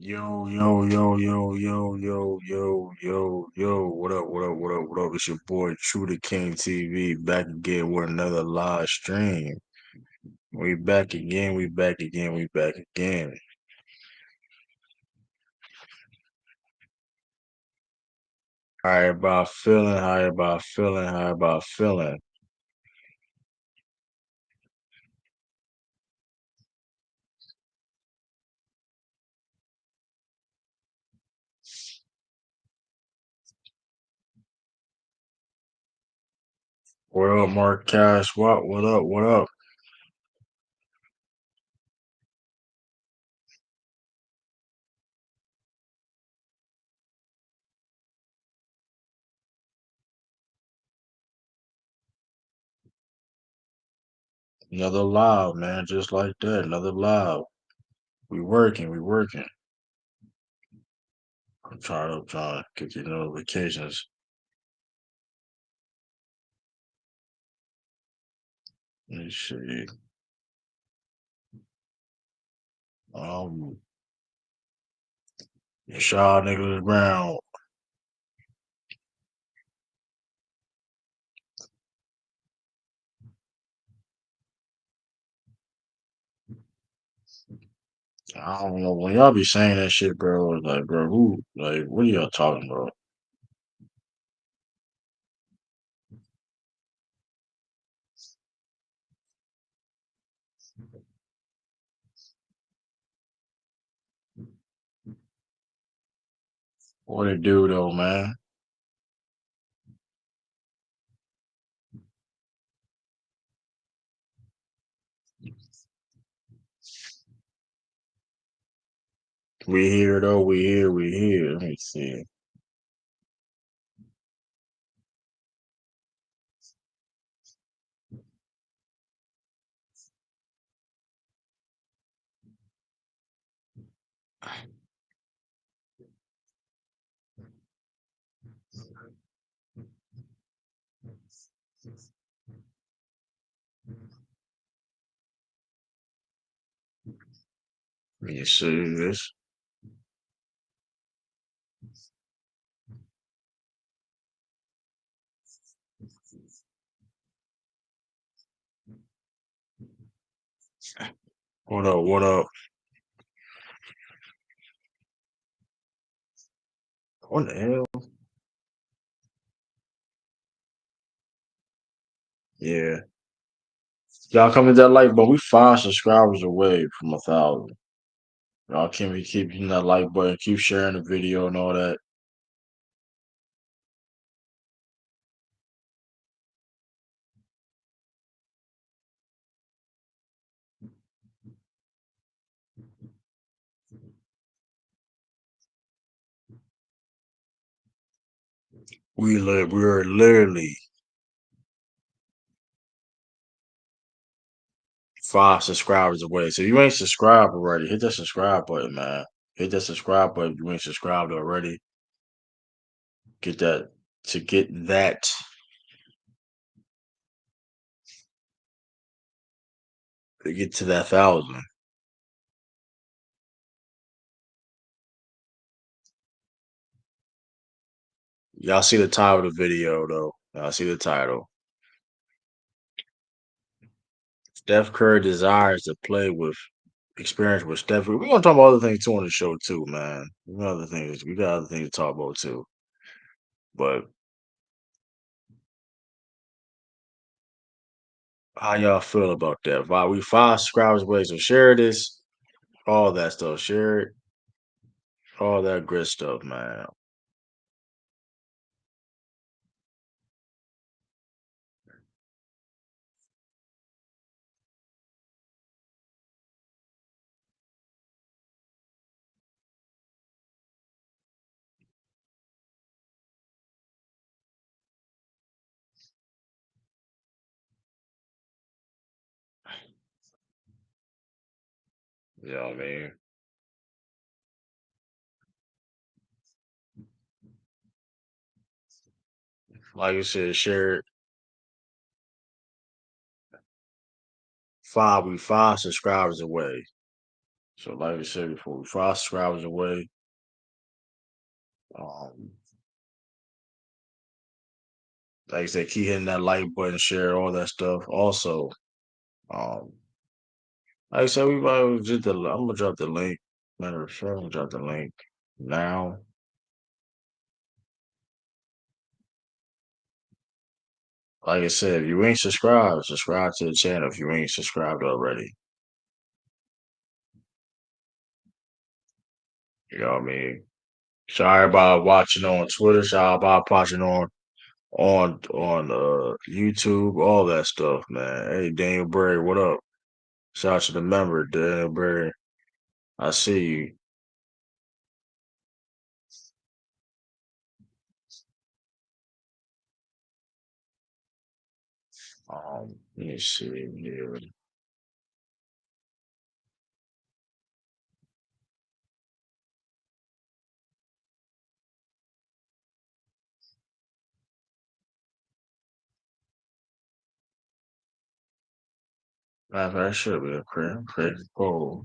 Yo, yo, yo, yo, yo, yo, yo, yo, yo. What up, what up, what up, what up? It's your boy True the King TV back again with another live stream. We back again, we back again, we back again. How everybody feeling? How everybody feeling? How everybody feeling? What up, Mark Cash? What up, what up? Another live, man, just like that. Another live. We working, we working. I'm trying to get the notifications. Let me see. Um, Shaw Nicholas Brown. I don't know when y'all be saying that shit, bro. It's like, bro, who, like, what are y'all talking about? What it do though, man? We here though. We here. We here. Let me see. Let me see this. What up? What up? What the hell? Yeah, y'all coming to that like, but we 5 subscribers away from 1,000. Y'all can we keep hitting that like button, keep sharing the video and all that. We're literally 5 subscribers away. So if you ain't subscribed already, hit that subscribe button, man. Hit that subscribe button if you ain't subscribed already. Get that to get that to get to that 1,000. Y'all see the title of the video though. Y'all see the title. Steph Curry desires to play with experience with Steph. We're gonna talk about other things too on the show too, man. We got other things to talk about too. But how y'all feel about that? We 5 subscribers away, so share this. all that stuff. Share it, all that good stuff, man. You know what I mean? Like you said, share it. We 5 subscribers away. So like I said before, we 5 subscribers away. Um, like I said, keep hitting that like button, share all that stuff. Also, um, like I said, we might just I'm gonna drop the link. Matter of fact, I'm gonna drop the link now. Like I said, if you ain't subscribed, subscribe to the channel if you ain't subscribed already. You know what I mean? Shout out everybody watching on Twitter. Shout out everybody watching on YouTube, all that stuff, man. Hey Daniel Berry, what up? Shout out to the member, Daniel Berry. I see you. Let me see here. That should be a crazy poll.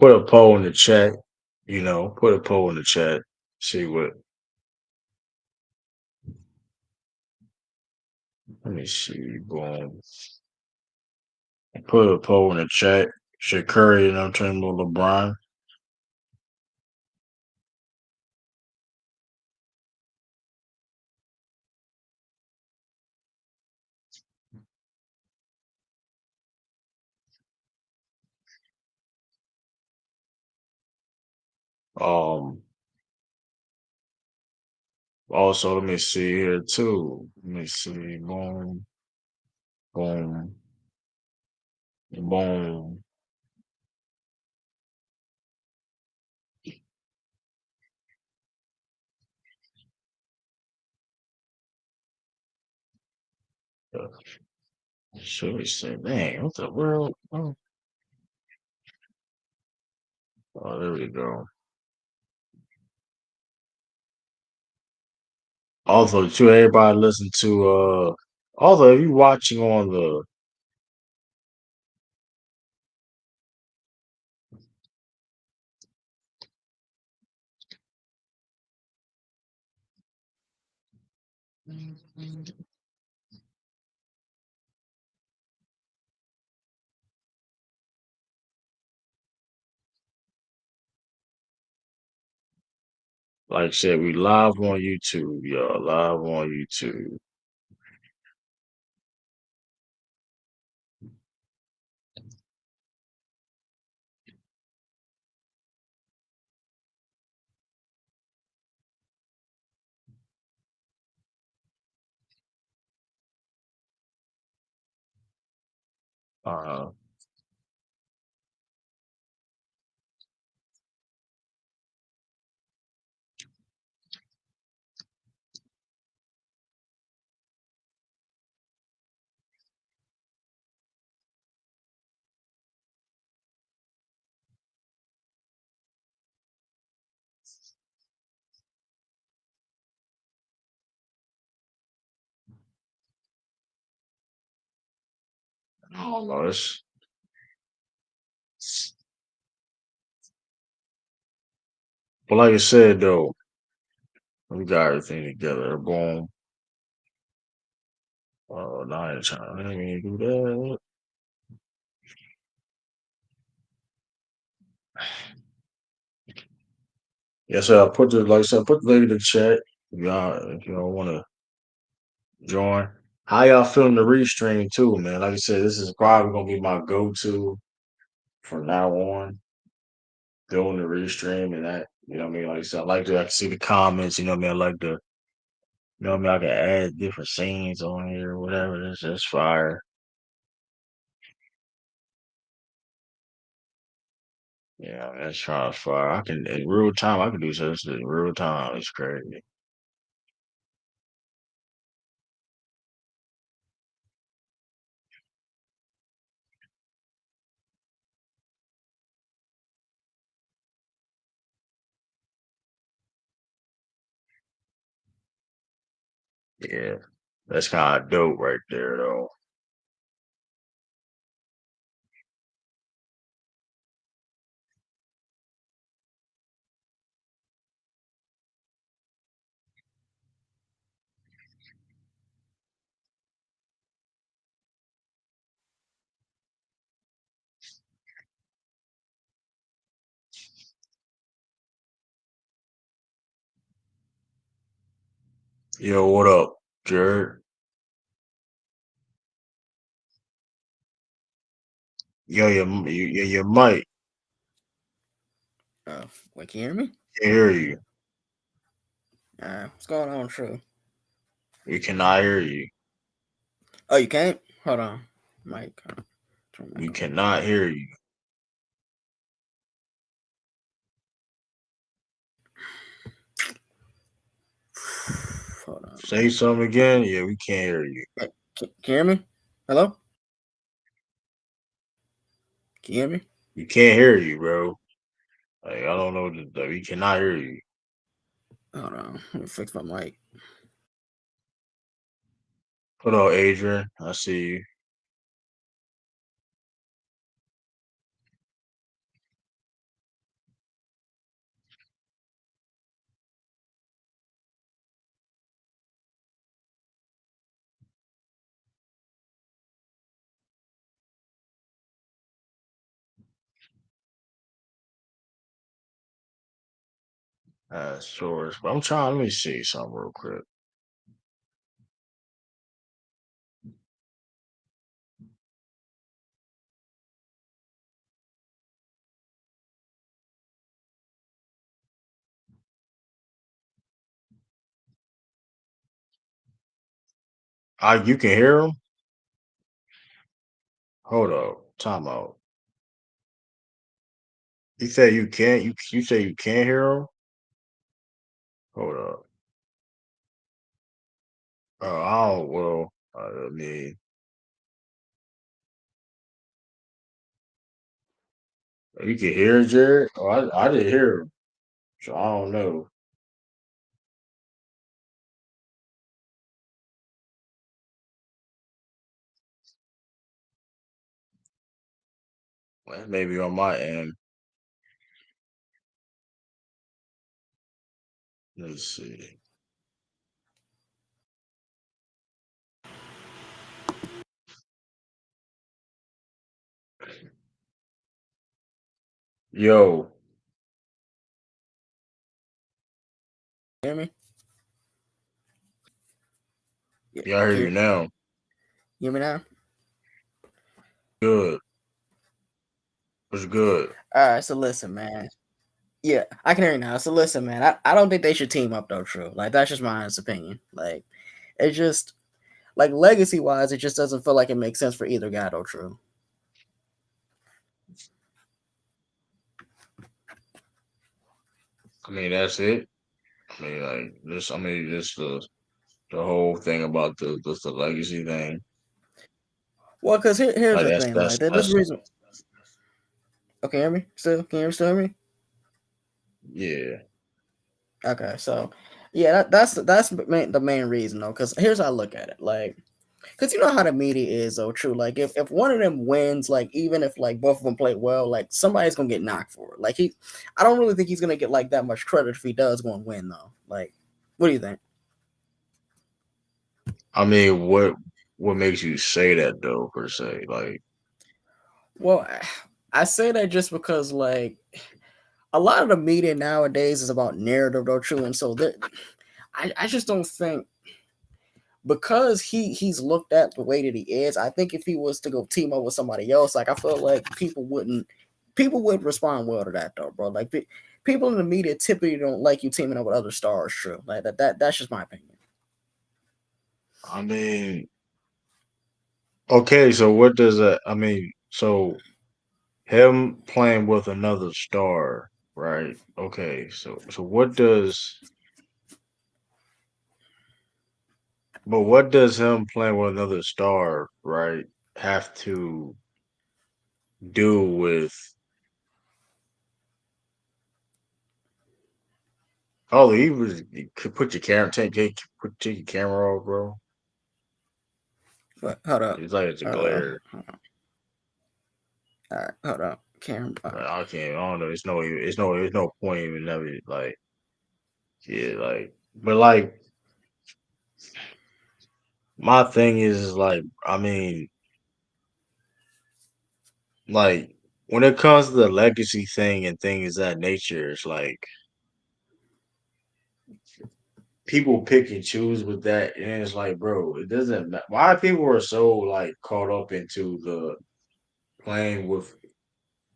Put a poll in the chat. Put a poll in the chat. See what. Let me see. Boom. Put a poll in the chat. Should Curry and I'm turning to LeBron? Um. Also, let me see here too. Let me see. Boom. Boom. Boom. Should we say, man, what the world? There we go. Also, to everybody listen to although if you watching on the like I said, we live on YouTube, y'all. Live on YouTube. Uh I don't know. But like I said though, we got everything together. Boom. Oh, no, I ain't trying. I ain't even do that. Yes, sir. I put the like I said, put the link in the chat. If y'all want to join. How y'all feeling the restream too, man? Like I said, this is probably gonna be my go-to from now on. Doing the restream and that, you know what I mean? Like I said, I can see the comments, you know what I mean? I like to, you know what I mean? I can add different scenes on here or whatever. That's just fire. Yeah, that's trying fire. I can in real time. I can do this in real time. It's crazy. Yeah, that's kind of dope right there, though. Yo, what up, Jared? Yo, your mic. Oh, wait, can you hear me? Can hear you. What's going on, True? We cannot hear you. Oh, you can't? Hold on. Mike, turn back We on. cannot hear you. Hold on. Say something again. Yeah, we can't hear you. Can you hear me? Hello? Can you hear me? We can't hear you, bro. Like, I don't know. We cannot hear you. Hold on. Let me fix my mic. Hold on, Adrian. I see you. Sure. But I'm trying. Let me see something real quick. You can hear him. Hold up. Time out. You say you can't. You say you can't hear him. Hold up. Oh, well. I mean, you can hear Jared. Oh, I didn't hear him, so I don't know. Well, maybe on my end. Let's see. Yo, Can you hear me? Yeah. yeah, I hear you now. You hear me now? Good. What's good? All right, so listen, man. Yeah, I can hear you now. So listen, man. I don't think they should team up, though, True. Like, that's just my honest opinion. Like, it just, like, legacy wise, it just doesn't feel like it makes sense for either guy, though, True. I mean, that's it. I mean, like this. I mean, just the whole thing about the legacy thing. Well, because here's Like the thing. Like, this that's reason. Okay, hear me? Still? Can you still hear me? yeah. Okay, so yeah, that's the main reason though. Because here's how I look at it, like, because you know how the media is though. True, like if one of them wins, like even if like both of them play well, like somebody's gonna get knocked for it. Like I don't really think he's gonna get like that much credit if he does go and win though. Like, what do you think? I mean, what makes you say that though, per se? Like, Well, I say that just because like a lot of the media nowadays is about narrative though, true, and so I just don't think because he's looked at the way that he is. I think if he was to go team up with somebody else, like I feel like people would respond well to that though, bro. Like people in the media typically don't like you teaming up with other stars. True, like that's just my opinion. I mean, okay, so what does that? I mean, so him playing with another star, right? Okay, so what does? But what does him playing with another star, right, have to do with? Oh, he was. You could put your camera, take your camera off, bro. But hold up, It's like it's a glare. all right, hold up, Cam. Like, I can't. I don't know. It's no point even never like. Yeah, like, but like my thing is like, I mean, like when it comes to the legacy thing and things of that nature, it's like people pick and choose with that, and it's like, bro, it doesn't matter. Why people are so like caught up into the playing with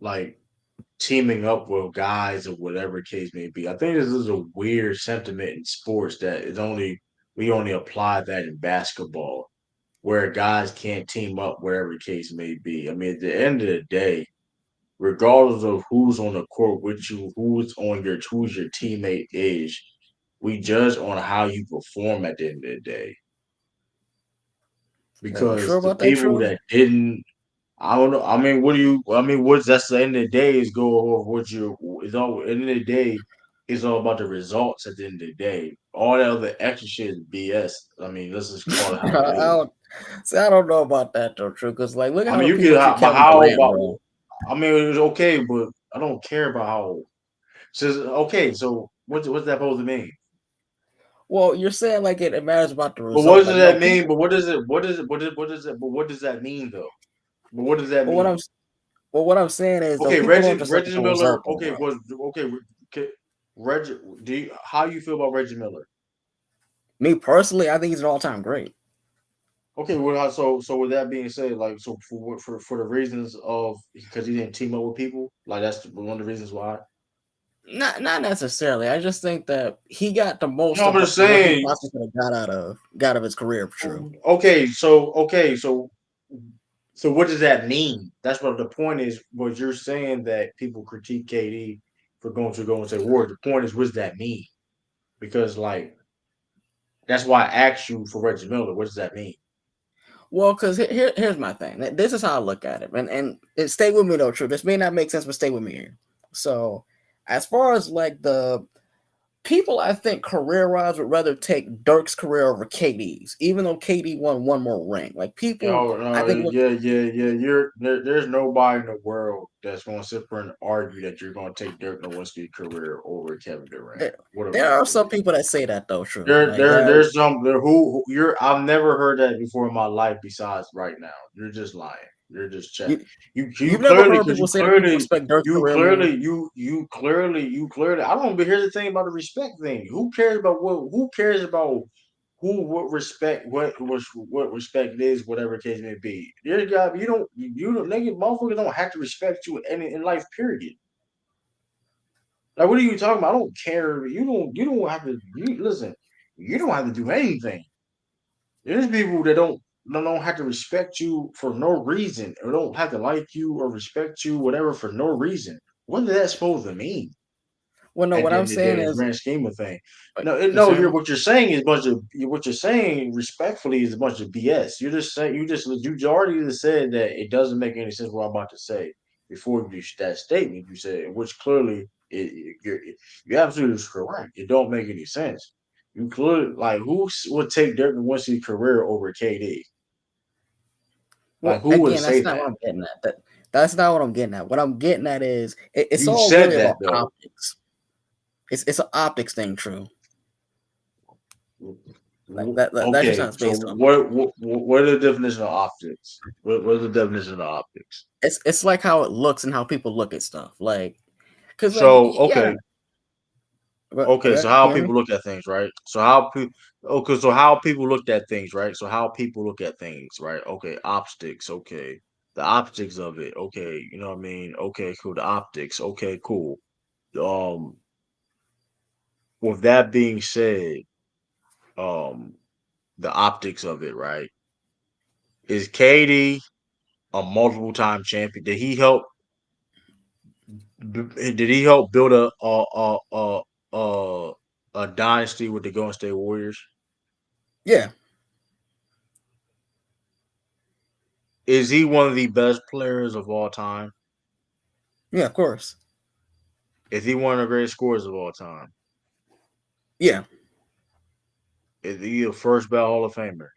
like teaming up with guys or whatever case may be. I think this is a weird sentiment in sports that is only we only apply that in basketball, where guys can't team up wherever the case may be. I mean, at the end of the day, regardless of who's on the court with you, who's your teammate is, we judge on how you perform at the end of the day. Well, you sure Because the about that, people True? that didn't, I don't know. I mean, what do you? I mean, what's that's the end of the day is go over what you. It's all end of the day. It's all about the results at the end of the day. All that other extra shit is BS. I mean, let's just call it I how it is. don't, see, I don't know about that though, True. Because like, look at I how mean, the you can, people treat but Kevin how Durant, about? bro. I mean, it's okay, but I don't care about how. So okay, so what's that supposed to mean? Well, you're saying like it matters about the But what result. does Like, no, that mean? people. But what does it? What is it? What is it? But what does that mean though? But what does that But what mean? what I'm saying is though, Okay, people don't just look at Reggie the Miller. result, though, bro. Okay. Reggie. How you feel about Reggie Miller? Me personally, I think he's an all-time great. Okay, well, so with that being said, like, so for the reasons of because he didn't team up with people, like that's one of the reasons why. Not necessarily. I just think that he got the most No, of I'm just what he saying. possibly could have got of his career for true. Okay, so what does that mean? That's what the point is. Was you're saying that people critique KD for going to go and say war. The point is, what does that mean? Because like that's why I asked you for Reggie Miller. What does that mean? Well, because here's my thing. This is how I look at it, and stay with me though. True, this may not make sense, but stay with me here. So, as far as like the people, I think career wise would rather take Dirk's career over KD's, even though KD won one more ring. Like people, Oh I no, think look, yeah. There's nobody in the world that's going to sit there and argue that you're going to take Dirk Nowitzki's career over Kevin Durant. there, What there about are it? some people that say that though. True, like that. There's some there who you're. I've never heard that before in my life. Besides right now, you're just lying. You're just chat. You You you've never clearly heard because people say that people respect Dirk's career more. you clearly. I don't. But here's the thing about the respect thing. Who cares about what? Who cares about who? What respect is? Whatever case may be. There's got you don't nigga motherfuckers don't have to respect you in life. Period. Like, what are you talking about? I don't care. You don't have to you listen, you don't have to do anything. There's people that don't have to respect you for no reason, or don't have to like you or respect you, whatever, for no reason. What is that supposed to mean? Well, no, At what the I'm end of the day, saying in the is, grand scheme of things. like, No, you no, saying what you're saying is what you're saying respectfully is a bunch of BS. You're just saying you already just said that it doesn't make any sense what I'm about to say before you that statement you said, which clearly you're absolutely correct. It don't make any sense. You clearly like would take Dirk Nowitzki's career over KD? Like well, who would again, say that's not that? what I'm getting at. That's not what I'm getting at. What I'm getting at is it's You all said really that about though. optics. It's an optics thing, true. That's just how Okay, it's so based on. what are the definition of optics? What is the definition of optics? It's like how it looks and how people look at stuff. Like, cause like So yeah, okay, so can how you hear me? people look at things, right? So how people okay, so how people looked at things, right? So how people look at things, right? Okay, optics, okay. The optics of it, okay, you know what I mean? Okay, cool. The optics, okay, cool. Um, with that being said, um, the optics of it, right? Is KD a multiple time champion? Did he help build a dynasty with the Golden State Warriors? Yeah, Is he one of the best players of all time? yeah, of course. Is he one of the greatest scorers of all time? Yeah, Is he a first ballot Hall of Famer?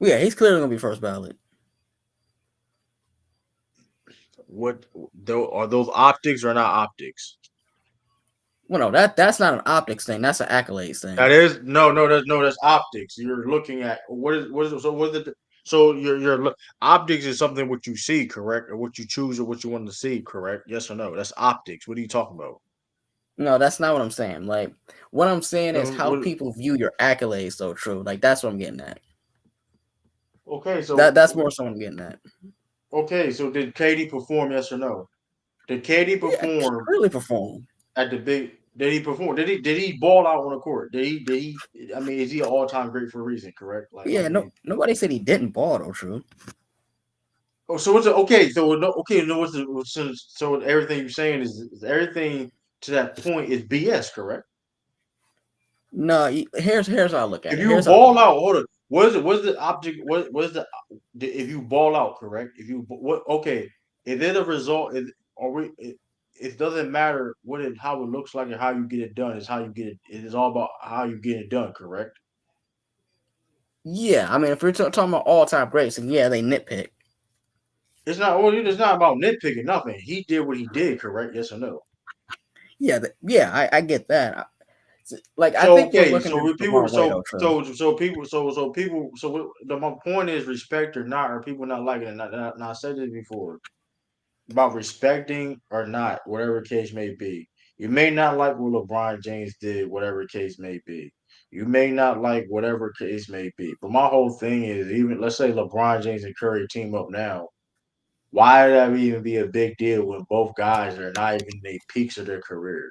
yeah, he's clearly gonna be first ballot. What though are those optics or not optics? Well, no, that's not an optics thing. That's an accolades That thing. is that's optics. You're looking at what is so what is it so optics is something what you see, correct? Or what you choose or what you want to see, correct? Yes or no? That's optics. What are you talking about? No, that's not what I'm saying. Like, what I'm saying is how What, people view your accolades. So true. Like that's what I'm getting at. okay, so That's more so what I'm getting at. so did Katie perform? Yes or no? Did Katie Yeah, perform really perform. at the big? Did he perform? Did he ball out on the court? Did he? I mean, is he an all time great for a reason? Correct. Like I Yeah, no, mean, nobody said he didn't ball though. True. oh, so what's okay? So no, okay, no, so everything you're saying is everything to that point is BS, correct? No, here's how I look at If it. you Here's how. ball out, hold on. What is it? What's the object? What is if you ball out, correct? If you what? Okay, is it a result? Are we? It doesn't matter how it looks like and how you get it done. It's how you get it. It is all about how you get it done, correct? Yeah, I mean, if we're talking about all time greats, and yeah, they nitpick. It's not. Well, it's not about nitpicking nothing. He did what he did, correct? Yes or no? Yeah, yeah, I get that. Like, I So think we're okay, looking so at it we the people, wrong way though. True. my point is respect or not, or people not liking it. I said this before about respecting or not, whatever case may be. You may not like what LeBron James did, whatever case may be. You may not like whatever case may be. But my whole thing is, even let's say LeBron James and Curry team up now. Why would that even be a big deal when both guys are not even in the peaks of their career?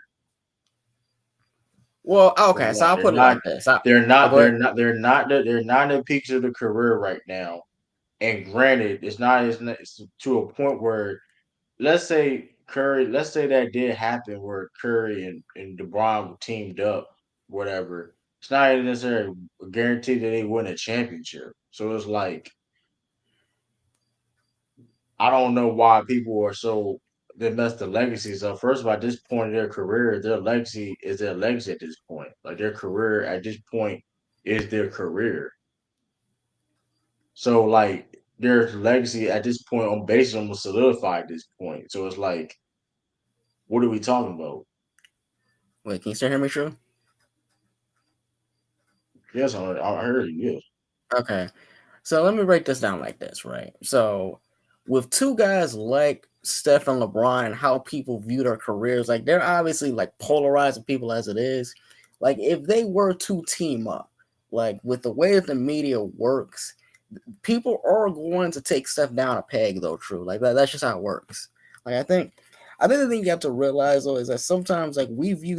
Well, They're okay, so not. I'll They're put it not. like this. They're I'll not. go ahead. They're not. They're not. They're not in the peaks of the career right now. And granted, it's not. It's to a point where let's say Curry. Let's say that did happen where Curry and LeBron teamed up, whatever. It's not even necessarily a guarantee that they win a championship. So it's like I don't know why people are so they mess the legacies up. First of all, at this point in their career, their legacy is their legacy at this point. Like their career at this point is their career. So like their legacy at this point on basis almost solidified at this point. So it's like, what are we talking about? Wait, can you still hear me? True. Yes, I heard you. Yes. Okay. So let me break this down like this, right? So with two guys like Steph and LeBron and how people view their careers, like they're obviously like polarizing people as it is. Like if they were to team up, like with the way that the media works, people are going to take Steph down a peg though, true. Like that's just how it works. Like I think the thing you have to realize though is that sometimes like we view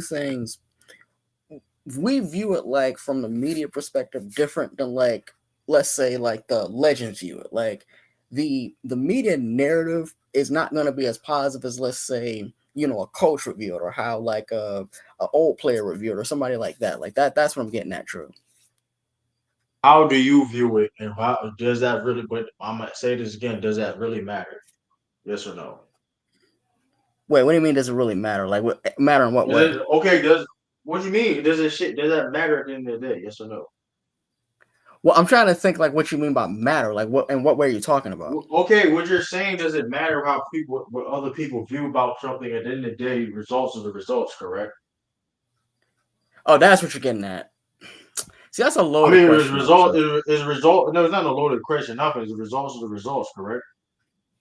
it like from the media perspective different than like let's say like the legends view it like the media narrative is not going to be as positive as let's say a coach review it or how like a old player review it or somebody like that's what I'm getting at. True. How do you view it, and how does that really? But I'm gonna say this again. Does that really matter? Yes or no? Wait, what do you mean does it really matter? Like what matter in what Is way? it okay? Does what do you mean? Does it shit? Does that matter at the end of the day? Yes or no? Well, I'm trying to think like what you mean by matter, like what and what way are you talking about? Okay, what you're saying doesn't matter how people, what other people view about something. At the end of the day, results are the results, correct? Oh, that's what you're getting at. See, that's a I loaded mean, it was question, though. result. So It is result. No, it's not a loaded question. Nothing. It's the results of the results. Correct.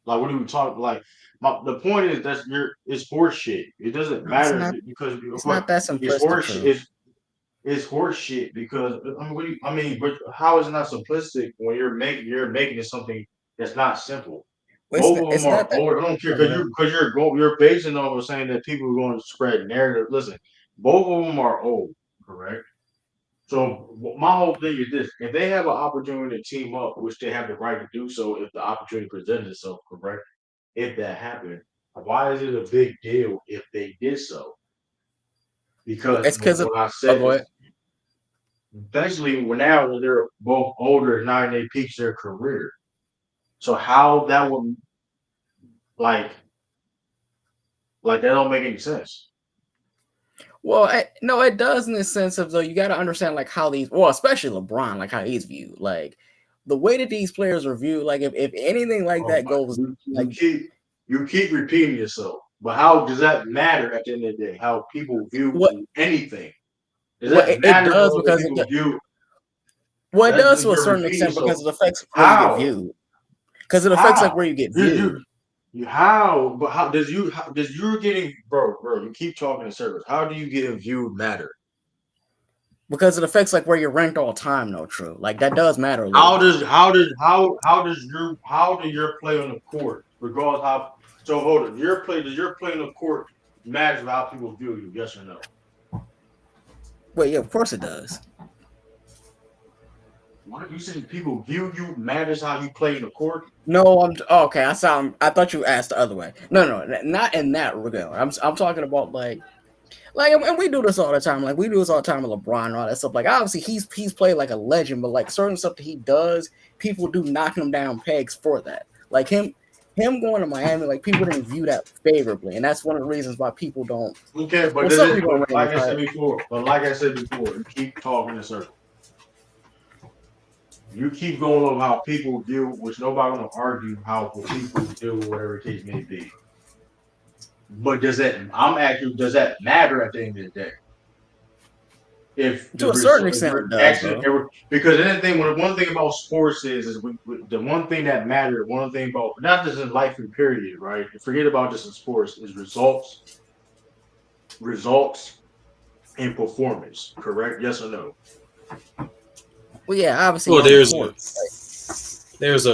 Like, what do we talk? Like, the point is that's it's horse shit. It doesn't no, it's matter not. because It's what not that it's simplistic, horse. true. It's horse shit because I mean, I mean, but how is it not simplistic when you're making it something that's not simple? Both of them It's are not that. old. I don't care Oh, go ahead. you're basing off of saying that people are going to spread narrative. Listen, both of them are old, correct? So my whole thing is this: if they have an opportunity to team up, which they have the right to do so, if the opportunity presents itself, correct? If that happened, why is it a big deal if they did so? Because It's because of. what I Oh, said go is ahead. especially when they're both older, now in they peaks their career. So how that would like that don't make any sense. Well, no, it does in the sense of though you got to understand like how these, well, especially LeBron, like how he's viewed, like the way that these players are viewed. Like if anything like Oh that my, goes, you like keep repeating yourself. But how does that matter at the end of the day? How people view what anything? Does what that it matter, does bro? That because people view well, it that does to a you're certain repeating extent yourself. because it affects where you get How? viewed. Because it affects like How? where you get You viewed. you how? But how does you getting bro? You keep talking in circles. How do you get viewed matter? Because it affects like where you're ranked all time. No, true. Like that does matter a little How bit. does how do your play on the court, regardless how so hold on, your play on the court matters with how people view you, yes or no? Well, yeah, of course it does. What you saying people view you matters how you play in the court? No, oh, okay. I thought you asked the other way. No, no, not in that regard. I'm talking about like, and we do this all the time. Like we do this all the time with LeBron and all that stuff. Like obviously he's played like a legend, but like certain stuff that he does, people do knock him down pegs for that. Like him going to Miami, like people didn't view that favorably, and that's one of the reasons why people don't. Okay, but Well, does some it people but don't really like I try said it. before, you keep talking in circles. You keep going on how people deal, which nobody gonna argue how people deal with whatever the case may be. But does that matter at the end of the day? If the To a certain result, if extent, we're it does, actually, though. because anything, one thing about sports is the one thing that matters, one thing about not just in life and period, right? Forget about just in sports is results and performance. Correct? Yes or no? Well, yeah, obviously Well, on the court. there's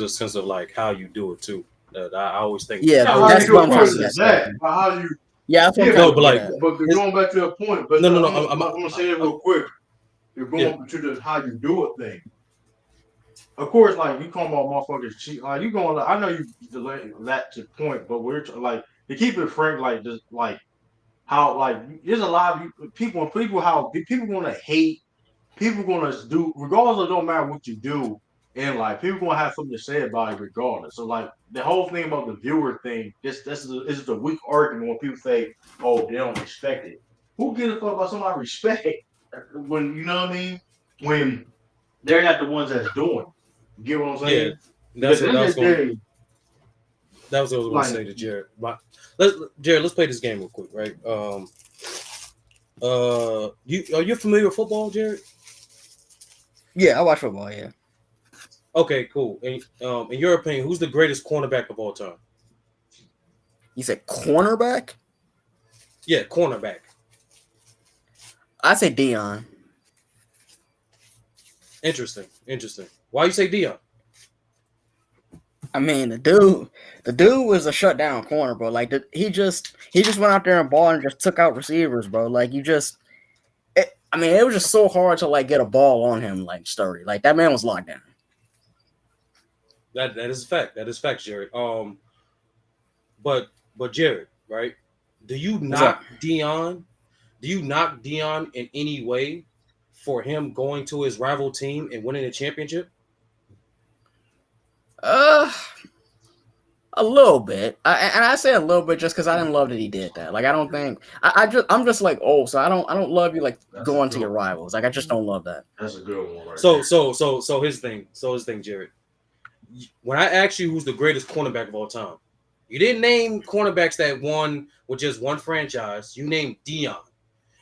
a sense of like how you do it too. That I always think Yeah, Yeah, I always how you that's think do what it, I'm about of trying to course, get is process. at. that. But how you, Yeah, that's what I'm yeah, trying to get Like at. but his, going back to a point, but no no no I'm gonna say it real quick. You're yeah. going to the how you do it thing. Of course, like you talking about motherfuckers cheat. Like you going, I know you delay that to point, but like to keep it frank, like just like how like there's a lot of people how people gonna hate, people gonna do regardless. It don't matter what you do in life. People gonna have something to say about it regardless. So like the whole thing about the viewer thing, this is a weak argument when people say, oh, they don't respect it. Who gives a fuck about somebody respect when you know what I mean? When they're not the ones that's doing. You get what I'm Yeah, saying? Because at the that end was of the going day, that was what I was going to like say to Jared. But let's play this game real quick, right? You are you familiar with football, Jared? Yeah, I watch football. Yeah, Okay, cool. In your opinion, who's the greatest cornerback of all time? you said cornerback. Yeah, cornerback. I say Dion. Interesting, interesting. Why you say Dion? I mean, the dude was a shutdown corner, bro. Like he just went out there and ball and just took out receivers, bro. Like I mean, it was just so hard to like get a ball on him, like sturdy. Like that man was locked down. That is a fact. That is fact, Jared. But Jared, right? Do you What's up? knock Dion? Do you knock Dion in any way for him going to his rival team and winning a championship? Uh, a little bit. And I say a little bit just because I didn't love that he did that. Like I don't think I'm just like old, so I don't love you like that's a going to good your rivals. Like I just don't love that. that's a good one right So there. so so so his thing, Jared. When I asked you who's the greatest cornerback of all time, you didn't name cornerbacks that won with just one franchise. You named Dion,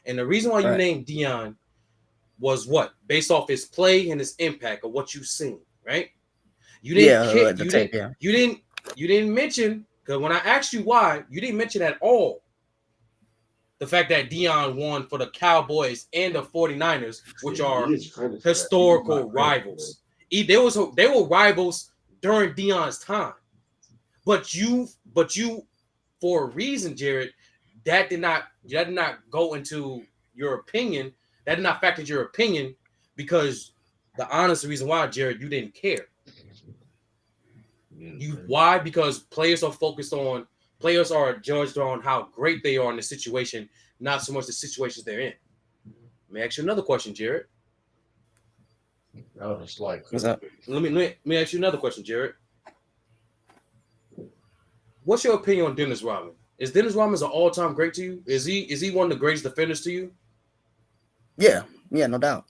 and the reason why you Right. named Dion, was what? Based off his play and his impact of what you've seen, right? You didn't Yeah, kick, the tape. Yeah. you didn't mention, because when I asked you why, you didn't mention at all the fact that Dion won for the Cowboys and the 49ers, which are historical rivals. They were rivals during Dion's time. But you, for a reason, Jared, that did not go into your opinion. That did not factor into your opinion because the honest reason why, Jared, you didn't care. Why? Because players are judged on how great they are in the situation, not so much the situations they're in. Let me ask you another question, Jared. What's up? Let me ask you another question, Jared. What's your opinion on Dennis Rodman? Is Dennis Rodman an all-time great to you? Is he one of the greatest defenders to you? Yeah, no doubt.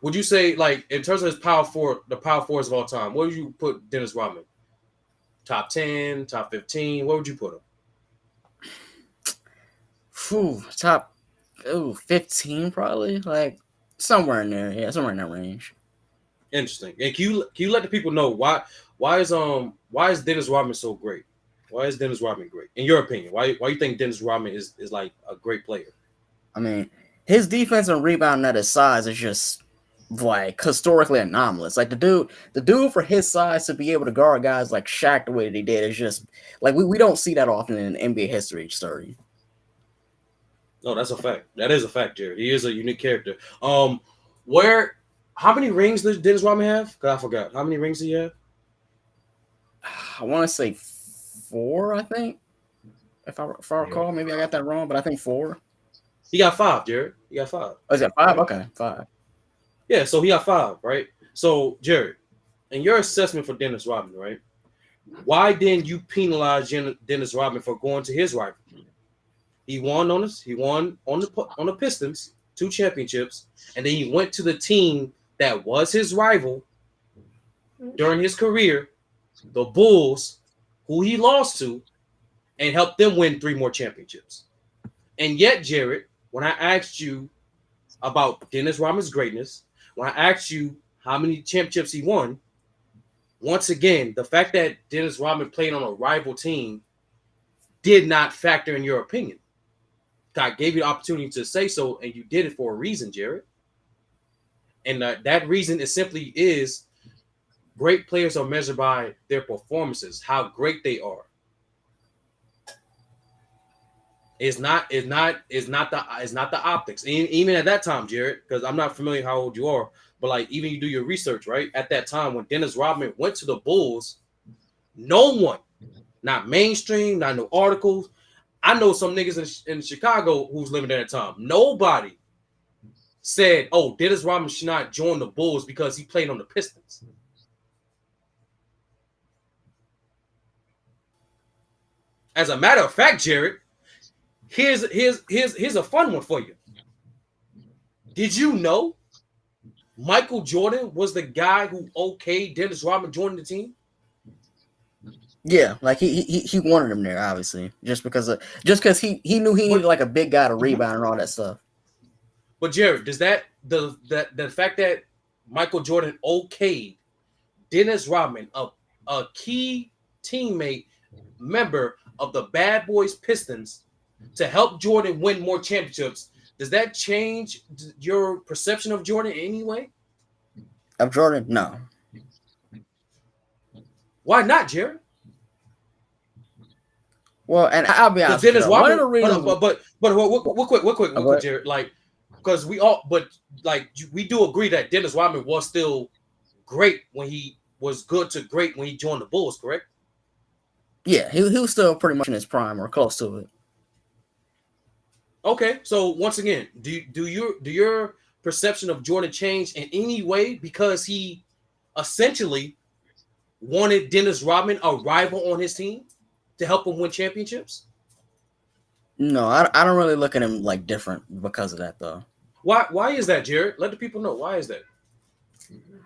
Would you say, like, in terms of his the power forwards of all time, where would you put Dennis Rodman? Top 10, top 15? Where would you put him? Top 15 probably, like somewhere in there. Yeah, somewhere in that range. Interesting. And can you let the people know why is Dennis Rodman so great? Why is Dennis Rodman great? In your opinion, why you think Dennis Rodman is like a great player? I mean, his defense and rebounding at his size is just like historically anomalous. Like the dude for his size to be able to guard guys like Shaq the way that he did is just like we don't see that often in NBA history story. No, that's a fact. That is a fact, Jared. He is a unique character. How many rings does Dennis Rodman have? Because I forgot. How many rings do you have? I want to say 4, I think. If I recall, maybe I got that wrong, but I think 4. He got 5, Jared. He got 5. Oh, is that 5? Okay, 5. Yeah, so he got 5, right? So, Jared, in your assessment for Dennis Rodman, right? Why didn't you penalize Dennis Rodman for going to his rival? He won on the Pistons, 2 championships, and then he went to the team that was his rival during his career, the Bulls, who he lost to, and helped them win 3 more championships. And yet, Jared, when I asked you about Dennis Rodman's greatness, when I asked you how many championships he won, once again, the fact that Dennis Rodman played on a rival team did not factor in your opinion. God gave you the opportunity to say so, and you did it for a reason, Jared. And that reason is great players are measured by their performances, how great they are. It's not the optics. Even at that time, Jared, because I'm not familiar how old you are, but like even you do your research, right? At that time when Dennis Rodman went to the Bulls, no one, not mainstream, not no articles. I know some niggas in Chicago who's living there at the time. Nobody said, "Oh, Dennis Rodman should not join the Bulls because he played on the Pistons." As a matter of fact, Jared, here's a fun one for you. Did you know Michael Jordan was the guy who okayed Dennis Rodman joining the team? Yeah, like he wanted him there, obviously, just because he knew he needed like a big guy to rebound and all that stuff. But Jared, does the fact that Michael Jordan okayed Dennis Rodman, a key teammate, member of the Bad Boys Pistons, to help Jordan win more championships, does that change your perception of Jordan in any way? Of Jordan, no. Why not, Jared? Well, and I'll be honest. Dennis Rodman, one of the reasons, real quick, Jared. Like, because we do agree that Dennis Rodman was still great when he was good to great when he joined the Bulls, correct? Yeah, he was still pretty much in his prime or close to it. Okay, so once again, do your perception of Jordan change in any way because he essentially wanted Dennis Rodman, a rival on his team, to help him win championships? No, I don't really look at him like different because of that, though. Why is that, Jared? Let the people know. Why is that?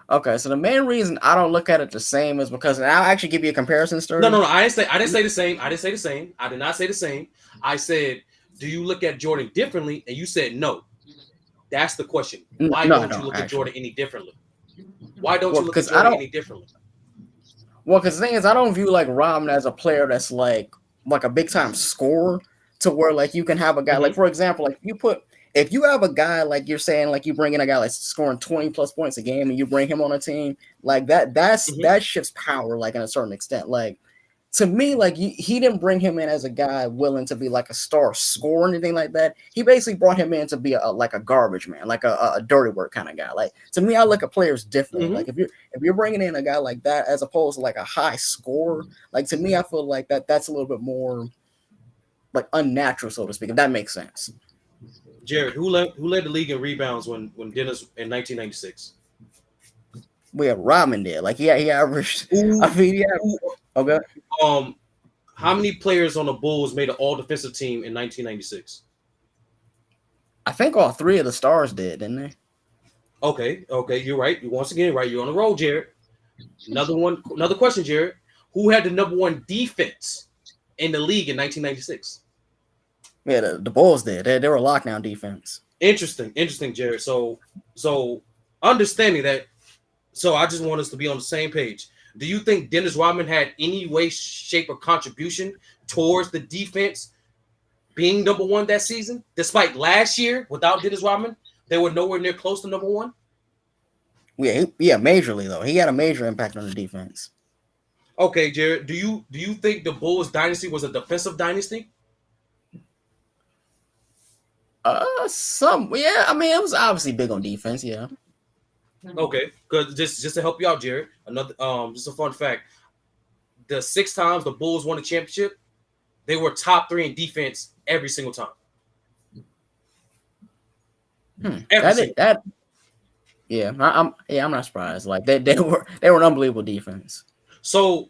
Okay, so the main reason I don't look at it the same is because, and I'll actually give you a comparison story. No, I didn't say the same. I didn't say the same. I did not say the same. I said, do you look at Jordan differently? And you said no. That's the question. Why No, I don't you don't look at actually. Jordan any differently? Why don't Well, you look at because I Jordan don't. any differently? Well, because the thing is, I don't view like Robin as a player that's like a big time scorer to where like you can have a guy like Mm-hmm. for example like if you have a guy like you're saying like you bring in a guy like scoring 20 plus points a game and you bring him on a team like Mm-hmm. that shifts power like in a certain extent like to me, like he didn't bring him in as a guy willing to be like a star scorer or anything like that. He basically brought him in to be like a garbage man, like a dirty work kind of guy. Like to me, I look at players differently. Mm-hmm. Like if you're bringing in a guy like that as opposed to like a high scorer, like to me, I feel like that's a little bit more like unnatural, so to speak. If that makes sense. Jared, who led the league in rebounds when Dennis in 1996? We have Rodman there. Like he averaged. I Who, mean, yeah. who Okay. how many players on the Bulls made an all defensive team in 1996? I think all three of the stars did, didn't they? Okay, you're right. You once again right. You're on the roll, Jared. Another question, Jared. Who had the number one defense in the league in 1996? Yeah, the Bulls did. They were lockdown defense. Interesting, Jared. So understanding that, so I just want us to be on the same page. Do you think Dennis Rodman had any way, shape, or contribution towards the defense being number one that season? Despite last year, without Dennis Rodman, they were nowhere near close to number one. Yeah, majorly though. He had a major impact on the defense. Okay, Jared. Do you think the Bulls dynasty was a defensive dynasty? Some yeah. I mean, it was obviously big on defense. Yeah. Okay, because just to help you out, Jared. Another just a fun fact: the 6 times the Bulls won the championship, they were top 3 in defense every single time. Every single. That yeah. I'm not surprised. Like they were an unbelievable defense. So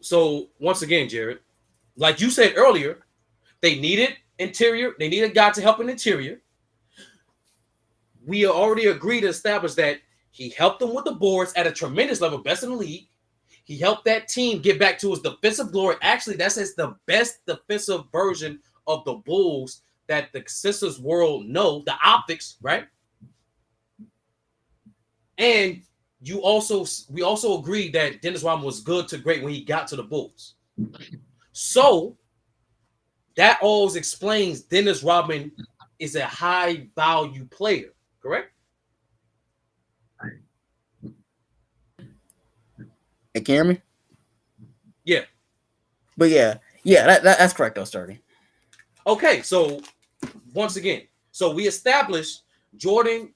once again, Jared, like you said earlier, they needed interior. They needed a guy to help in interior. We already agreed to establish that he helped them with the boards at a tremendous level, best in the league. He helped that team get back to his defensive glory. Actually, that's the best defensive version of the Bulls that the Sixers world know, the optics, right? And we also agreed that Dennis Rodman was good to great when he got to the Bulls. So that always explains Dennis Rodman is a high value player, correct? Hey, can you hear me? Yeah. But yeah, that's correct though, Sturdy. Okay, so once again, so we established Jordan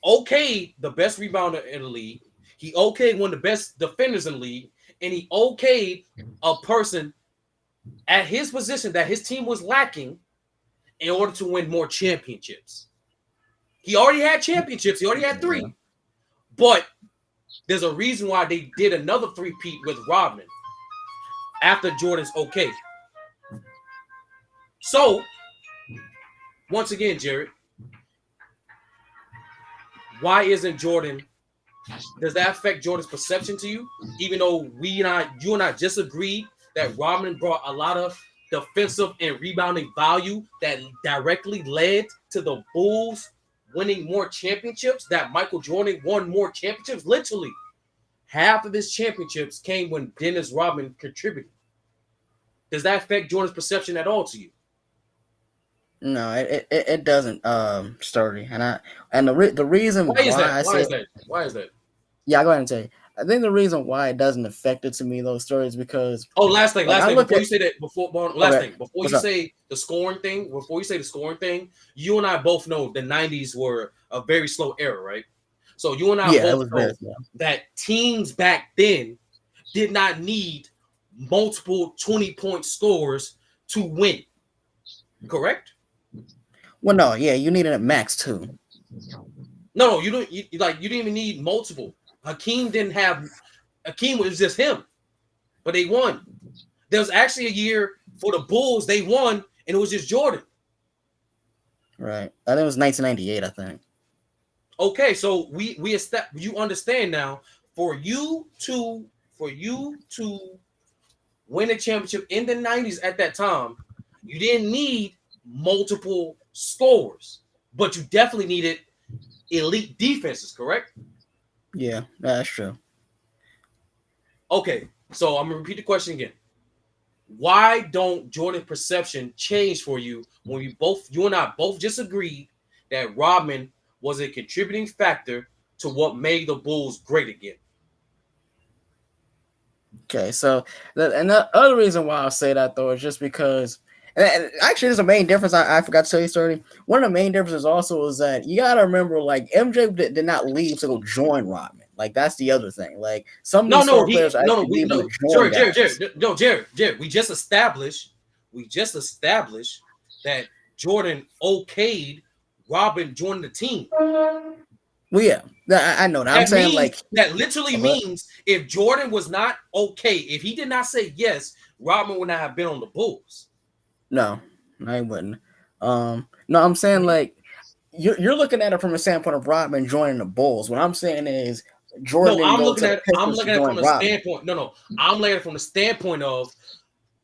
okayed the best rebounder in the league. He okayed one of the best defenders in the league, and he okayed a person at his position that his team was lacking in order to win more championships. He already had championships. He already had 3. But there's a reason why they did another 3-peat with Rodman after Jordan's okay. So, once again, Jared, why isn't Jordan? Does that affect Jordan's perception to you? Even though you and I just agreed that Rodman brought a lot of defensive and rebounding value that directly led to the Bulls winning more championships, that Michael Jordan won more championships. Literally, half of his championships came when Dennis Rodman contributed. Does that affect Jordan's perception at all to you? No, it doesn't, Sturdy. And the reason Why is that? I Why say is that? Why is that? yeah, I'll go ahead and tell you. I think the reason why it doesn't affect it to me those stories because Oh, last thing. I look Before at you say that, before what's you up? say the scoring thing, you and I both know the '90s were a very slow era, right? So you and I Yeah, it both was know very slow. that teams back then did not need multiple 20-point scores to win. Correct? Well, no, yeah, you needed a max too. No, you don't. You didn't even need multiple. Hakeem was just him, but they won. There was actually a year for the Bulls they won, and it was just Jordan. Right. I think it was 1998, I think. Okay, so you understand now. For you to win a championship in the '90s at that time, you didn't need multiple scores, but you definitely needed elite defenses, correct? Yeah, that's true. Okay, so I'm gonna repeat the question again. Why don't Jordan's perception change for you when you and I both just agreed that Rodman was a contributing factor to what made the Bulls great again? Okay, so and the other reason why I'll say that though is just because, and actually, there's a main difference. I forgot to tell you, Sturdy. One of the main differences also is that you gotta remember, like MJ did not leave to go join Rodman. Like that's the other thing. Like some of No, these no, star players are actually we leaving to no, join Jared, guys. no, Jared. We just established that Jordan okayed Robin joining the team. Well, yeah, I know that. I'm saying like, That literally uh, means if Jordan was not okay, if he did not say yes, Robin would not have been on the Bulls. no, I wouldn't. No, I'm saying like you're looking at it from a standpoint of Rodman joining the Bulls. What I'm saying is Jordan No, didn't go to the I'm Pistons to looking at it from join the Rodman. standpoint. No, I'm looking at it from the standpoint of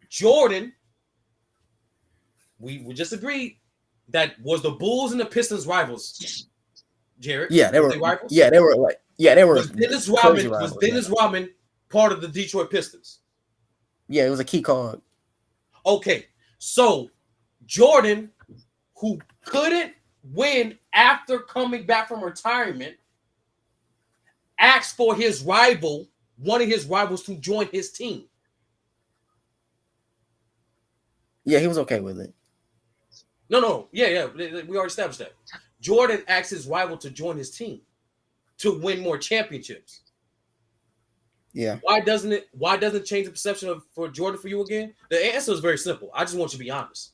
Jordan. We just agreed that was the Bulls and the Pistons rivals. Jared, Yeah, they was were. they rivals? Yeah, they were like. Yeah, they were crazy Was rivals. Yeah, Dennis Rodman part of the Detroit Pistons? yeah, it was a key card. Okay, so Jordan, who couldn't win after coming back from retirement, asked for his rival, one of his rivals, to join his team. Yeah, he was okay with it. No, yeah, we already established that. Jordan asked his rival to join his team to win more championships. Yeah. Why doesn't it change the perception of for Jordan for you again? The answer is very simple. I just want you to be honest.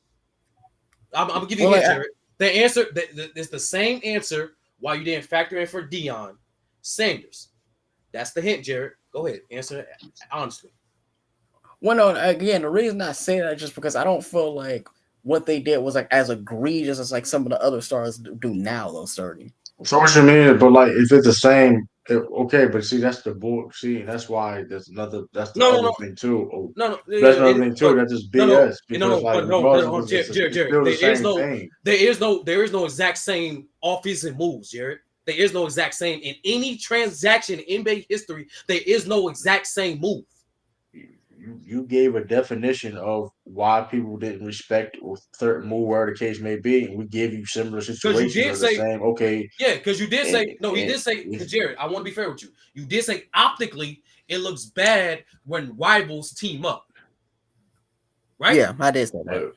I'm gonna give you Well, a like, hint, Jared. The answer it's the same answer why you didn't factor in for Deion Sanders. That's the hint, Jared. Go ahead, answer it honestly. well, no, again, the reason I say that is just because I don't feel like what they did was like as egregious as like some of the other stars do now. Though, Sturdy. So what you mean? But like, if it's the same, okay. But see, that's the bull. See, that's why there's another. That's the No, no, other no, thing too. Oh, no. that's another thing too. That's just No, BS. Because like, But regardless, no, it's Jared. still the same thing. There is no exact same offensive moves, Jared. There is no exact same in any transaction in NBA history. There is no exact same move. You gave a definition of why people didn't respect or certain move, whatever the case may be, and we gave you similar Because you situations did of the say, same. Okay, yeah, because you did and, say, no, he and did say, because Jared, I want to be fair with you. You did say optically it looks bad when rivals team up, right? Yeah, I did say that.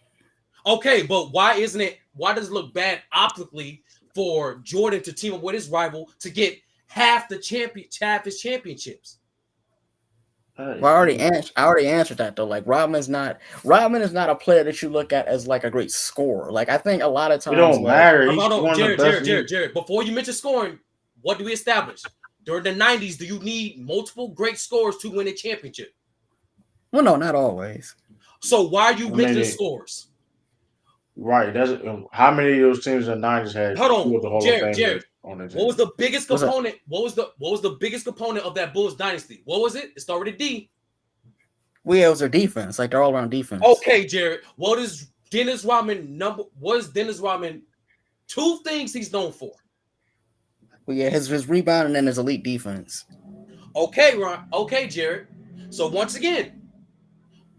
Okay, but why does it look bad optically for Jordan to team up with his rival to get half his championships? Well, I already answered that though. Like Rodman is not a player that you look at as like a great scorer. Like I think a lot of it times, don't like matter. He's Hold on, one of the best. Jared. Before you mention scoring, what do we establish? During the 90s, do you need multiple great scores to win a championship? well, no, not always. So why are you I mentioning mean, scores? right. That's how many of those teams in the '90s had Hold two on, of the Hall of Famers Jared. on their What was team? the biggest What's that? component? What was the biggest component of that Bulls dynasty? What was it? It started with a D. Well, yeah, it was their defense. Like they're all around defense. Okay, Jared. What is Dennis Rodman? Two things he's known for. Well, yeah, his rebounding and his elite defense. Okay, Ron. Okay, Jared. So once again,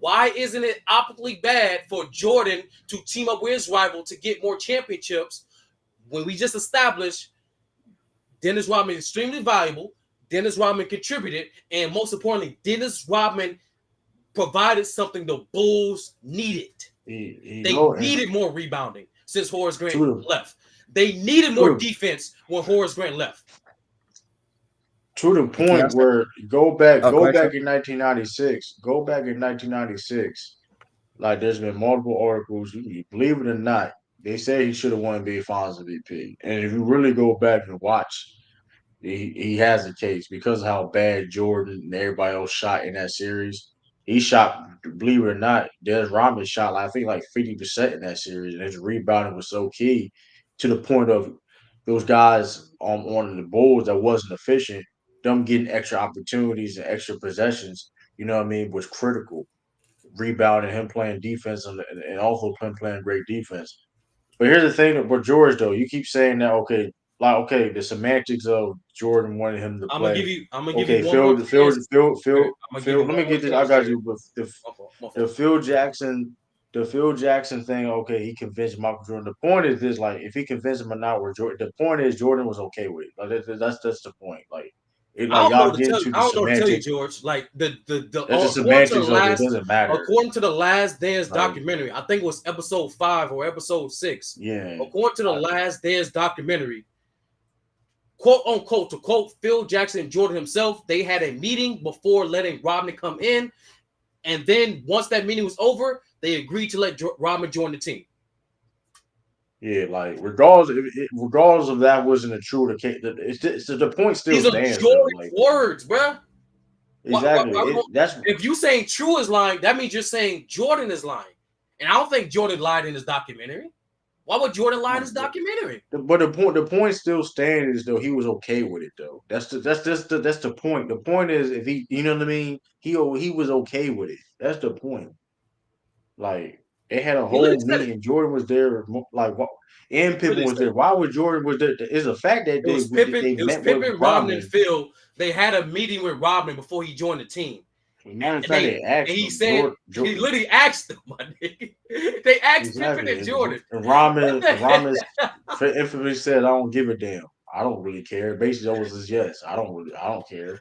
why isn't it optically bad for Jordan to team up with his rival to get more championships when we just established Dennis Rodman is extremely valuable? Dennis Rodman contributed, and most importantly, Dennis Rodman provided something the Bulls needed. They needed more rebounding since Horace Grant left. They needed more defense when Horace Grant left. To the Can y'all point where go back, oh, go correction. back in 1996, go back in 1996. Like there's been multiple articles. You believe it or not, they say he should have won NBA Finals MVP. And if you really go back and watch, he has a case because of how bad Jordan and everybody else shot in that series. He shot, believe it or not, Des Rodman shot like I think like 50% in that series, and his rebounding was so key to the point of those guys on the Bulls that wasn't efficient, them getting extra opportunities and extra possessions. You know what I mean? Was critical. Rebounding, him playing defense, and also playing great defense. But here's the thing about George though. You keep saying that okay, like okay, the semantics of Jordan wanted him to play. I'm gonna give Okay, you one more chance. Jared. I'm gonna give you Let one me more get this. I chance, got Jared. you. But My fault. My the fault. Phil Jackson, the Phil Jackson thing. Okay, he convinced Michael Jordan. The point is this: like, if he convinced him or not, where Jordan. The point is Jordan was okay with it. Like that's the point. Like, I don't know y'all to get tell you. into I the don't know to tell you, semantic. George. Like the That's the semantics of it. It doesn't matter. according to the last dance Like, documentary, I think it was episode 5 or episode 6. yeah, According to the last dance documentary, quote unquote, to quote Phil Jackson and Jordan himself, they had a meeting before letting Rodman come in, and then once that meeting was over, they agreed to let Rodman join the team. yeah. Like, regardless of that wasn't a true. The point still These are stands though. Jordan's Like, words, bruh. exactly. That's If you saying true is lying, that means you're saying Jordan is lying. And I don't think Jordan lied in his documentary. Why would Jordan lie in his documentary? But the point still stands though he was okay with it though. That's the point. The point is if he you know what I mean he was okay with it. That's the point. Like they had a He literally whole said it. meeting. Jordan was there. Like and He Pippen literally was said there. it. Why was Jordan was there? It's a fact that It was they Pippen. It was met with Pippen, Rodman, and Rodman. Phil. They had a meeting with Rodman before he joined the team. Matter of And fact, they and asked he him. said he Jordan literally asked them, my nigga. They asked Pippen exactly. and Jordan. And What Rodman the hell? Rodman infamous said, "I don't give a damn. I don't really care." Basically, that was his yes. I don't care.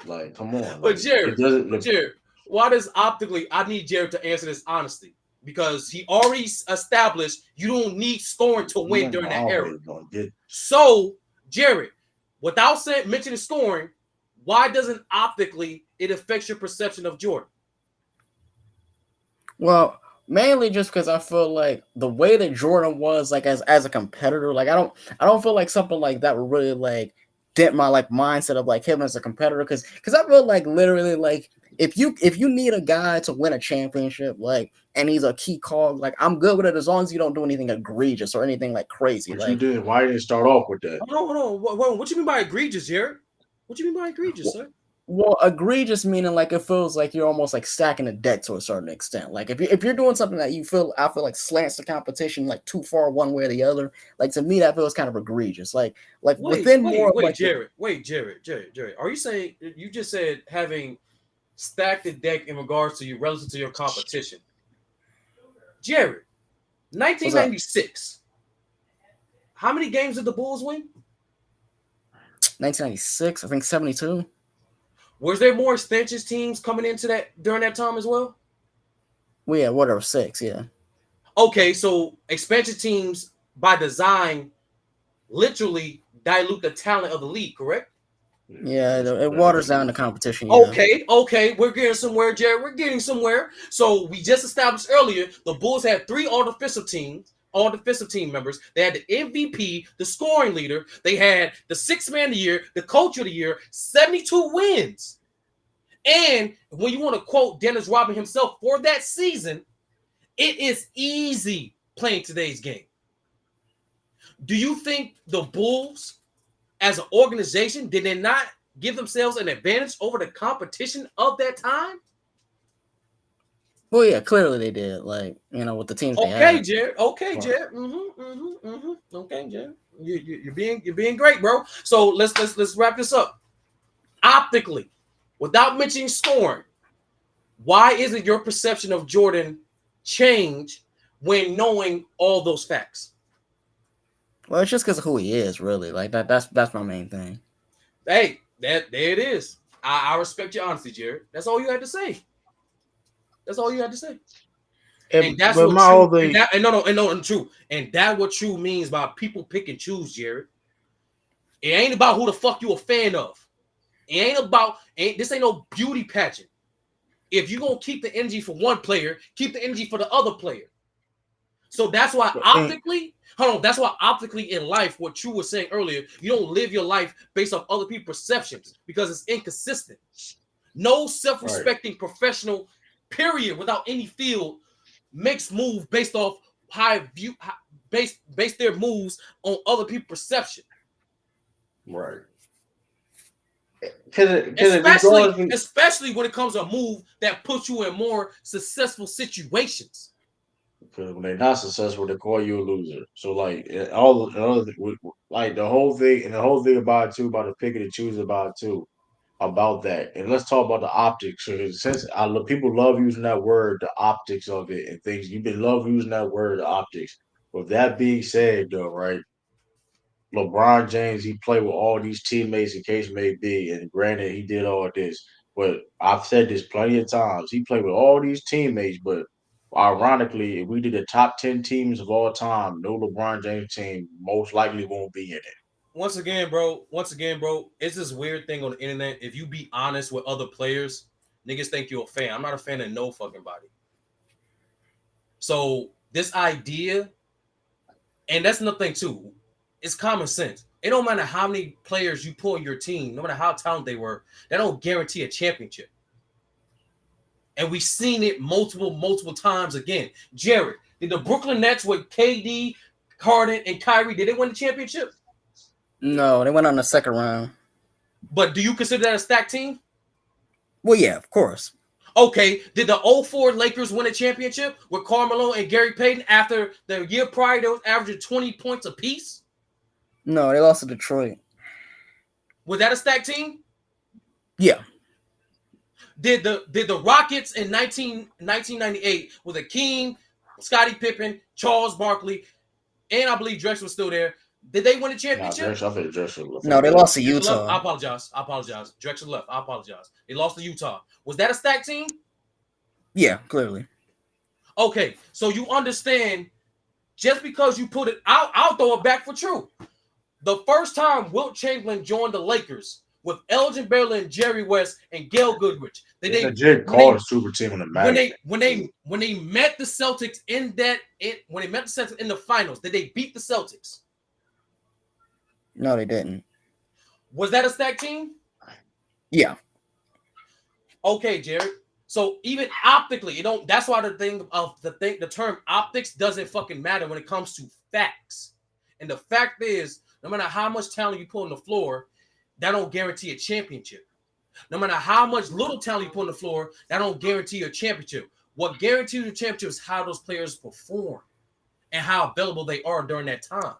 Like, come on. But Like, it Jared, doesn't. why does optically? I need Jared to answer this honestly because he already established you don't need scoring to win Man, during that era. always gonna get. So, Jared, without saying mentioning scoring, why doesn't optically it affect your perception of Jordan? Well, mainly just because I feel like the way that Jordan was, like as a competitor, like I don't feel like something like that would really like dent my like mindset of like him as a competitor. Because I feel like literally like if you need a guy to win a championship, like and he's a key cog, like I'm good with it as long as you don't do anything egregious or anything like crazy. But you Like didn't. Why didn't you start off with that? Hold on, hold on. What you mean by egregious, Jared? What you mean by egregious, sir? well, egregious meaning like it feels like you're almost like stacking the deck to a certain extent. Like if you're doing something that I feel like slants the competition like too far one way or the other. Like to me, that feels kind of egregious. Like within more of like Jared. Jared. Are you saying you just said having stacked the deck in regards to you relative to your competition? Jared, what's up? 1996. How many games did the Bulls win? 1996, I think 72. Was there more extensions teams coming into that during that time as well? Well, yeah, whatever, 6, yeah. Okay, so expansion teams by design literally dilute the talent of the league, correct? Yeah, it waters down the competition. Yeah. Okay, we're getting somewhere, Jared. We're getting somewhere. So we just established earlier the Bulls had 3 all defensive team members. They had the MVP, the scoring leader. They had the 6th man of the year, the coach of the year, 72 wins. And when you want to quote Dennis Rodman himself for that season, it is easy playing today's game. Do you think the Bulls, as an organization, did they not give themselves an advantage over the competition of that time? Well, yeah, clearly they did. Like, you know, with the teams they had. Jared. Okay, Jared. Okay, Jared. You're being great, bro. So let's wrap this up. Optically, without mentioning scoring, why isn't your perception of Jordan change when knowing all those facts? Well, it's just because of who he is, really. Like that's my main thing. Hey, there it is. I respect your honesty, Jared. That's all you had to say. That's all you had to say. And that's what true. And true. And that's what true means by people pick and choose, Jared. It ain't about who the fuck you a fan of. It this ain't no beauty pageant. If you're gonna keep the energy for one player, keep the energy for the other player. So that's why that's why optically in life, what True was saying earlier, you don't live your life based off other people's perceptions because it's inconsistent. No self-respecting professional, period, without any field, makes move based off base their moves on other people's perception. Right. Especially when it comes to a move that puts you in more successful situations. Because when they're not successful, they call you a loser. So like all like the whole thing about it too, about the pick and choose about it too, about that. And let's talk about the optics. So since people love using that word, the optics of it and things. You've been love using that word, the optics. With that being said, though, right? LeBron James, he played with all these teammates, in case may be, and granted, he did all this. But I've said this plenty of times. He played with all these teammates, but ironically, if we did the top 10 teams of all time, no LeBron James team most likely won't be in it. Once again, bro, it's this weird thing on the internet. If you be honest with other players, niggas think you're a fan. I'm not a fan of no fucking body. So this idea, and that's another thing too, it's common sense. It don't matter how many players you pull in your team, no matter how talented they were, that don't guarantee a championship. And we've seen it multiple times again. Jared, did the Brooklyn Nets with KD, Harden, and Kyrie, did they win the championship? No, they went on the second round. But do you consider that a stacked team? Well, yeah, of course. Okay, did the '04 Lakers win a championship with Carmelo and Gary Payton after the year prior they was averaging 20 points apiece? No, they lost to Detroit. Was that a stacked team? Yeah. Did the Rockets in 1998 with Akeem, Scottie Pippen, Charles Barkley, and I believe Drexler was still there? Did they win a Nah, championship? Drexler, I think Drexler left. No, they lost to Drexler left. I Utah. apologize. Drexler left. I apologize. They lost to Utah. Was that a stacked team? Yeah, clearly. Okay, so you understand just because you put it out, I'll throw it back for true. The first time Wilt Chamberlain joined the Lakers with Elgin Baylor and Jerry West and Gail Goodrich, They legit called a super team on the Magic. when they met the Celtics when they met the Celtics in the finals, did they beat the Celtics? No, they didn't. Was that a stacked team? Yeah. Okay, Jared. So even optically, you don't. That's why the term optics doesn't fucking matter when it comes to facts. And the fact is, no matter how much talent you put on the floor, that don't guarantee a championship. No matter how much little talent you put on the floor, that don't guarantee a championship. What guarantees a championship is how those players perform and how available they are during that time.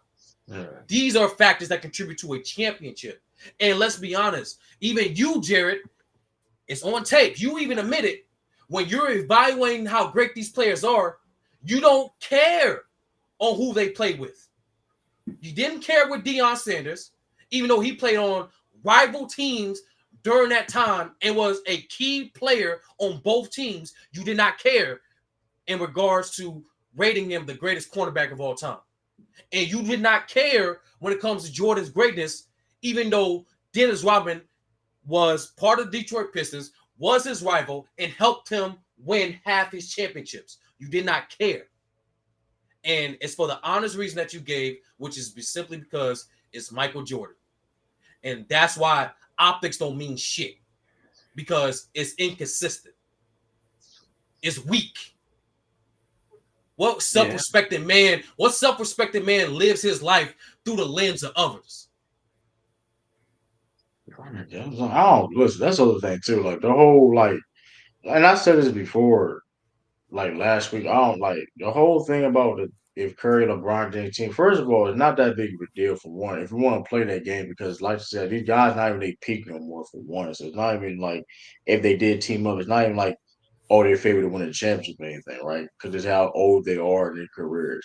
Yeah. These are factors that contribute to a championship. And let's be honest, even you, Jared, it's on tape. You even admit it. When you're evaluating how great these players are, you don't care on who they play with. You didn't care with Deion Sanders, even though he played on rival teams during that time and was a key player on both teams. You did not care in regards to rating him the greatest cornerback of all time. And you did not care when it comes to Jordan's greatness, even though Dennis Rodman was part of the Detroit Pistons, was his rival, and helped him win half his championships. You did not care. And it's for the honest reason that you gave, which is simply because it's Michael Jordan. And that's why optics don't mean shit, because it's inconsistent. It's weak. What self-respecting man lives his life through the lens of others? I don't listen. That's the other thing too. Like the whole and I said this before, like last week. I don't like the whole thing about if Curry and LeBron James team. First of all, it's not that big of a deal for one. If you want to play that game, because like I said, these guys not even they peak no more for one. So it's not even like if they did team up, it's not even like they're favored to win a championship or anything, right? Because it's how old they are in their careers.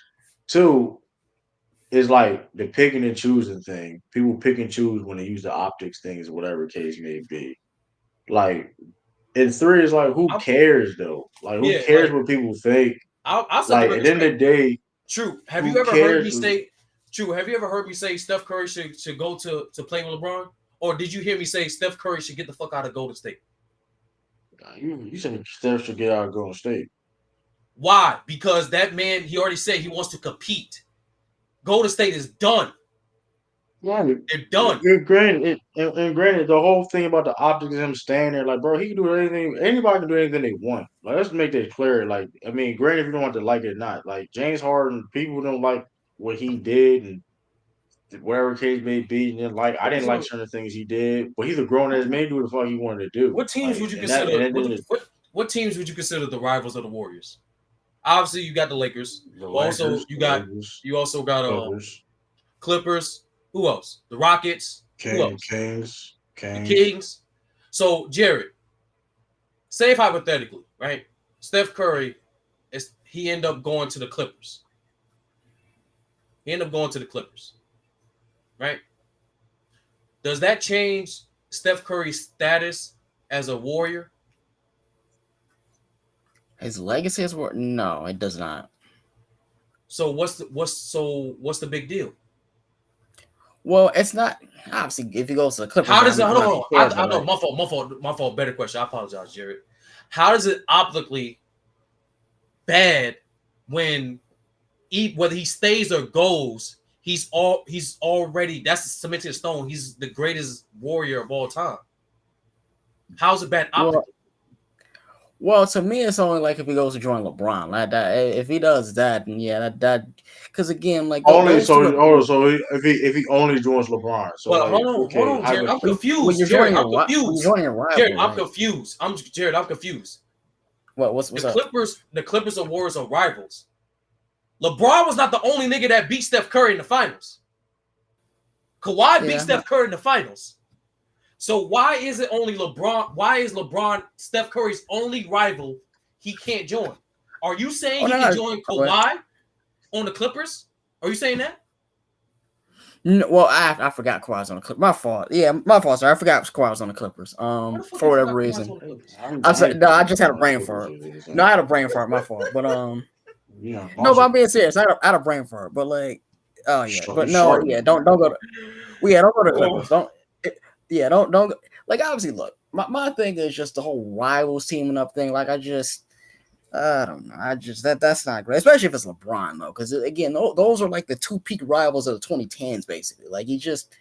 Two, it's like the picking and choosing thing. People pick and choose when they use the optics things, whatever case may be. Like, and three is like, who cares though? Like, who cares what people think? I'll like, at the end of the day, true. Have you ever heard me say? True. Have you ever heard me say Steph Curry should go to play with LeBron? Or did you hear me say Steph Curry should get the fuck out of Golden State? You said Steph should get out of Golden State. Why? Because that man, he already said he wants to compete. Golden State is done. Yeah, they're done. And granted, the whole thing about the optics of him staying there, like, bro, he can do anything. Anybody can do anything they want. Like, let's make that clear. Like, I mean, granted, if you don't want to like it or not, like James Harden, people don't like what he did and whatever case may be. And then, like, I didn't like certain things he did, but he's a grown ass man. Do what the fuck he wanted to do. What teams would you consider? What teams would you consider the rivals of the Warriors? Obviously, you got the Lakers. The Also, Lakers, you the got Lakers, you also got Clippers, Clippers. Who else? The Rockets. Who else? Kings, The Kings. Kings. So, Jared, say if hypothetically, right? Steph Curry he end up going to the Clippers. He end up going to the Clippers, right? Does that change Steph Curry's status as a Warrior? His legacy is what? No, it does not. So what's the big deal? Well, it's not obviously if he goes to the Clippers. How I does it? mean, I'm Hold on, not hold gonna on. care, I but know like, my fault. Better question. I apologize, Jared. How does it optically bad when whether he stays or goes? He's already that's cemented in stone. He's the greatest warrior of all time. How's it bad well, optically? well, to me, it's only like if he goes to join LeBron. Like that, if he does that, then yeah, that because again, like Only those two so are hold on, so if he only joins LeBron, so But like hold okay, on, Jared. I'm when confused. you're Jared, joining I'm when you're confused. joining a Jared, rival, I'm right? confused. I'm confused. What's up? The Clippers and Warriors are rivals. LeBron was not the only nigga that beat Steph Curry in the finals. Kawhi beat Yeah, Steph Curry in the finals. So why is it only LeBron? Why is LeBron Steph Curry's only rival he can't join? Are you saying oh he no, can no, join go ahead. Kawhi on the Clippers? Are you saying that? No, well, I forgot Kawhi was on the Clippers. My fault. Yeah, my fault. Sorry, I forgot Kawhi was on the Clippers. Why the fuck For you whatever forgot Kawhi's reason. on the Clippers? I'm I sorry, ain't no, I forgetting just had a about brain Clippers fart. is No, I had a brain fart. My fault. But yeah, no, but also I'm being serious. I had a brain fart. But like, oh yeah, but no, short. yeah, don't go to. Well, yeah, don't go to Oh, Clippers. Don't. Yeah, don't. Like, obviously, look, my thing is just the whole rivals teaming up thing. Like, I don't know. That's not great, especially if it's LeBron though, because again, those are like the two peak rivals of the 2010s, basically. Like, it's just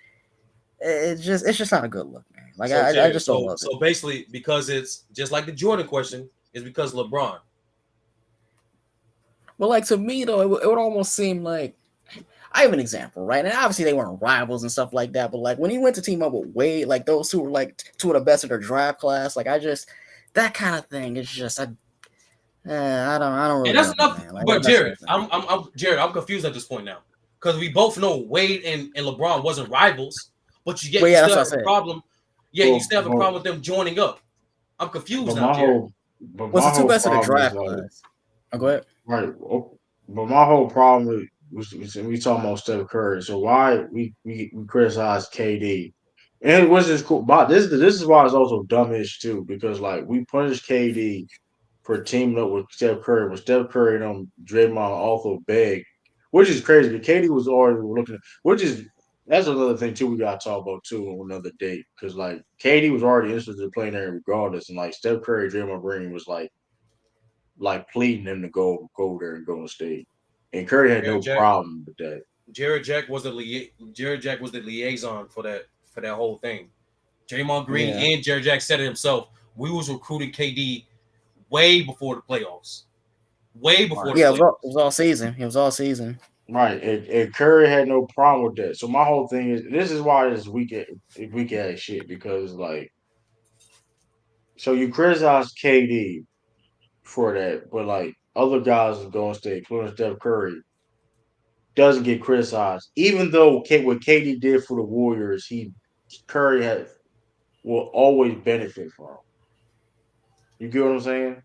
not a good look, man. Like, so I Jared, just don't so love it. so basically, because it's just like the Jordan question, is because LeBron. But like to me though, it would almost seem like I have an example, right? And obviously they weren't rivals and stuff like that. But like when he went to team up with Wade, like those two were like two of the best of their draft class. Like that kind of thing is just I don't And really that's love it, enough. man. Like But that's Jared, the thing. I'm confused at this point now because we both know Wade and LeBron wasn't rivals, but But you yeah, that's still what have I a said. problem. Yeah, you But still have a but problem with them joining up. I'm confused but now, my Jared. whole but What's my the two whole best of the problem is draft like class? Oh, go ahead. right. But my whole problem we talking about Steph Curry. So why we criticize KD, and what's is cool. But this is why it's also dumbish too because like we punish KD for teaming up with Steph Curry, when Steph Curry and Draymond also beg, which is crazy. But KD was already looking, which is that's another thing too we gotta talk about too on another date because like KD was already interested in playing there regardless, and like Steph Curry, Draymond Green was like pleading him to go there and go and stay, and Curry had Jared no Jack, problem with that. Jared Jack was the liaison for that whole thing. Draymond Green Yeah. and Jared Jack said it himself. We was recruiting KD way before the playoffs. Way before Right, the Yeah, it playoffs. was all season. It was all season. right, and Curry had no problem with that. So my whole thing is this is why this weak ass shit because like so you criticize KD for that, but like other guys in Golden State, including Steph Curry, doesn't get criticized. Even though what KD did for the Warriors, Curry will always benefit from. You get what I'm saying?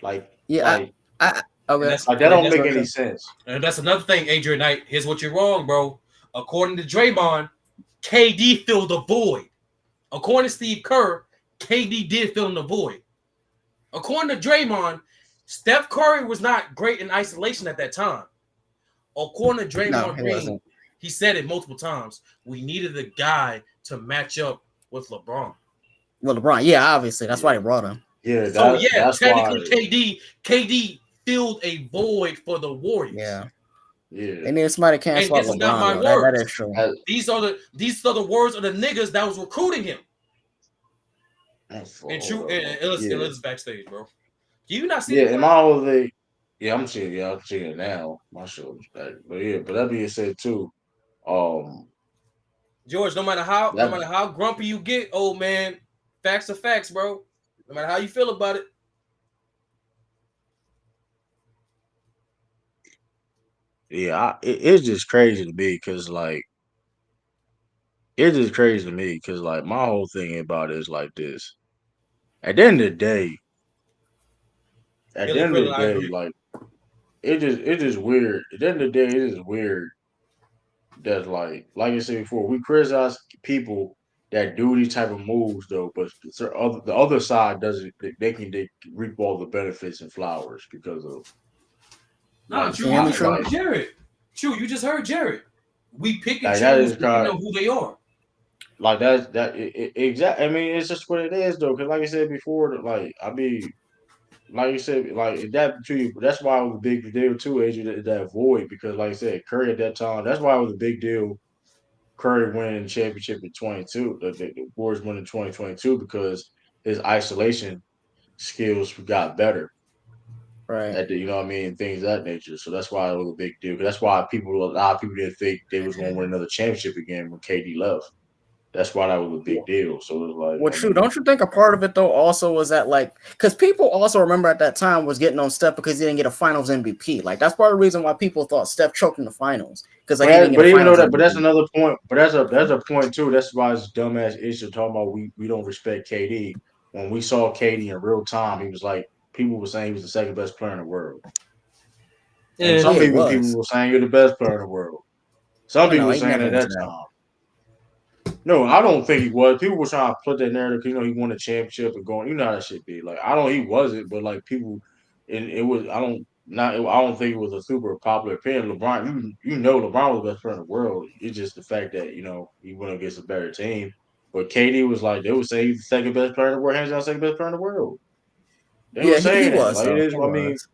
Like, Yeah, like, And okay. that's like that and don't that's make Go any ahead. sense. and that's another thing, Adrian Knight. Here's what you're wrong, bro. According to Draymond, KD filled the void. According to Steve Kerr, KD did fill in the void. According to Draymond, Steph Curry was not great in isolation at that time. According to No, Draymond he Green, wasn't. he said it multiple times. We needed a guy to match up with LeBron. Well, LeBron. Yeah, obviously that's why Yeah, they brought him. yeah. So yeah, That's why. technically KD filled a void for the Warriors. Yeah, Yeah, they needed somebody to And cancel out this is not LeBron my though. That words. is true. that, These are the words of the niggas that was recruiting him. that's And hold true on. and Yeah, let's backstage, bro. Do you not see yeah. the And play? my whole thing. Yeah, I'm seeing it now. My show's back. But yeah, but that being said too, um, George, no matter how that grumpy you get, old man, facts are facts, bro. No matter how you feel about it. yeah, it's just crazy to me because like it's just crazy to me because like my whole thing about it is like this. At the end of the day, at the Billy end of Crystal, the I day, agree. like it's just weird. At the end of the day, it is weird that like I said before, we criticize people that do these type of moves though, but the other side doesn't. They reap all the benefits and flowers because of Nah, like Can true. you hear You me, just True? heard Jared. True, you just heard Jared. We pick and like that choose is depending kind on who they are. like that exact. I mean, it's just what it is though. Because like I said before, like I mean, like you said, like adapt to you. That's why it was a big deal too, Adrian, that void. Because like I said, Curry at that time, that's why it was a big deal. Curry winning the championship in 22, the Warriors winning 2022 because his isolation skills got better Right. at the, you know what I mean, things of that nature. So that's why it was a big deal. That's why a lot of people didn't think they was going to win another championship again when KD left. That's why that was a big deal. So it was Well, like, I true. mean, Don't you think a part of it though also was that like because people also remember at that time was getting on Steph because he didn't get a Finals MVP. Like that's part of the reason why people thought Steph choked in the finals because like he didn't get a but even though Finals that, but that's MVP. another point. But that's a point too. That's why it's dumbass issue talking about we don't respect KD. When we saw KD in real time, he was like people were saying he was the second best player in the world. And And Yeah, he people was. were saying you're the best player in the world. Some Oh people no, were he saying never at was that that. time. No, I don't think he was. People were trying to put that narrative. You know, he won a championship and going. You know how that shit be. Like I don't. He wasn't, but like people, and it was. I don't. Not. I don't think it was a super popular opinion. LeBron. You know, LeBron was the best player in the world. It's just the fact that he went against a better team. But KD was like they would say he's the second best player in the world, hands down second best player in the world. They were Yeah, he saying that. was Like it though. is. He I mean, was.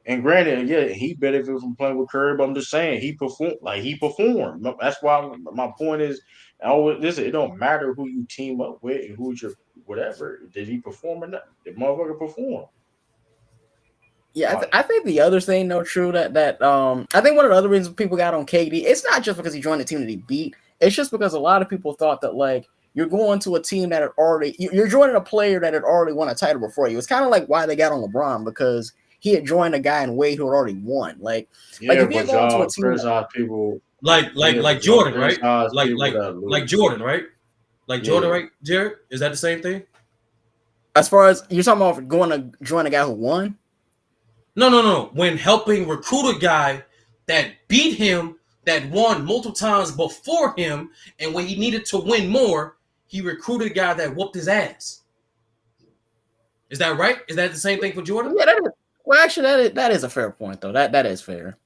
and granted, yeah, he benefited from playing with Curry, but I'm just saying he performed like he performed. That's why my point is, I always listen. It don't matter who you team up with and who's your whatever. Did he perform or not? The motherfucker performed. Yeah, Like, I think the other thing though, true that I think one of the other reasons people got on KD, it's not just because he joined the team that he beat. It's just because a lot of people thought that like you're going to a team that had already you're joining a player that had already won a title before you. It's kind of like why they got on LeBron because he had joined a guy in Wade who had already won. Like yeah, if you're but going to a y'all team, criticize people. like Yeah, like but y'all Jordan, right? criticize Like people like that like lose. Jordan, right? Like Jordan, Yeah, right? Jared, is that the same thing? as far as you're talking about going to join a guy who won, No. When helping recruit a guy that beat him, that won multiple times before him, and when he needed to win more, he recruited a guy that whooped his ass. Is that right? Is that the same thing for Jordan? yeah, well actually that is a fair point though. That is fair.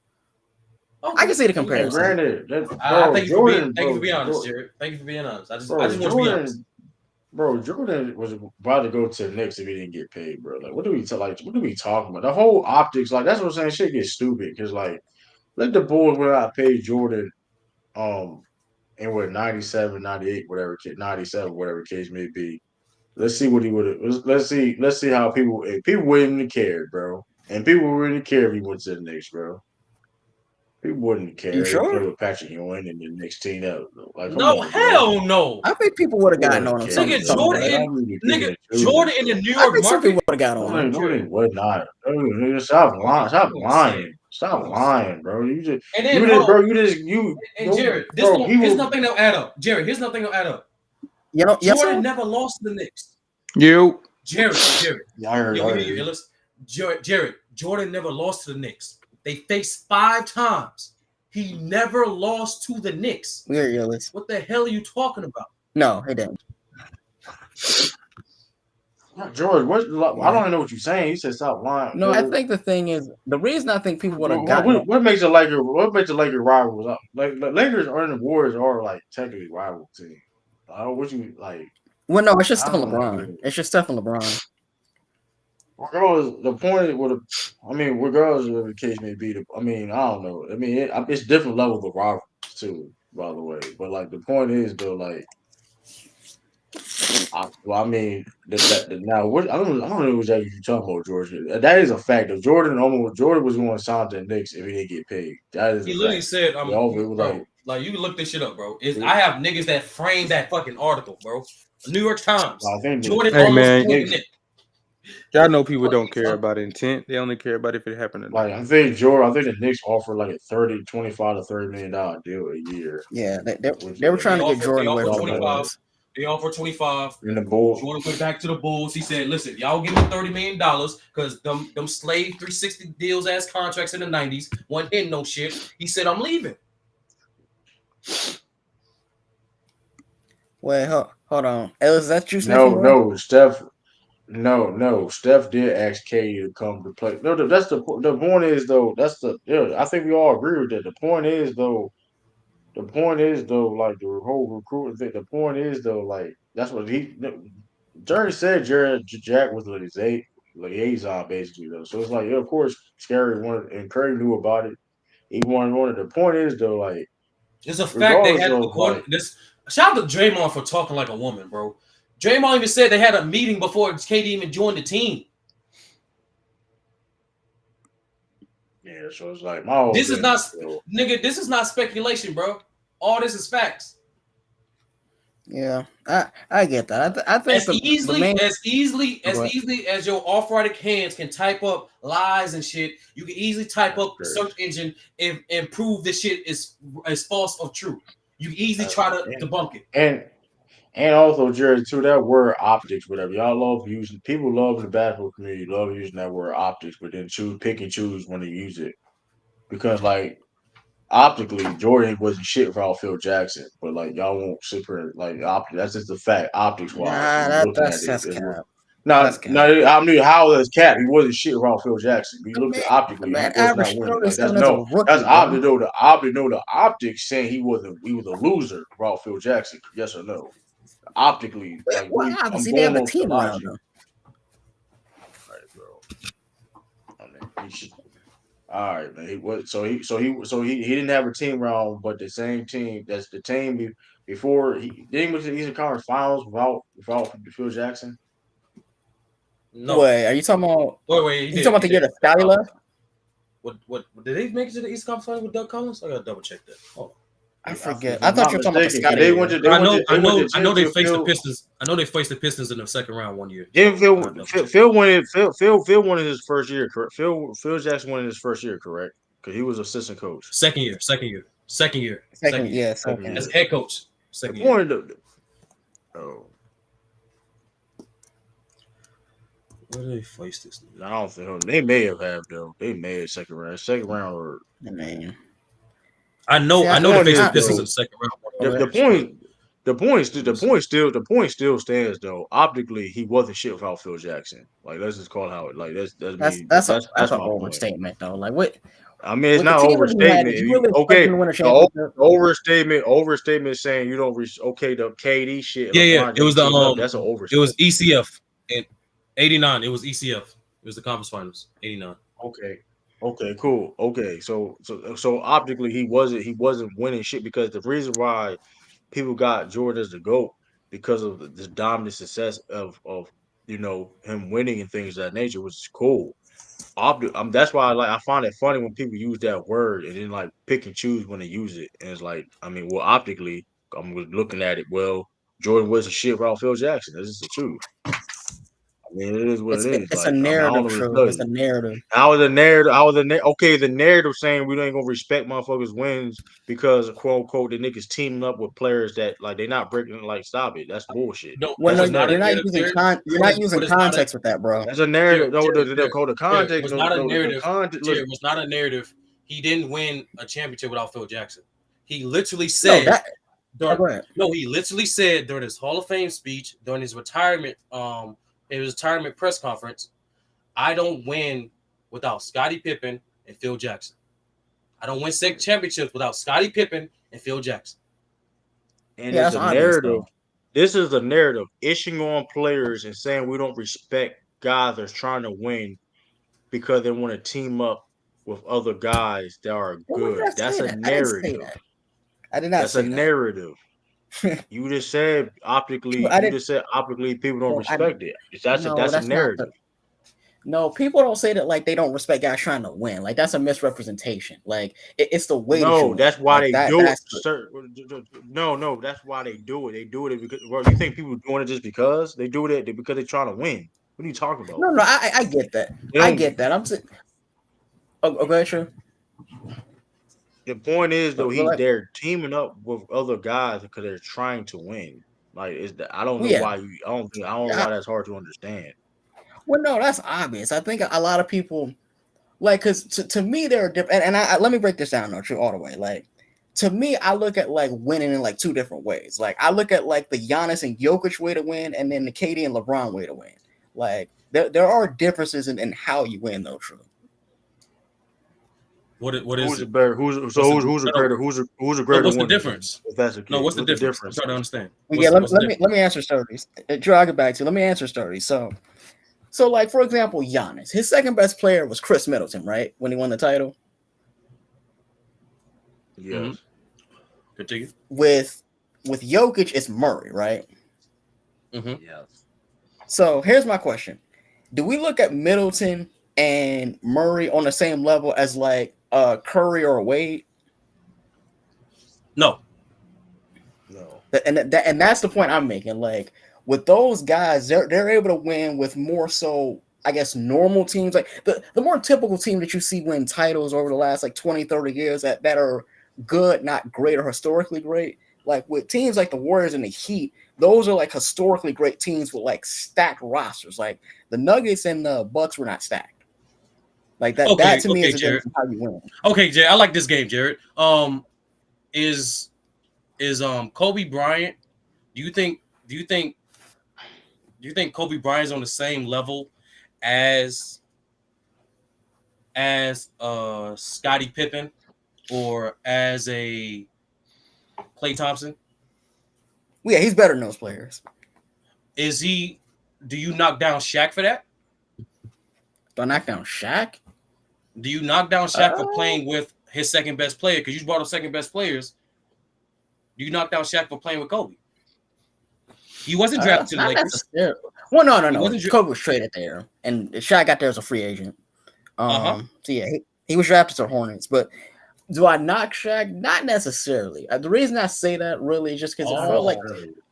I Okay. can see the and comparison. granted, that I bro, thank you for being Jordan, thank you for bro, being honest, Jared. Thank you for being honest. I bro, just want to be honest. Jordan was about to go to the Knicks if he didn't get paid, bro. Like, what are we talking about? The whole optics, like, that's what I'm saying. Shit gets stupid because, like, let the Bulls went out paid Jordan, um, and what 97, 98, whatever, 97, whatever case may be. Let's see what he would have. Let's see how people if people wouldn't have cared, bro, and people wouldn't care if he went to the Knicks, bro. People wouldn't You care. He played sure? with Patrick Ewing and the Knicks team out. Like, come No, on, bro. hell no. I think people would have People gotten wouldn't on him care, Nigga, bro. some Jordan Like, way. in I'm really picking nigga, and choosing, Jordan in the bro. New I York think some people market. would have got on him. No, Jared, he would not. No, stop lying. Stop you insane. lying. Stop You insane. lying, bro. And then hold on. You And no, Jared, this bro. don't here's nothing that'll add up. Jared, here's nothing that'll add up. You know, yes, Jordan sir. never lost to the Knicks. You. Jared. Yeah, I heard. Yeah, we hear you, Illis. Jared, Jordan never lost to the Knicks. They faced 5 times. He never lost to the Knicks. We hear you, Liz. What the hell are you talking about? No, he didn't. George, what? I Yeah. don't even know what you're saying. He said stop lying. No, I think the thing is the reason I think people would have gotten on. What makes a Laker? What makes a Laker rivals? Like the Lakers and the Warriors are like technically rival teams. I don't what you like. Well, no, it's just I Stephen don't LeBron. know. It's just Stephen LeBron. Regardless, the point would. I mean, regardless of the case may be, I mean, I don't know. I mean, it's different levels of rivalries too. By the way, but like the point is though, like, I mean, now what? I don't know exactly what you're talking about, George. That is a fact. If Jordan was going to sign to the Knicks if he didn't get paid. That is He a literally fact. said, It was bro, like you can look this shit up, bro. like. I have niggas that framed that fucking article, bro. New York Times. I think Jordan Hey almost man, killed the Knicks. Knicks. Y'all know people don't care about intent. They only care about if it happened or not. Like I think the Knicks offered like a 25 to $30 million deal a year, Yeah, which they were is They trying to get offered they Jordan away offered from the 25. Bulls. They offered 25. in the Bulls. Jordan went back to the Bulls. He said, "Listen, y'all give me $30 million because them slave 360 deals ass contracts in the 90s wasn't in no shit." He said, "I'm leaving." Wait, hold on. Ellis, is that you sniffing, No, bro? no, Steph. No. Steph did ask KD to come to play. No, that's the point is though. That's the yeah. I think we all agree with that. The point is though. The point is though, like the whole recruiting thing. The point is though, like that's what he. Journey said. Jack was like his liaison basically though. So it's like yeah, of course, Scary wanted and Curry knew about it. He wanted. The point is though, like It's a fact they regardless had of according like this. Shout out to Draymond for talking like a woman, bro. Draymond even said they had a meeting before KD even joined the team. yeah. So it's like my whole This is thing not, is still. nigga. This is not speculation, bro. All this is facts. Yeah, I get that. I think As the easily, main. as easily, Go as ahead. easily as your arthritic hands can type up lies and shit, you can easily type That's up a crazy. search engine and prove this shit is false or true. You can easily try to And debunk it. and And also, Jerry, too, that word optics, whatever. Y'all love using, people love in the basketball community, love using that word optics, but then pick and choose when to use it. Because, like, optically, Jordan wasn't shit without Phil Jackson, but, like, y'all won't sit here, like, that's just a fact, optics wise, when Nah, you're looking at it. that's cap. That's Now, cap. now, I mean, how is Cat? He wasn't shit without Phil Jackson. We The looked at man, the optically, he man was not averaged winning. Like, 37 as a that's rookie, bro. optic, though. The optics saying he was a loser without Phil Jackson. Yes or no? Optically, like What really, I'm obviously they going have a off the team around logic, them. right, bro. I mean, he should. All right, man. He didn't have a team round, but the same team. That's the team before he didn't go to the Eastern Conference Finals without Phil Jackson. No, Wait, are you talking about? wait, he You talking did, about he the year did. that Scotty left? What did they make it to the East Conference Finals with Doug Collins? I gotta double check that. Hold on. I If forget. I I'm thought not you were talking about the mistaken, because Scotty year. I know they faced the Phil. Pistons. I know they faced the Pistons in the second round one year. Didn't So I Phil, gotta double Phil check. Phil won it? Phil won in his first year, correct? Phil Jackson won in his first year, correct? Because he was assistant coach. Second year. Second, yeah, Second second. As year. head coach. The Second year. point of oh, Where did they face this? I don't think they may have though. They may have second round or I mean, I see, know they point faced the is Pistons in though the second round one the, year. the okay. point Let me see. the point still stands though. Optically, he wasn't shit without Phil Jackson. Like let's just call it how it like that's me. That's That's an my point. overstatement though. Like what I mean, it's with the not team that he had, overstatement. did If you you really expect okay, him to win a the championship? overstatement is saying you don't reach okay the KD shit. Yeah. LeBron It was James the team up. That's an it was overstatement. ECF in '89. It was ECF. It was the conference finals, '89. Okay. Okay, cool. Okay, so optically he wasn't winning shit because the reason why people got Jordan as the GOAT because of the dominant success of him winning and things of that nature, which is cool. That's why I find it funny when people use that word and then like pick and choose when they use it. And it's like, I mean, well, optically, I'm looking at it. Well, Jordan wasn't shit without Phil Jackson. That's just the truth. I mean, it is what it is. It's a Like, I mean, I don't narrative know what to truth. tell It's a you. narrative. How the narrative? Okay, the narrative saying we ain't gonna respect motherfuckers wins because quote unquote the niggas teaming up with players that like they not breaking it. Like, stop it. That's bullshit. No, Well, That's no, a it's not a you're narrative. not narrative. using you're But not it's using not a context with that, bro. That's a narrative. No, the Jared, it context. was No, not a no, the narrative. context. Jared, Listen, it was not a narrative. He didn't win a championship without Phil Jackson. He literally No, said that during, go ahead. no, he literally said during his Hall of Fame speech, during his retirement press conference, I don't win without Scottie Pippen and Phil Jackson. I don't win six championships without Scottie Pippen and Phil Jackson. and Yeah, it's that's a obvious narrative. though. This is a narrative issuing on players and saying we don't respect guys that's trying to win because they want to team up with other guys that are When did good. I That's say a that? I didn't say narrative. that. I did not That's a say that. narrative. You just said optically. I You did. just said optically people don't Bro, respect it. no, That's a that's not the. narrative. No, people don't say that like they don't respect guys trying to win. Like that's a misrepresentation. Like it's the way that you No, win. that's why Like they that. do it. That's the, No, that's why they do it. They do it because. Well, you think people doing it just because they do it because they're trying to win? What are you talking about? No, I get that. They I don't. get that. I'm saying, okay, sure. The point is though, But like, they're teaming up with other guys because they're trying to win. Like, I don't know yeah, why I don't know yeah. why that's hard to understand. Well, no, that's obvious. I think a lot of people like because to me they're different. And let me break this down, though, true all the way. Like to me, I look at like winning in like two different ways. Like I look at like the Giannis and Jokic way to win, and then the KD and LeBron way to win. Like there are differences in how you win, though, true. What is Who's a it? better? What's the Who's a no, greater? Who's a no, greater what's the winner? difference? If that's the No, case, what's the what's the difference? I'm difference? trying to understand. Yeah, What's the difference? let me answer sturdies. Drew, I'll get back to you. Let me answer sturdies. So like for example, Giannis, his second best player was Chris Middleton, right? When he won the title. Mm-hmm. Yes. Continue. With Jokic, it's Murray, right? Mm-hmm. Yes. So here's my question: do we look at Middleton and Murray on the same level as like Curry or Wade? No. No. And that's the point I'm making. Like with those guys, they're able to win with more so, I guess, normal teams. Like the more typical team that you see win titles over the last like 20, 30 years that are good, not great or historically great. Like with teams like the Warriors and the Heat, those are like historically great teams with like stacked rosters. Like the Nuggets and the Bucks were not stacked. Like that Okay. to me Okay, is a Jared. difference in how you win. Okay, Jared. I like this game, Jared. Is Kobe Bryant? Do you think? Do you think? Do you think Kobe Bryant is on the same level as Scottie Pippen or as a Klay Thompson? Well, yeah, he's better than those players. Is he? Do you knock down Shaq for that? Do I knock down Shaq? Do you knock down Shaq for playing with his second best player? Because you brought up second best players. Do you knock down Shaq for playing with Kobe? He wasn't drafted to the Not Lakers. necessarily. Well, He no. wasn't. Kobe was traded there, and Shaq got there as a free agent. Uh-huh. So yeah, he was drafted to Hornets. But do I knock Shaq? Not necessarily. The reason I say that really is just because it felt like.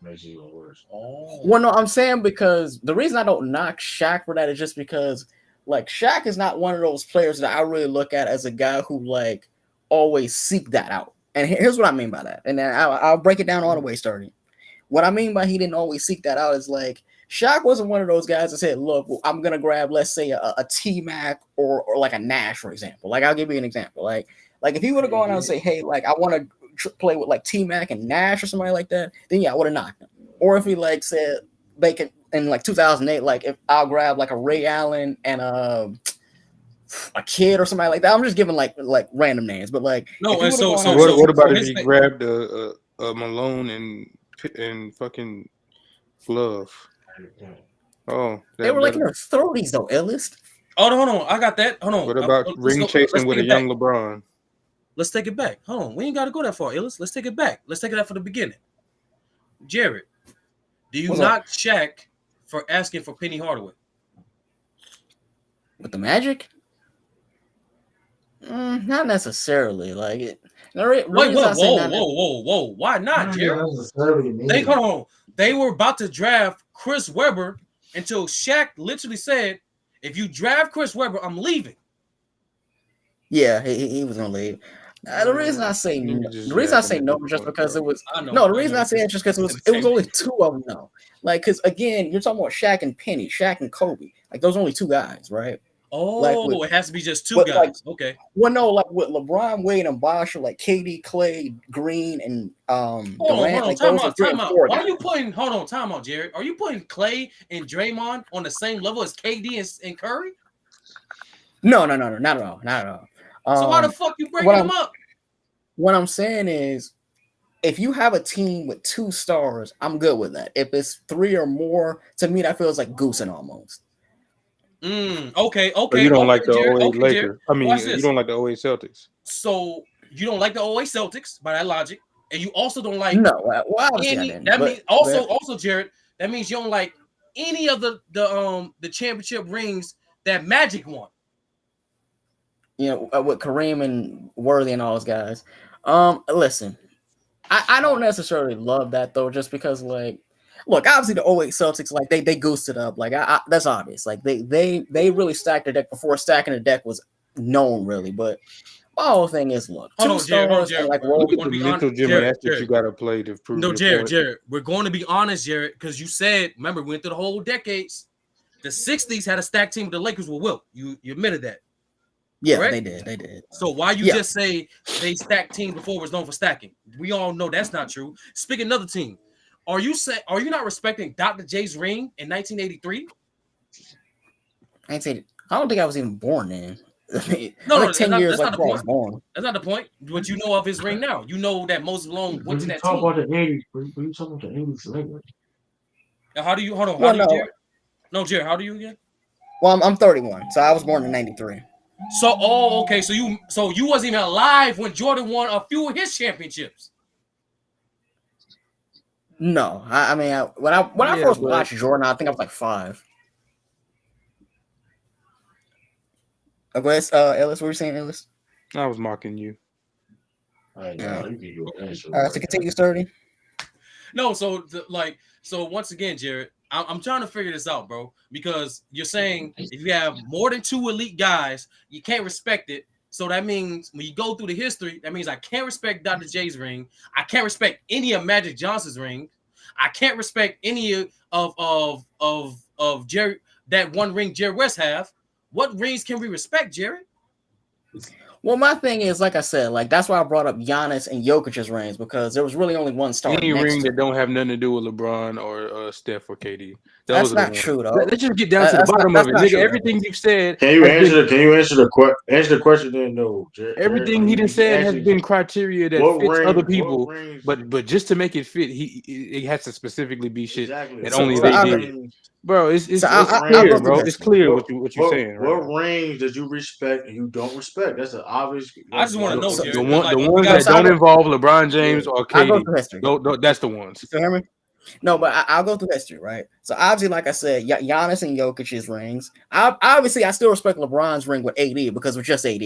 Makes it even worse. Well, no, I'm saying because the reason I don't knock Shaq for that is just because like Shaq is not one of those players that I really look at as a guy who like always seek that out. And here's what I mean by that. And then I'll break it down all the way starting. What I mean by he didn't always seek that out is like Shaq wasn't one of those guys that said, "Look, well, I'm gonna grab, let's say, a T Mac or like a Nash, for example." Like I'll give you an example. Like if he would have gone out and say, "Hey, like I want to play with like T Mac and Nash or somebody like that," then yeah, I would have knocked him. Or if he like said they could in like 2008, like if I'll grab like a Ray Allen and a kid or somebody like that. I'm just giving like random names, but like No, and What about if his he thing- grabbed a Malone and fucking Glove? Oh, they were like in better. their 30s though, illest. hold on. I got that. Hold on. What about ring chasing with a young LeBron? Let's take it back. Hold on. We ain't got to go that far, Illis. Let's take it back. Let's take it out from the beginning. Jared, do you knock Shaq for asking for Penny Hardaway? With the Magic? Not necessarily. Like it. Wait, whoa. Why not, Jared? Hold on. They were about to draft Chris Webber until Shaq literally said, if you draft Chris Webber, I'm leaving. Yeah, he was gonna leave. The reason I say no is just because it was the reason I say it just because it was only two of them though. Like because again, you're talking about Shaq and Penny, Shaq and Kobe. Like those are only two guys, right? Oh, it has to be just two guys. Like, okay. Well, no, like with LeBron, Wade, and Bosh, like KD, Clay, Green, and Durant. Time out. Why are you putting? Hold on, time out, Jared. Are you putting Clay and Draymond on the same level as KD and Curry? No, not at all. So why the fuck you breaking them up? What I'm saying is, if you have a team with two stars, I'm good with that. If it's three or more, to me that feels like goosing almost. Okay. So you don't like the Jared, 08 Lakers. Jared. I mean, you don't like the 08 Celtics. So you don't like the 08 Celtics by that logic, and you also don't like also Jared. That means you don't like any of the championship rings that Magic won. You know, with Kareem and Worthy and all those guys. Listen, I don't necessarily love that though, just because like look, obviously the '08 Celtics, like they goosed it up. Like that's obvious. Like they really stacked the deck before stacking the deck was known, really. But my whole thing is, look, Hold two on, Jared. Hold on, stars and Jared. like We're Look role. at going the to be honest, mental Jared. gymnastics you got to play to prove No, your Jared. point. Jared. We're going to be honest, Jared, because you said, remember, we went through the whole decades. The '60s had a stacked team with the Lakers with Wilt. You admitted that. Yeah, Correct? they did. They did. So why you Yeah. just say they stacked team before was known for stacking? We all know that's not true. Speaking another team, are you not respecting Dr. J's ring in 1983? I ain't saying. I don't think I was even born then. I mean, No, like that's 10 years not the before I was point. born. That's not the point. What you know of his ring now, you know that Moses Malone went to that talk team. about the 80s. When you talking about the 80s Lakers? Now, how do you hold on? How Well, do you, no. Jared? No, Jared, how do you again? Well, I'm 31, so I was born in '93. So, okay. So you wasn't even alive when Jordan won a few of his championships. No, I mean, when I Yeah, first but watched Jordan, I think I was like 5. Ellis, what were you saying, Ellis? I was mocking you. I Yeah. know, you can do an answer. So continue, Sturdy. No, so once again, Jared, I'm trying to figure this out, bro, because you're saying if you have more than 2 elite guys, you can't respect it. So that means when you go through the history, that means I can't respect Dr. J's ring. I can't respect any of Magic Johnson's ring. I can't respect any of Jerry, that one ring Jerry West have. What rings can we respect, Jared? Well, my thing is, like I said, like that's why I brought up Giannis and Jokic's rings, because there was really only one star Any next ring to that don't have nothing to do with LeBron or Steph or KD. That's Those are the not ones. true, though. Let's just get down to the bottom That's of it, not nigga. true, though. Everything you've said Can you has answer been the answer the question? Then no, Jared. everything he done said has been criteria that What fits ring? other What people, rings? but just to make it fit, it has to specifically be shit Exactly. that So, only so they I'll, did. Rings? Bro, it's so I'll clear, go through bro. It's history. clear what you're saying right What now. rings did you respect and you don't respect? That's an obvious. I just want to know, So, Jared, because The like we ones got that don't involve LeBron James or I'll go KD, through history. that's the ones. You feel me? No, but I'll go through history, right? So obviously, like I said, Giannis and Jokic's rings. Obviously, I still respect LeBron's ring with AD because it's just AD.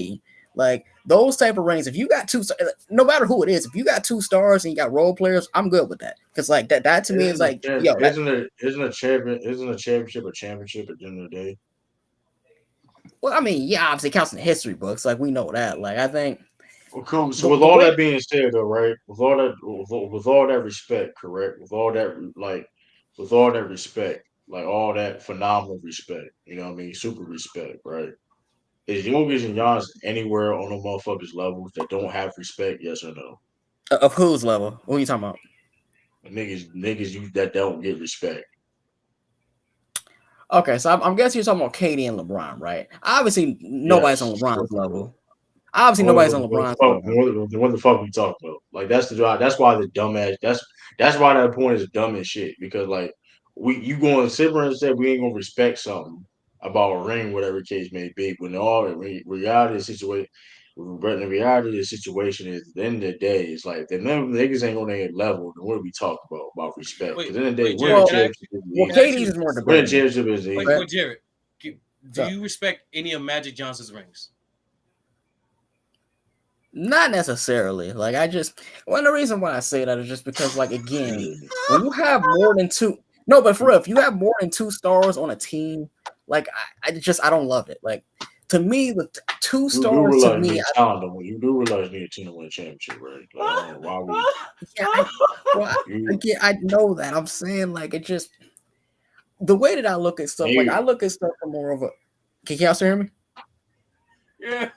Like those type of rings, if you got 2, no matter who it is, if you got 2 stars and you got role players, I'm good with that. Because like that to me is like, yo, isn't a championship a championship at the end of the day? well, I mean, yeah, obviously it counts in the history books, like we know that. Like I think. Well, cool. So with all that being said, though, right? With all that respect, correct? With all that respect, like all that phenomenal respect, you know what I mean? Super respect, right? Is Jokic and Giannis anywhere on the motherfuckers levels that don't have respect? Yes or no? Of whose level? What are you talking about? Niggas you that don't get respect. Okay, so I'm guessing you're talking about KD and LeBron, right? Obviously, nobody's on LeBron's level. Obviously, nobody's on LeBron's level. What the fuck we talk about? Like that's why the dumbass. That's why that point is dumb as shit. Because like you going to sit there and say we ain't gonna respect something about a ring, whatever case may be. When all the reality of the situation, but the reality of the situation is, at the end of the day, it's like the niggas ain't on their level. Then what do we talk about respect? Because at the end of the day, Jared, KD's is more debatable. championship is easy. Wait, Jared, do you respect any of Magic Johnson's rings? Not necessarily. Like the reason why I say that is just because, like, again, when you have more than 2, no, but for real, if you have more than 2 stars on a team, like I don't love it. Like to me, the 2 stars to me, you do realize you need a team to win a championship, right? Like, why I know that. I'm saying like it just the way that I look at stuff. Like I look at stuff from more of a. Can y'all still hear me? Yeah.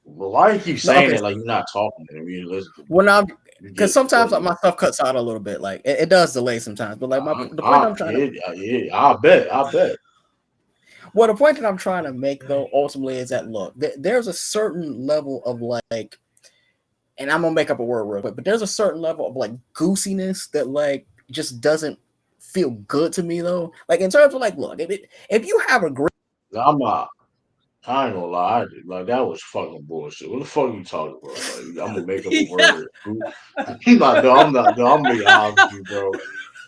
Well, why do you keep saying it like you're not talking to me? Listen. Well, because sometimes my stuff cuts out a little bit. Like it does delay sometimes. But like the point I'm trying to, I bet. Well, the point that I'm trying to make though ultimately is that look, there's a certain level of like, and I'm gonna make up a word real quick, but there's a certain level of like goosiness that like just doesn't feel good to me though. Like in terms of like, look, if you have a great, I ain't gonna lie, like that was fucking bullshit. What the fuck are you talking about? Like, I'm gonna make up a word. I'm gonna be honest with you, bro.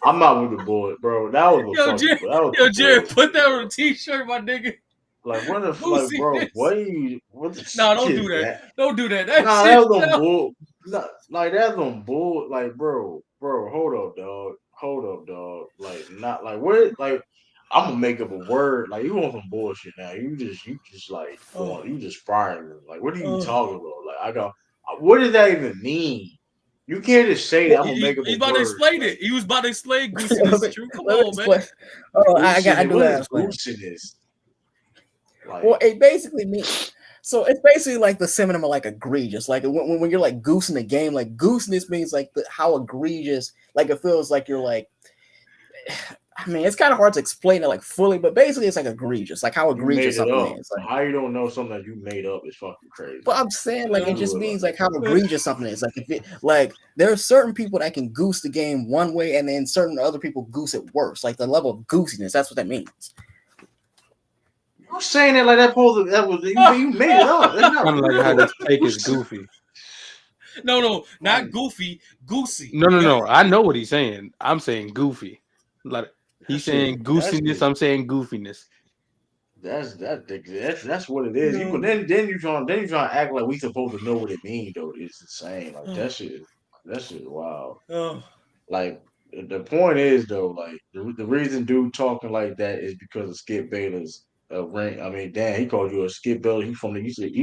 I'm not with the bullet, bro. That was Jared, put that on a t-shirt, my nigga. Like what the fuck, bro? What the No, don't do that. Don't do that. That's on bull. Like that's on bull. Like bro, hold up, dog. hold up, dog. Like, not like what? Like, I'm gonna make up a word. Like, you want some bullshit now? You just like Oh, going. You just firing me. Like, what are you oh. talking about? Like, I go. What does that even mean? You can't just say that. I'm gonna make up He's a about to word. explain Like, it. He was about to explain let goosiness. me True, come let me on, man. explain. Oh, I goosiness. do What have is explain. goosiness? Well, Like, it basically means so it's basically like the synonym of like egregious. Like when you're like goosing the game, like gooseness means like how egregious. Like it feels like you're like. I mean, it's kind of hard to explain it like fully, but basically it's like egregious, like how you made egregious it something up. is. Like, How you don't know something that you made up is fucking but crazy. I'm saying like it just Google means it. like how egregious something is. Like if it like there are certain people that can goose the game one way, and then certain other people goose it worse. Like the level of goosiness, that's what that means. You saying it like that was you made it up. That's not Kind of like how real. the steak is goofy. No, not Like, goofy, goosey. No, no, You got no. I know what he's saying. I'm saying goofy. Like that he's shit. saying That goosiness. shit. I'm saying goofiness. That's what it is. You but then you trying to act like we supposed to know what it means though. It's insane. Like that shit wow. oh, Like the point is though, like the reason dude talking like that is because of Skip Baylor's ring. I mean, damn, he called you a Skip Baylor. He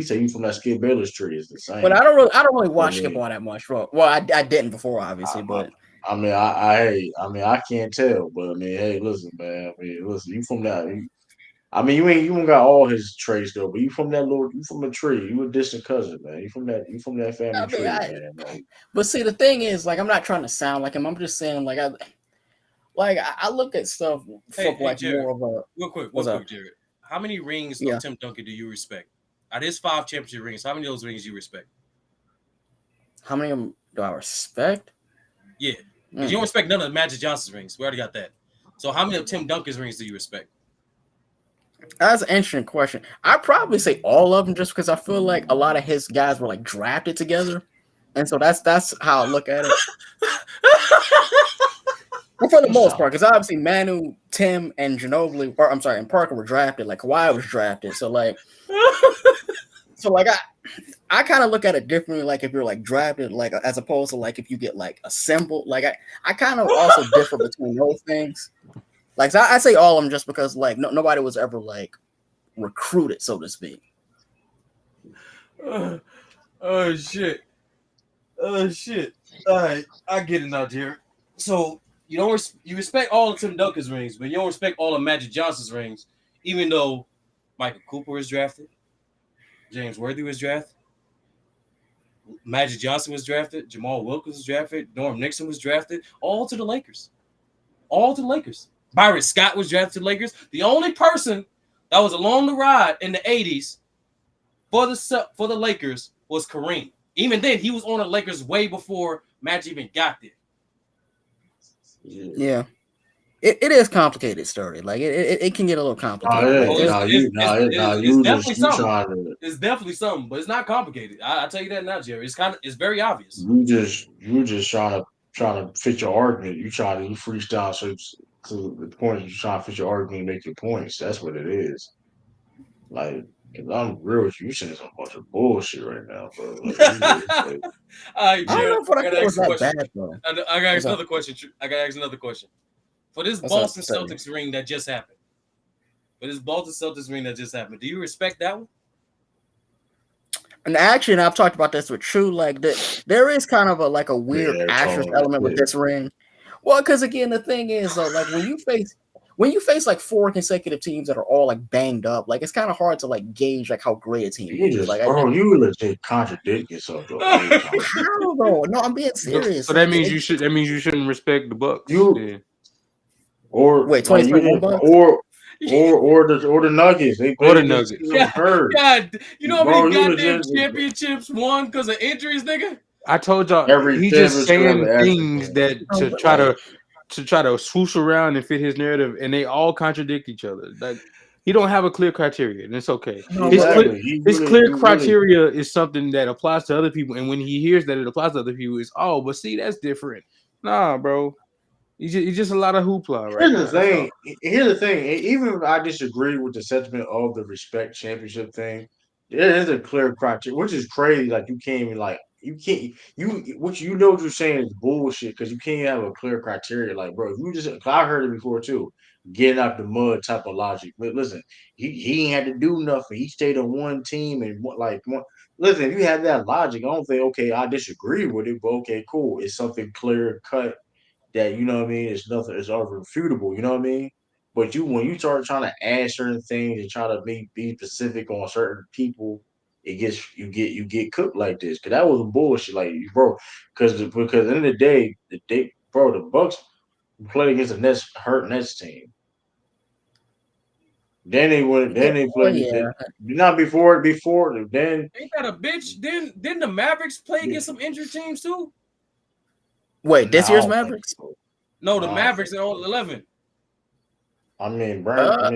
said you from that Skip Baylor's tree. It's the But same. I don't really But I watch skip mean, all that much. Well, I didn't before, obviously, I, but I can't tell, but I mean, hey, listen, man. I mean, listen, you from that? I mean, you ain't got all his traits though, but you from a tree. You a distant cousin, man. You from that family I mean, tree, man. Like, but see, the thing is, like, I'm not trying to sound like him. I'm just saying, I look at stuff from hey, like Jared, more of a real what's up? quick, Jared. How many rings of Yeah. Tim Duncan do you respect? Out of his 5 championship rings, how many of those rings you respect? How many of them do I respect? Yeah, because you don't respect none of the Magic Johnson's rings. We already got that. So how many of Tim Duncan's rings do you respect? That's an interesting question. I'd probably say all of them, just because I feel like a lot of his guys were like drafted together, and so that's how I look at it. Well, for the you most sound part, because obviously Manu, Tim, and Ginobili, or I'm sorry, and Parker were drafted. Like Kawhi was drafted, so I kind of look at it differently. Like if you're like drafted, like as opposed to like if you get like assembled. Like I kind of also differ between those things. Like so I say all of them just because like nobody was ever like recruited, so to speak. Oh shit! Oh shit! All right, I get it now, Jared. So you don't you respect all of Tim Duncan's rings, but you don't respect all of Magic Johnson's rings, even though Michael Cooper was drafted, James Worthy was drafted, Magic Johnson was drafted, Jamal Wilkins was drafted, Norm Nixon was drafted, all to the Lakers. All to the Lakers. Byron Scott was drafted to the Lakers. The only person that was along the ride in the 80s for the Lakers was Kareem. Even then, he was on the Lakers way before Magic even got there. yeah. Yeah, it is complicated story. Like it can get a little Nah, complicated. Like Oh, yeah, there's nah, you, nah, it- nah, it's you definitely just you something. trying to It's definitely something, but it's not complicated. I tell you that now, Jerry. It's very obvious. you just trying to fit your argument. You freestyle so to the point you trying to fit your argument and make your points. That's what it is. Like, 'cause I'm real with you. You saying some bunch of bullshit right now, bro. Like, like, All right, I don't Jerry. know if what I I gotta thought was ask a that question. bad though. I gotta What's ask up? another question. I gotta ask another question. For this What's up? Boston Sorry. Celtics ring that just happened. Do you respect that one? And actually, and I've talked about this with True. Like there is kind of a weird yeah, asterisk totally. element with Yeah. this ring. Well, because again, the thing is though, like when you face like 4 consecutive teams that are all like banged up, like it's kind of hard to like gauge like how great a team You is. just, Like bro, you legit contradict yourself the whole time. how though? No, I'm being serious. So that Like means that means you shouldn't respect the Bucks. You Then or wait, like you 2021 didn't Bucks. or the Nuggets. They or the played this Nuggets. season hurt. God, you know how many Bro, you goddamn legit championships won because of injuries, nigga? I told y'all every he's just championship saying ever things everything. that No, to but try like to swoosh around and fit his narrative, and they all contradict each other. Like he don't have a clear criteria, and it's okay. no, His but clear Exactly. his clear You really criteria is something that applies to other people, and when he hears that it applies to other people, it's but see that's different. Nah, bro, it's just a lot of hoopla right here's the now. That's thing. all. Here's the thing. Even if I disagree with the sentiment of the respect championship thing, there is a clear criteria, which is crazy. Like you can't even like you can't what you know what you're saying is bullshit because you can't have a clear criteria. Like, bro, if you just I heard it before too, getting out the mud type of logic. But listen, he ain't had to do nothing. He stayed on one team and listen, if you have that logic, I don't think okay, I disagree with it, but okay, cool. It's something clear cut that you know what I mean. It's nothing. It's irrefutable. You know what I mean. But when you start trying to add certain things and try to be specific on certain people, you get cooked like this. Cause that was bullshit, like bro. Because at the end of the day, the Bucks played against the Nets hurt Nets team. Then they went. Yeah, Then they oh, played. yeah. Not before. Then Ain't that a bitch? Didn't the Mavericks play against some injured teams too? Wait, nah, this I year's don't think Mavericks? so. No, the Nah, I don't Mavericks think in so. 11. I mean, Brent. Uh,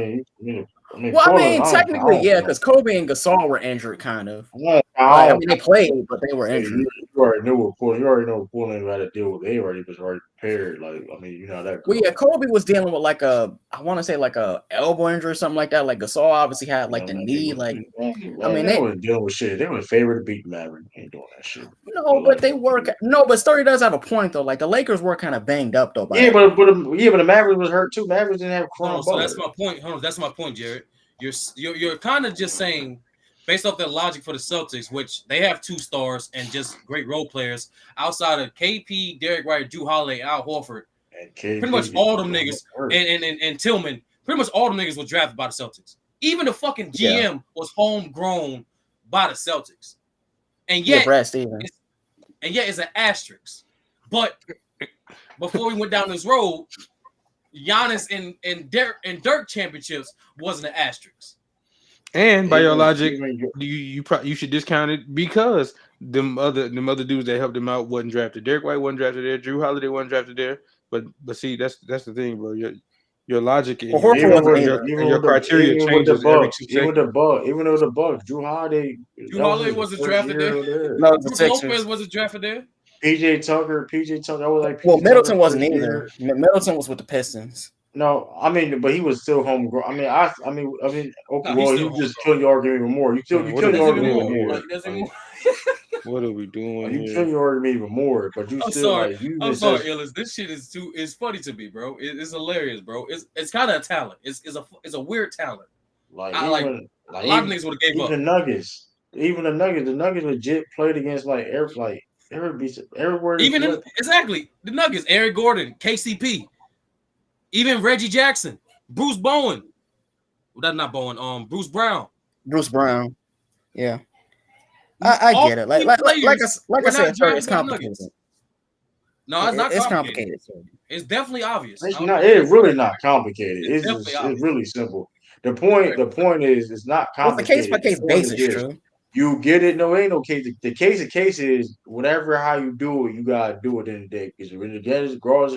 well, I Portland. mean, I technically, don't yeah, think. because Kobe and Gasol were injured, kind of. I Like, I don't mean, they played, but they were Hey, injured. you already know what Portland. You already know what Portland got to deal with. They already was already prepared. Like I mean, you know how that Well, goes. yeah, Kobe was dealing with like I want to say like a elbow injury or something like that. Like Gasol obviously had You like know, the man, they knee. was Like, I man, mean, they they wasn't dealing with shit. They were favored to beat Maverick. Ain't doing that shit. no, But but like, they were no, but Story does have a point though. Like the Lakers were kind of banged up though by yeah, that but point. the Mavericks was hurt too. Mavericks didn't have Caron So that's Butler. my point. Hold on, that's my point, Jared. You're kind of just saying, based off their logic for the Celtics, which they have 2 stars and just great role players outside of KP, Derek White, Drew Holiday, Al Horford. And Pretty much KP all them niggas hurt. and Tillman. Pretty much all them niggas were drafted by the Celtics. Even the fucking Yeah, GM was homegrown by the Celtics, and yeah, yet, Brad Stevens. it's an asterisk. But before we went down this road, Giannis and Dirk championships wasn't an asterisk. And by your logic, Even you should discount it because them other dudes that helped him out wasn't drafted. Derek White wasn't drafted there. Drew Holiday wasn't drafted there. But see, that's the thing, bro. Your logic Well, and Horford wasn't either. your criteria even with the changes every Bucks, 2 seconds. even though the Bucks, Drew Holiday, Drew that was Holiday his wasn't first drafted there. year there. No, the Brooke Lopez Sixers. wasn't drafted there. PJ Tucker, I was like Well, PJ Tucker Middleton wasn't first either. year. Middleton was with the Pistons. No, I mean, but he was still homegrown. I mean, okay, No, he's well, still you just homegrown. kill your argument even more. You What are kill He we your does even argument even doing more. more. Like here? he does even Like, more. what are we doing You kill here? your argument even more. But you I'm still sorry. like you I'm just sorry, says Illis. This shit is it's funny to me, bro. It's hilarious, bro. It's kind of a talent. It's a weird talent. like I like even a like lot of niggas would have gave even up. the Nuggets, the Nuggets legit played against everywhere they Even played. exactly the Nuggets, Eric Gordon, KCP, even Reggie Jackson, Bruce Bowen. Well, that's not Bowen. Bruce Brown. Bruce Brown. Yeah, I All get it. key players Like were I said, not sorry, it's drafted by the complicated. Nuggets. No, it's not It's complicated. complicated. Sorry. It's definitely obvious. It's not. It's really not complicated. It's definitely It's obvious. really simple. Okay. The point is, it's not Well, it's a case by complicated. The case point is basis, this: true. you get it. No, ain't no case. The case of case is whatever how you do it. You gotta do it in the day because when it gets grows,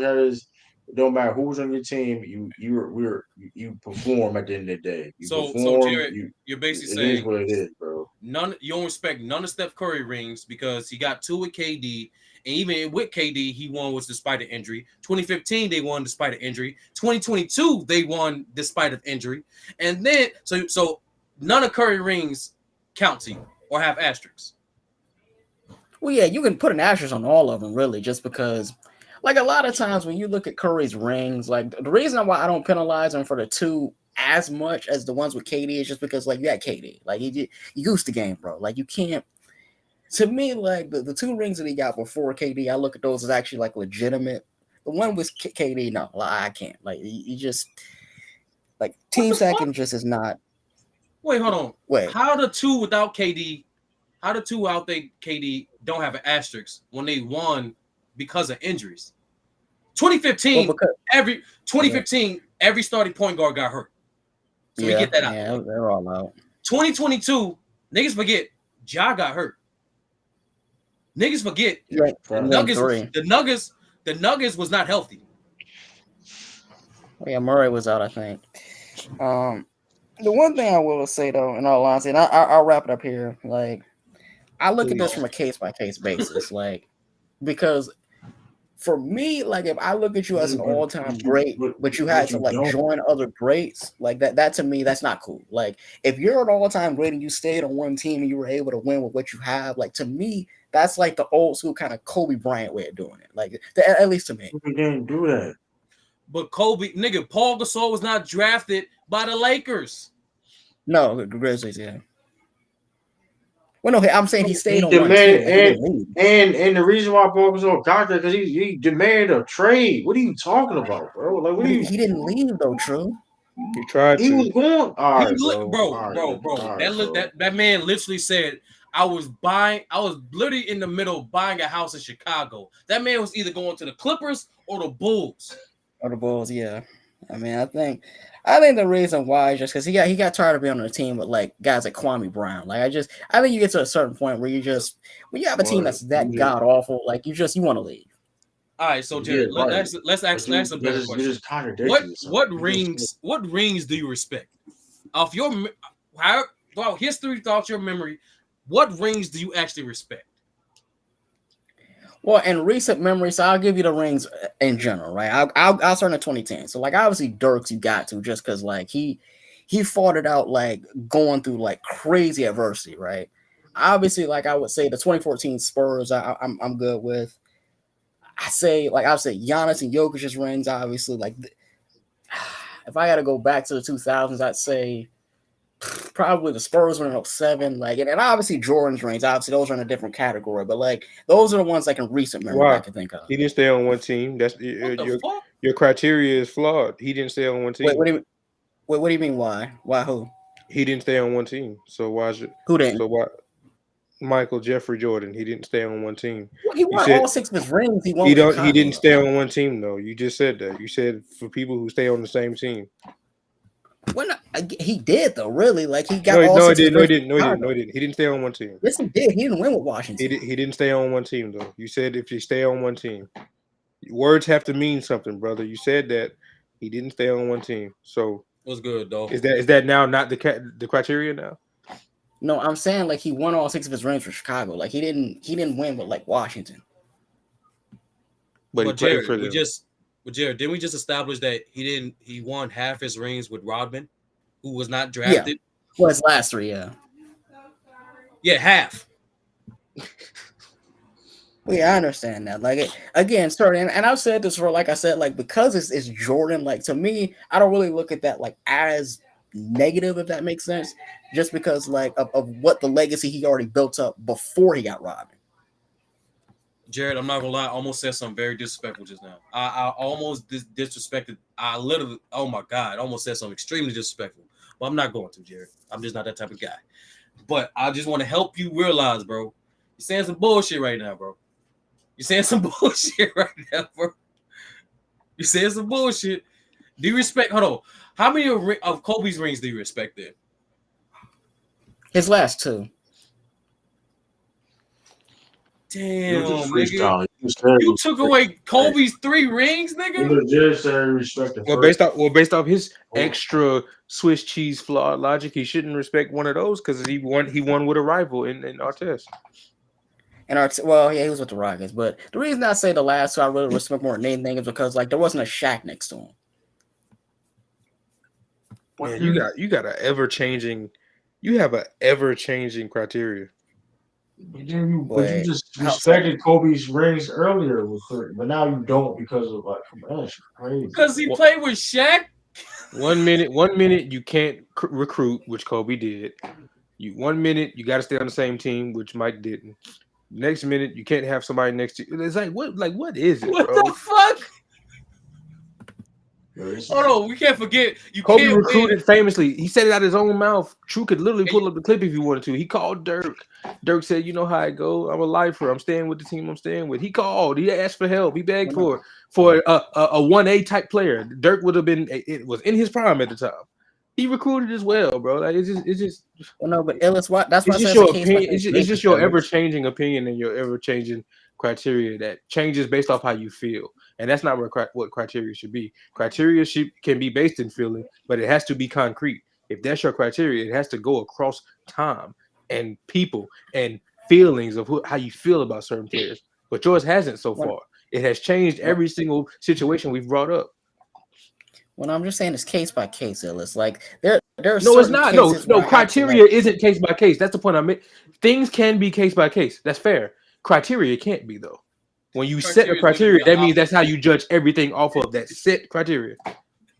it don't matter who's on your team. You perform at the end of the day. You So perform. Jared, you're basically It is saying what it is, bro. you don't respect none of Steph Curry rings because he got 2 with KD, and even with KD, he won was despite an injury. 2015, they won despite an injury. 2022, they won despite of injury. And then so none of Curry rings count to you or have asterisks. Well, yeah, you can put an asterisk on all of them, really, just because, like, a lot of times when you look at Curry's rings, like, the reason why I don't penalize him for the 2 as much as the ones with KD is just because, like, you got KD. Like, you goose the game, bro. Like, you can't. To me, like, the 2 rings that he got before KD, I look at those as actually, like, legitimate. The one with KD, no, I can't. Like, you just, like, team second just is not. Wait, hold on. Wait. How the 2 without KD? How the 2 out there KD don't have an asterisk when they won because of injuries? 2015, every starting point guard got hurt. So we get that out. Yeah, they're all out. 2022, niggas forget Ja got hurt. Niggas forget the Nuggets was not healthy. Yeah, Murray was out, I think. The one thing I will say though, in all honesty, and I'll wrap it up here. Like, I look at this from a case by case basis, like, because for me, like if I look at you as an But, all-time great, but you had but to you like don't. join other greats, like that to me, that's not cool. Like if you're an all-time great and you stayed on one team and you were able to win with what you have, like to me, that's like the old school kind of Kobe Bryant way of doing it. Like at least to me. You didn't do that. But Kobe, nigga, Paul Gasol was not drafted by the Lakers. No, the Grizzlies, yeah. Well, no, I'm saying he stayed He on one team. demanded, Like he didn't leave. and the reason why Paul was on contract because he demanded a trade. What are you talking about, bro? Like, what But are you? he didn't leave though, true. He tried He was to. going. All right, bro. Bro, All right, bro, bro. all right, That look bro. that man literally said, I was literally in the middle of buying a house in Chicago. That man was either going to the Clippers or the Bulls. Or the Bulls, yeah. I mean, I think the reason why is just because he got tired of being on a team with like guys like Kwame Brown. Like I think you get to a certain point where when you have a team But that's that god awful, like you want to leave. All right, so yeah, Jared, right. let's ask a better You're question. just contradicting yourself. What rings do you respect? Off your throughout history, throughout your memory, what rings do you actually respect? Well, in recent memory, so I'll give you the rings in general, right? I'll start in 2010. So like obviously Dirks you got to just because like he fought it out like going through like crazy adversity, right? Obviously, like I would say the 2014 Spurs, I'm good with. I would say Giannis and Jokic's rings, obviously. Like if I got to go back to the 2000s, I'd say probably the Spurs were in 07, like, and obviously Jordan's rings. Obviously, those are in a different category, but like those are the ones like in recent memory Why? I can think of. He didn't stay on one team. That's What the fuck? your criteria is flawed. He didn't stay on one team. Wait, what do you mean? Why? Why who? He didn't stay on one team. So why is it? Who didn't? So why? Michael Jeffrey Jordan. He didn't stay on one team. Well, he You won said all 6 of his rings. He won he with don't. He Chicago. didn't stay on one team though. You just said that. You said for people who stay on the same team. When he did though, really, like he got No, all no, he 6 of his didn't. No, he rings didn't. with No, he didn't. Chicago. No, he didn't. He didn't stay on one team. Yes, he did. He didn't win with Washington. He didn't stay on one team though. You said if you stay on one team, words have to mean something, brother. You said that he didn't stay on one team. So What's good, though? is that now not the criteria now? No, I'm saying like he won all 6 of his rings for Chicago. Like he didn't win with like Washington. But he played Jared, for them. Jared, didn't we just establish that he won half his rings with Rodman, who was not drafted? Well, his last 3, yeah. Yeah, half. Well, yeah, I understand that. Like again, sorry, and I've said this for like I said, like because it's Jordan. Like to me, I don't really look at that like as negative, if that makes sense. Just because like of what the legacy he already built up before he got robbed. Jared, I'm not gonna lie, I almost said something very disrespectful just now. I almost disrespected. I literally, oh my god, I almost said something extremely disrespectful. But I'm not going to, Jared. I'm just not that type of guy. But I just want to help you realize, bro. You're saying some bullshit right now, bro. You're saying some bullshit right now, bro. You're saying some bullshit. Do you respect? Hold on. How many of Kobe's rings do you respect then? His last 2. Damn, freestyle. nigga. You took away Kobe's 3 rings, nigga? You just said respect the Well, first. based off his extra Swiss cheese flawed logic, he shouldn't respect one of those because he won with a rival in Artest. And well, yeah, he was with the Rockets. But the reason I say the last 2 I really respect more than anything is because like there wasn't a Shaq next to him. Man, you have a ever changing criteria. But you just respected Kobe's rings earlier with 3, but now you don't because of like, man, that's crazy. Because he played with Shaq. 1 minute you can't recruit, which Kobe did. 1 minute you got to stay on the same team, which Mike didn't. Next minute you can't have somebody next to you. It's like what is it, What bro? the fuck? Hold on, we can't forget. Kobe recruited famously. He said it out of his own mouth. True could literally pull up the clip if he wanted to. He called Dirk. Dirk said, "You know how I go. I'm a lifer. I'm staying with the team I'm staying with." He called. He asked for help. He begged for a 1A type player. Dirk would have been. It was in his prime at the time. He recruited as well, bro. Like it's just. Well, no, but Ellis, what? That's why it's just your opinion. It's just your ever changing opinion and your ever changing criteria that changes based off how you feel. And that's not what criteria should be. Criteria can be based in feeling, but it has to be concrete. If that's your criteria, it has to go across time and people and feelings of how you feel about certain players. But yours hasn't so far. It has changed every single situation we've brought up. Well, I'm just saying it's case by case, Ellis. Like there are No, it's certain not. cases No, where I have to criteria like. isn't case by case. That's the point I made. Things can be case by case. That's fair. Criteria can't be though. When you set a Criteria is literally criteria, the that means that's how opposite. you judge everything off of that set criteria.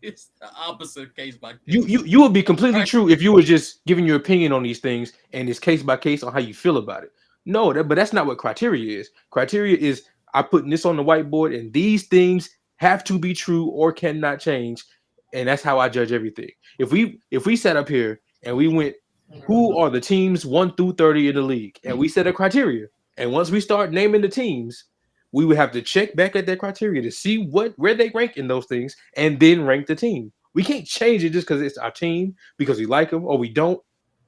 It's the opposite case by case. You would be completely Right. true if you were just giving your opinion on these things and it's case by case on how you feel about it. No, but that's not what criteria is. Criteria is I putting this on the whiteboard and these things have to be true or cannot change, and that's how I judge everything. If we sat up here and we went, who are the teams 1 through 30 in the league, and we set a criteria, and once we start naming the teams, we would have to check back at that criteria to see where they rank in those things, and then rank the team. We can't change it just because it's our team, because we like them or we don't.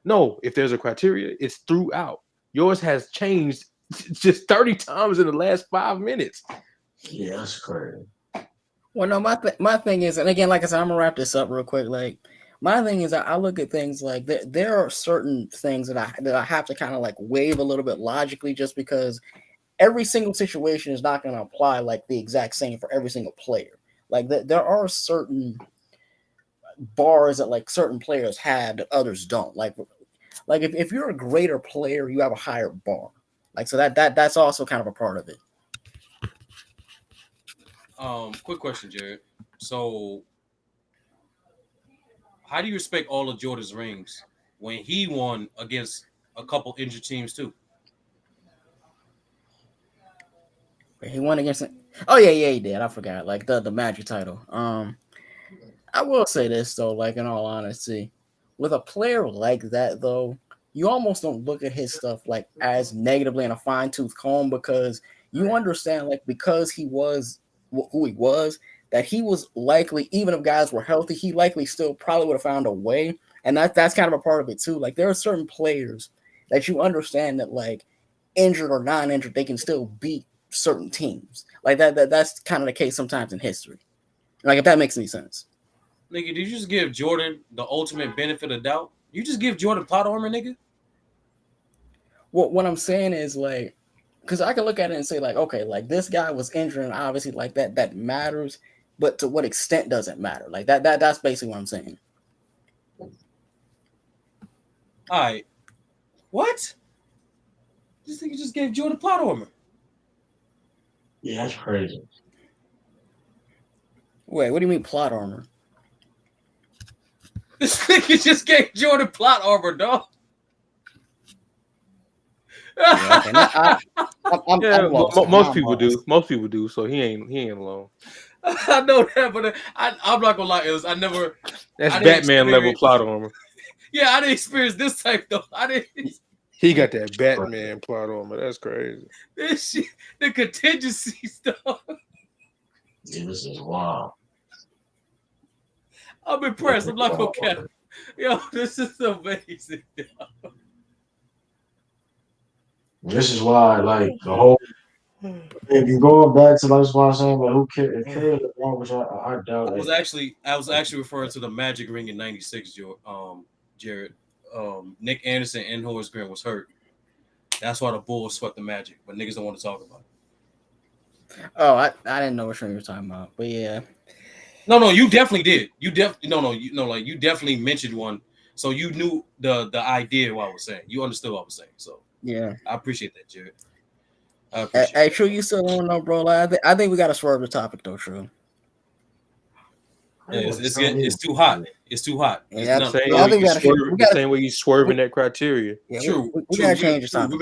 No, if there's a criteria, it's throughout. Yours has changed just 30 times in the last 5 minutes. Yeah, that's crazy. Well, no, my thing is, and again, like I said, I'm gonna wrap this up real quick. Like my thing is, I look at things like there are certain things that I have to kind of like wave a little bit logically, just because every single situation is not going to apply like the exact same for every single player. Like there are certain bars that like certain players have that others don't. Like if you're a greater player, you have a higher bar. Like so that's also kind of a part of it. Quick question, Jared. So, how do you respect all of Jordan's rings when he won against a couple injured teams too? He won against it. Oh yeah, he did. I forgot. Like the Magic title. I will say this though, like in all honesty, with a player like that though, you almost don't look at his stuff like as negatively in a fine tooth comb, because you understand like because he was who he was, that he was likely, even if guys were healthy, he likely still probably would have found a way. And that's kind of a part of it too. Like there are certain players that you understand that like injured or non-injured, they can still beat certain teams. Like that's kind of the case sometimes in history. Like if that makes any sense. Nigga, did you just give Jordan the ultimate benefit of doubt? You just give Jordan plot armor, nigga? What I'm saying is like, because I can look at it and say like, okay, like this guy was injured and obviously like that matters, but to what extent does it matter? Like that's basically what I'm saying. All right. What? This nigga just gave Jordan plot armor. Yeah, that's crazy. Wait, what do you mean plot armor? This nigga just gave Jordan plot armor, dog. Yeah, okay. I'm lost. Most people do. Most people do. So he ain't alone. I know that, but I'm not gonna lie, Ills. That's I didn't Batman level plot armor. Yeah, I didn't experience this type though. I didn't. He got that Batman plot armor. That's crazy. This shit, the contingency stuff. Yeah, this is wild. I'm impressed. I'm not gonna cap. Yo, this is amazing. This is why, like the whole. If you're going back to that's what I'm saying, but who cares? If Curry LeBron, which I doubt. I was actually referring to the Magic ring in '96, Jared. Nick Anderson and Horace Grant was hurt. That's why the Bulls swept the Magic, but niggas don't want to talk about it. Oh, I didn't know what you were talking about, but yeah. No, you definitely did. You definitely mentioned one, so you knew the idea of what I was saying. You understood what I was saying, so Yeah. I appreciate that, Jared. Hey, True, you still don't know, bro? Like, I think we got to swerve the topic, though, True. Yeah, it's too hot. It's too hot. Yeah, The same way you swerving that criteria. Yeah, true. We got to change the topic,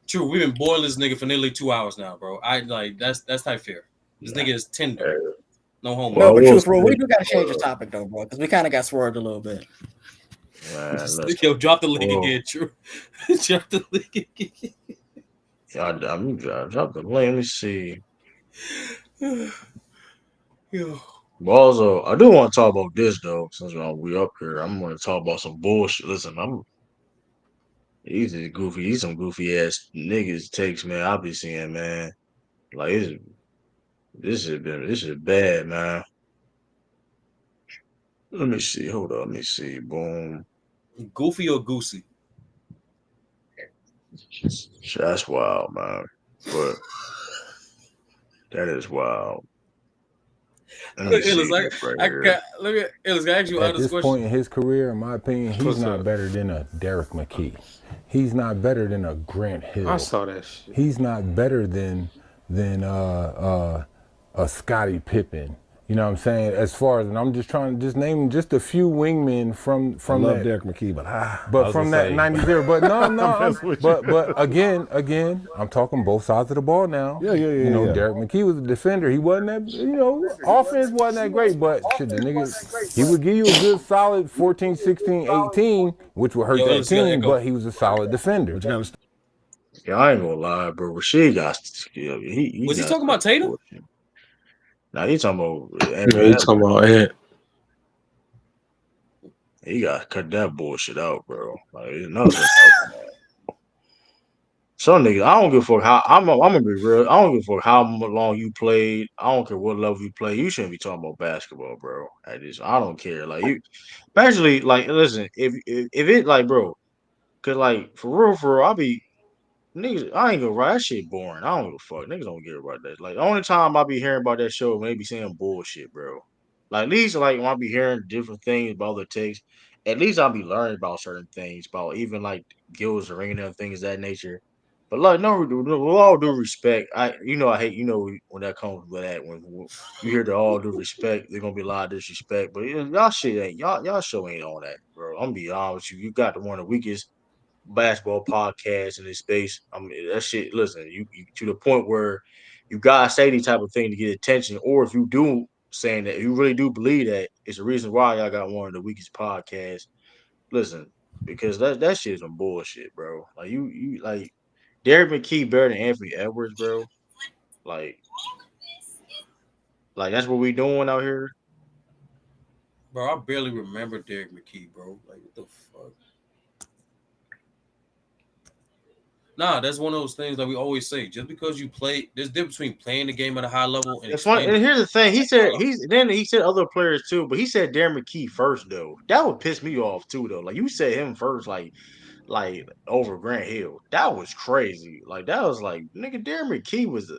True. We've been boiling this nigga for nearly 2 hours now, bro. I like that's not fair. This nigga is tender. No homo. No, but truth, bro, we do got to change the topic, though, bro, because we kind of got swerved a little bit. Yo, drop the link again, True. Drop the link again. I'm drop the link. Let me see. Yo. Also, I do want to talk about this though. Since we up here, I'm going to talk about some bullshit. Listen, he's some goofy ass niggas takes, man. I be seeing, man. Like this is bad, man. Let me see. Hold on. Let me see. Boom. Goofy or goosey? That's wild, man. But That is wild. Let me Look, it see was like this right I here. got look at it was actually At honest this question. point in his career, in my opinion, he's What's not up? better than a Derek McKee. He's not better than a Grant I Hill. saw that shit. He's not better than a Scottie Pippen. You know what I'm saying? As far as, and I'm just trying to just name just a few wingmen from I love that. Derek McKee, but But from that 90-0, but messing with you. but again, I'm talking both sides of the ball now. Yeah. You know, Derek McKee was a defender. He wasn't that, offense wasn't that great, but shit, the nigga, he would give you a good solid 14, 16, 18, which would hurt Yo, that it's got team, echo. but he was a solid defender. But you gotta Yeah, I ain't gonna lie, bro. Rasheed got skill. He Was he got talking about Tatum? Now he talking about Yeah, Anthony you talking Edwards. about Ant. He got to cut that bullshit out, bro. Like enough. Some niggas, I don't give a fuck how I'm gonna be real. I don't give a fuck how long you played. I don't care what level you play. You shouldn't be talking about basketball, bro. I don't care. Like you, especially like listen, if it like, bro, cause like for real, I be niggas. I ain't gonna write that shit boring. I don't give a fuck. Niggas don't care about that. Like the only time I be hearing about that show, maybe saying bullshit, bro. Like at least like when I be hearing different things about the takes, at least I'll be learning about certain things, about even like Gills and ringing and things of that nature. But like with all due respect, I hate when that comes with that when you hear the all due respect, there's gonna be a lot of disrespect. But y'all shit ain't y'all show ain't on that, bro. I'm gonna be honest with you. You got the one of the weakest basketball podcasts in this space. I mean that shit. Listen, you to the point where you gotta say these type of thing to get attention, or if you do saying that you really do believe that, it's the reason why y'all got one of the weakest podcasts. Listen, because that shit is some bullshit, bro. Like you like Derek McKee better than Anthony Edwards, bro. Like that's what we doing out here. Bro, I barely remember Derek McKee, bro. Like what the fuck? Nah, that's one of those things that we always say. Just because you play, there's a difference between playing the game at a high level and It's funny. explaining And it. here's the thing: he said other players too, but he said Derek McKee first though. That would piss me off too though. Like you said him first, like over Grant Hill. That was crazy. Like that was like nigga Darren McKee was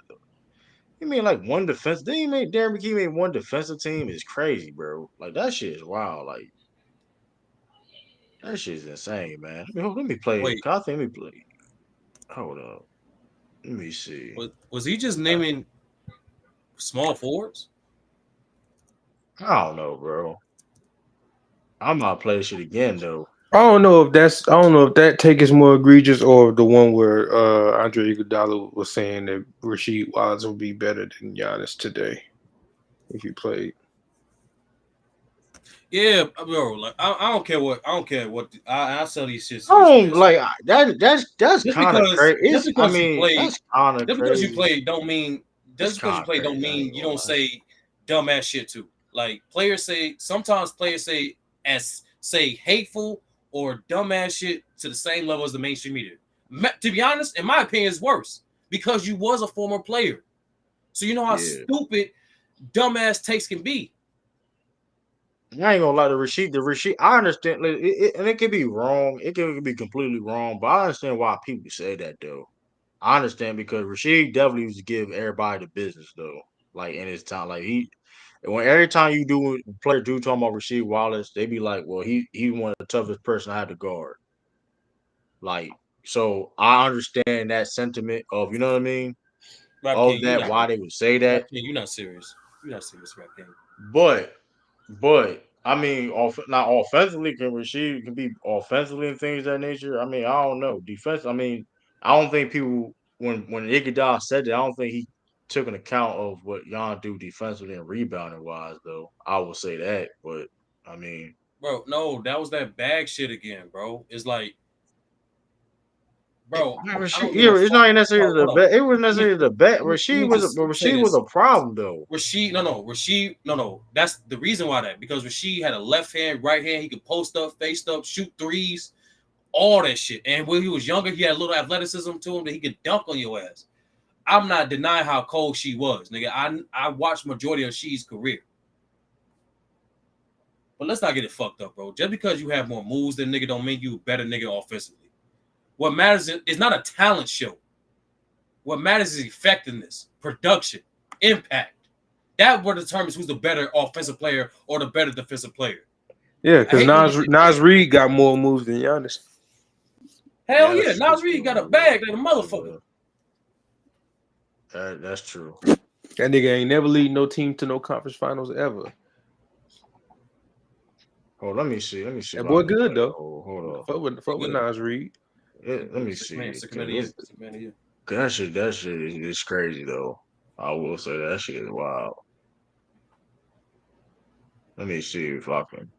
he made like one defense. Then he made Darren McKee made one defensive team is crazy, bro. Like that shit is wild. Like that shit is insane, man. Let me play. Wait, I think let me play. Hold up. Let me see. was he just naming small forwards? I don't know, bro. I'm not playing shit again though. I don't know if that take is more egregious or the one where Andre Iguodala was saying that Rasheed Wallace would be better than Giannis today if he played. Yeah, bro. Like I don't care what I sell these shits to I this don't man. like that's Just kind of because crazy. just because you played That's kind of just because you crazy. played don't mean It's just because you kind of play don't crazy. I mean ain't you gonna don't lie. say dumbass shit too. Like sometimes players say hateful or dumbass shit to the same level as the mainstream media. To be honest, in my opinion, it's worse because you was a former player, so you know how Yeah. stupid dumbass takes can be. I ain't gonna lie to the Rashid. I understand, like, and it could be wrong. It could be completely wrong, but I understand why people say that though. I understand because Rashid definitely used to give everybody the business though. Like in his time, like when every time you do player do talking about Rasheed Wallace, they be like, well, he one of the toughest person I had to guard. Like so, I understand that sentiment of you know what I mean Rap of King, you that not why they would say that, Rap King, you're not serious. You're not serious, Rap King. but I mean, not offensively can Rasheed can be offensively and things of that nature. I mean, I don't know defense. I mean, I don't think people when Iguodala said that, I don't think he took an account of what Jan do defensively and rebounding wise. Though I will say that, but I mean, Bro, no, that was that bag shit again, bro. It's like, bro, I don't give a It's fuck. not necessarily Hold the on. bet. It was Let me necessarily the bet. let me just say Rasheed was this. a problem though. Rasheed, no. That's the reason why because Rasheed had a left hand, right hand. He could post up, face up, shoot threes, all that shit. And when he was younger, he had a little athleticism to him that he could dunk on your ass. I'm not denying how cold she was, nigga. I watched majority of She's career. But let's not get it fucked up, bro. Just because you have more moves than nigga don't mean you a better nigga offensively. What matters is not a talent show. What matters is effectiveness, production. impact. That what determines who's the better offensive player or the better defensive player. Yeah, I because hate when this shit Nas change. Reed got more moves than Giannis. Hell That's yeah, true Nas Reed got a too. bag like a motherfucker. That's true. That nigga ain't never lead no team to no conference finals ever. Oh, let me see. Let me see That if I boy can play. good though. Hold Fuck with Good. Nas Reed. Let me Six man, see. second man of the year. Second man of the year. That shit is crazy though. I will say that shit is wild. Let me see if I can.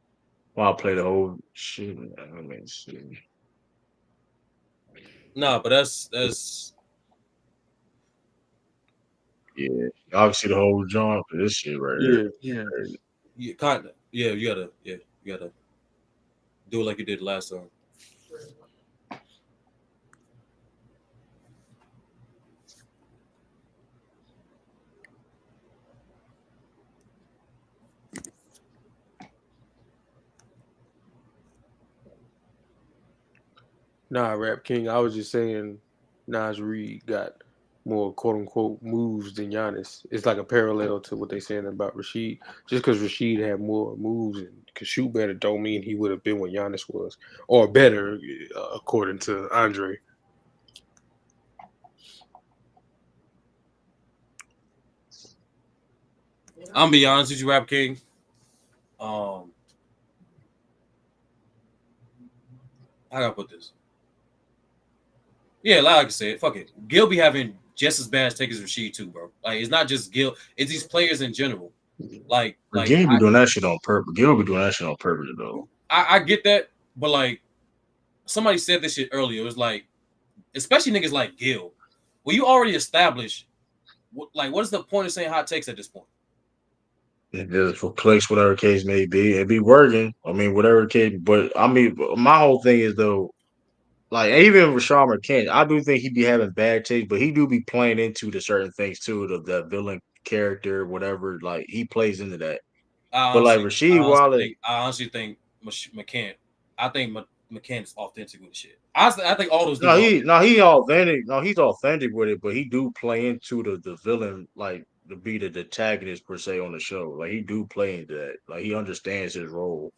Well, I'll play the whole shit. Let me see. Nah, but that's Yeah, obviously the whole jump for this shit right here. Yeah. Crazy. kinda you gotta do it like you did last time. Nah, Rap King. I was just saying Nas Reed got more quote unquote moves than Giannis. It's like a parallel to what they saying about Rasheed. Just because Rasheed had more moves and could shoot better don't mean he would have been what Giannis was. Or better, according to Andre. I'm gonna be honest with you, Rap King. Um, how do I put this? Yeah, like I said, fuck it. Gil be having just as bad take as Rasheed too, bro. Like it's not just Gil; it's these players in general. Like, But like Gil be doing that shit on purpose. Gil be doing that shit on purpose though. I get that, but like somebody said this shit earlier. It was like, especially niggas like Gil, well, you already established. Like, what is the point of saying hot takes at this point? It just for clicks, whatever case may be. It be working. I mean, whatever case. But I mean, my whole thing is though. Like even Rashard McKenzie, I do think he be having bad taste, but he do be playing into the certain things too, the villain character, whatever. Like he plays into that. I But like honestly, I Rasheed honestly Wallace, think, I honestly think McCann. I think McCann is authentic with the shit. Honestly, I think all those dudes are. he authentic. No, he's authentic with it, but he do play into the villain, like to be the antagonist per se on the show. Like he do play into that. Like he understands his role.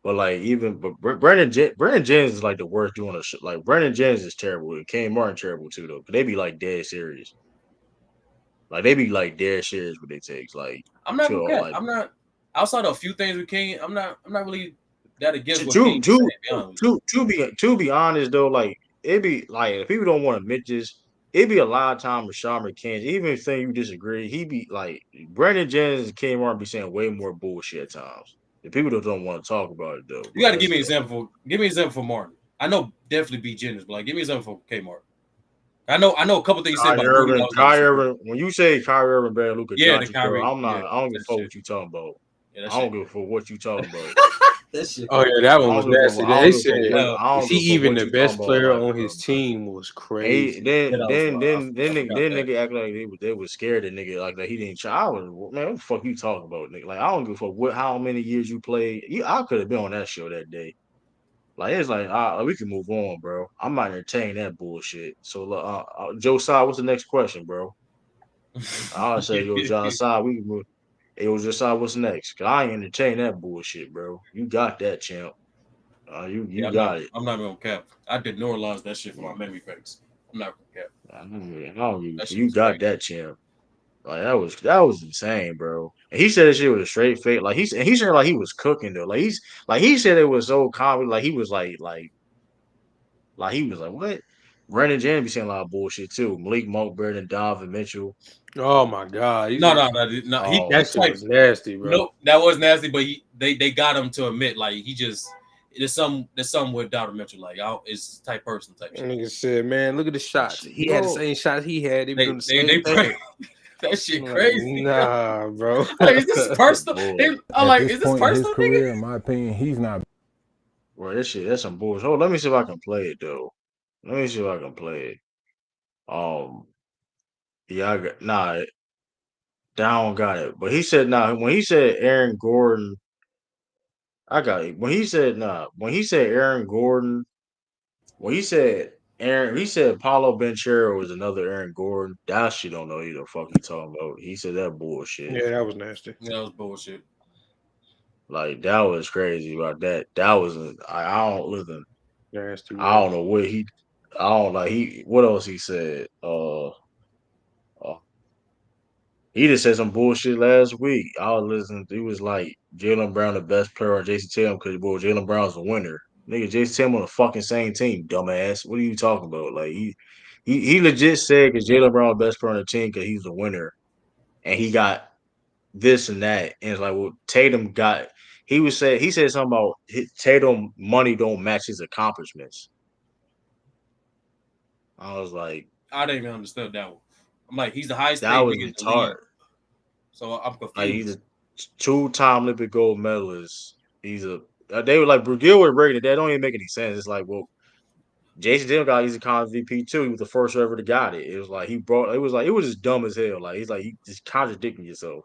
But like even but Brendan Jennings is like the worst doing a show. Like Brendan Jennings is terrible. And Kane Martin terrible too though. But they be like dead serious. Like they be like dead serious with they takes. Like I'm not gonna chill. cat. Like I'm not outside of a few things with King. I'm not really that against to what King to is saying. to To be honest with you. to be honest though, like it be like if people don't want to admit this, it be a lot of time with Sean McKenzie. Even if say you disagree, he be like Brendan Jennings and Kane Martin be saying way more bullshit at times. The people that don't want to talk about it though. You But got to give that's me an example. Give me an example for Martin. I know definitely be generous, but like give me an example for K Martin. I know a couple things you said about Rudy. That was like Kyrie super. Irving. When you say Kyrie Irving, better Luka Yeah, the Doncic, though, Kyrie. I'm Yeah, not. I don't give that a fuck shit. what you talking about. Yeah, that I don't shit. give a fuck what you talking about. That shit. Oh Crazy. yeah, that I one was don't give a fuck. nasty. I don't They give a fuck said what. Yeah, I is don't he give a fuck even what the you talking best about on player that, on bro. his team was And he crazy. yeah, that was wild. then I forgot that. nigga act like they was scared of nigga like that he didn't try. I was man, what the fuck you talking about, nigga? Like I don't give a fuck what how many years you played. I could have been on that show that day. Like it's like we can move on, bro. I'm not entertaining that bullshit. So Joe Side, what's the next question, bro? I'll say yo John Side, we can move. It was just what's next? Cause I ain't entertain that bullshit, bro. You got that, champ. Yeah, You got it. I'm not gonna cap. I did normalize that shit for my memory banks. I'm not gonna cap. I don't That shit you was got crazy. that, champ. Like that was insane, bro. And he said that shit was a straight fake. Like he said like he was cooking though. Like he said it was so common. Like he was like he was like what? Brandon Jennings be saying a lot of bullshit too. Malik Monk, Burden, Donovan Mitchell. Oh my god, No. He that shit typed. was nasty, bro. No, that was nasty. But they got him to admit like he just there's some with Donovan Mitchell like it's type person type shit. Nigga said, man, look at the shots. He had the Bro, same shots he had. They were doing the same They thing. that shit I'm like, crazy. nah, bro. Like, is this personal? boy. I'm At like, this is this point in his personal, nigga? career, in my opinion, he's not. Bro, this shit, that's some bullshit. Hold on, let me see if I can play it though. Let me see if I can play it. Yeah, I got Down got it. But he said when he said Aaron Gordon, I got it. When he said Aaron Gordon, when he said Aaron, he said Paulo Banchero was another Aaron Gordon. That shit don't know either. The fuck he talking about? He said that bullshit. Yeah, that was nasty. Yeah, that was bullshit. Like that was crazy about that. That was I don't listen. Nasty I work. don't know what he. I don't like he. What else he said? Uh he just said some bullshit last week. I was listening. He was like Jalen Brown the best player on Jason Tatum because boy Jalen Brown's a winner. Nigga, Jason Tatum on the fucking same team, dumbass. What are you talking about? Like he legit said because Jalen Brown the best player on the team because he's a winner and he got this and that. And it's like, well, Tatum got. He said something about Tatum money don't match his accomplishments. I was like, I didn't even understand that one. I'm like, he's the highest that paid was nigga in the retarded. league, so I'm Like he's confused. a two-time Olympic gold medalist. He's a they were like Brugil would rate it. That don't even make any sense. It's like, well, Jason Tatum got he's a con VP too. He was the first ever to got it. It was like he brought. It was like it was just dumb as hell. Like he's like he just contradicting yourself.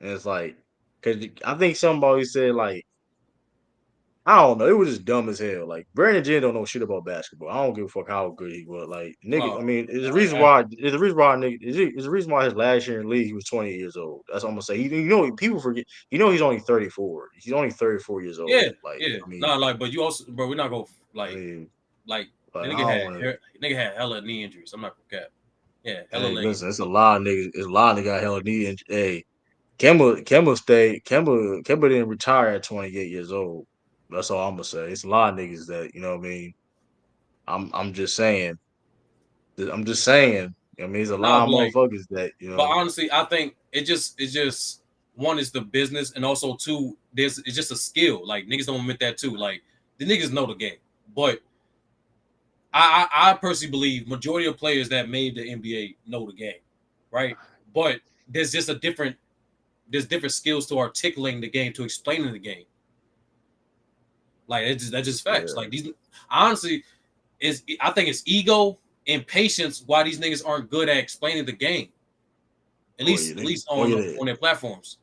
And it's like because I think somebody said like I don't know. It was just dumb as hell. Like Brandon Jen don't know shit about basketball. I don't give a fuck how good he was. Like nigga, I Oh, mean, it's the I, reason I, why. It's the reason why nigga. It's the reason why his last year in the league he was 28 years old. That's what I'm gonna say. You know, people forget. You know, he's only 34. He's only 34 years yeah, old. Like yeah. I mean, No, like, but you also, bro, we're not gonna I like, mean, like like the I nigga don't had want to. nigga had hella knee injuries. I'm not gonna cap. Yeah, hella Hey, leg listen, injuries. it's a lot of niggas. It's a lot of niggas got hell knee. And hey, Kemba stayed. Kemba didn't retire at 28 years old. That's all I'm gonna say. It's a lot of niggas that you know what I mean. I'm just saying. I'm just saying. I mean, there's a Nah, lot of but like, motherfuckers that you but know. honestly, I think it just one is the business, and also two, there's it's just a skill. Like niggas don't admit that too. Like the niggas know the game, but I personally believe majority of players that made the NBA know the game, right? But there's just a different there's different skills to articulating the game, to explaining the game. Like that's just facts. Yeah. Like these honestly is I think it's ego and patience why these niggas aren't good at explaining the game. At Oh least yeah. at least Oh yeah. on their platforms.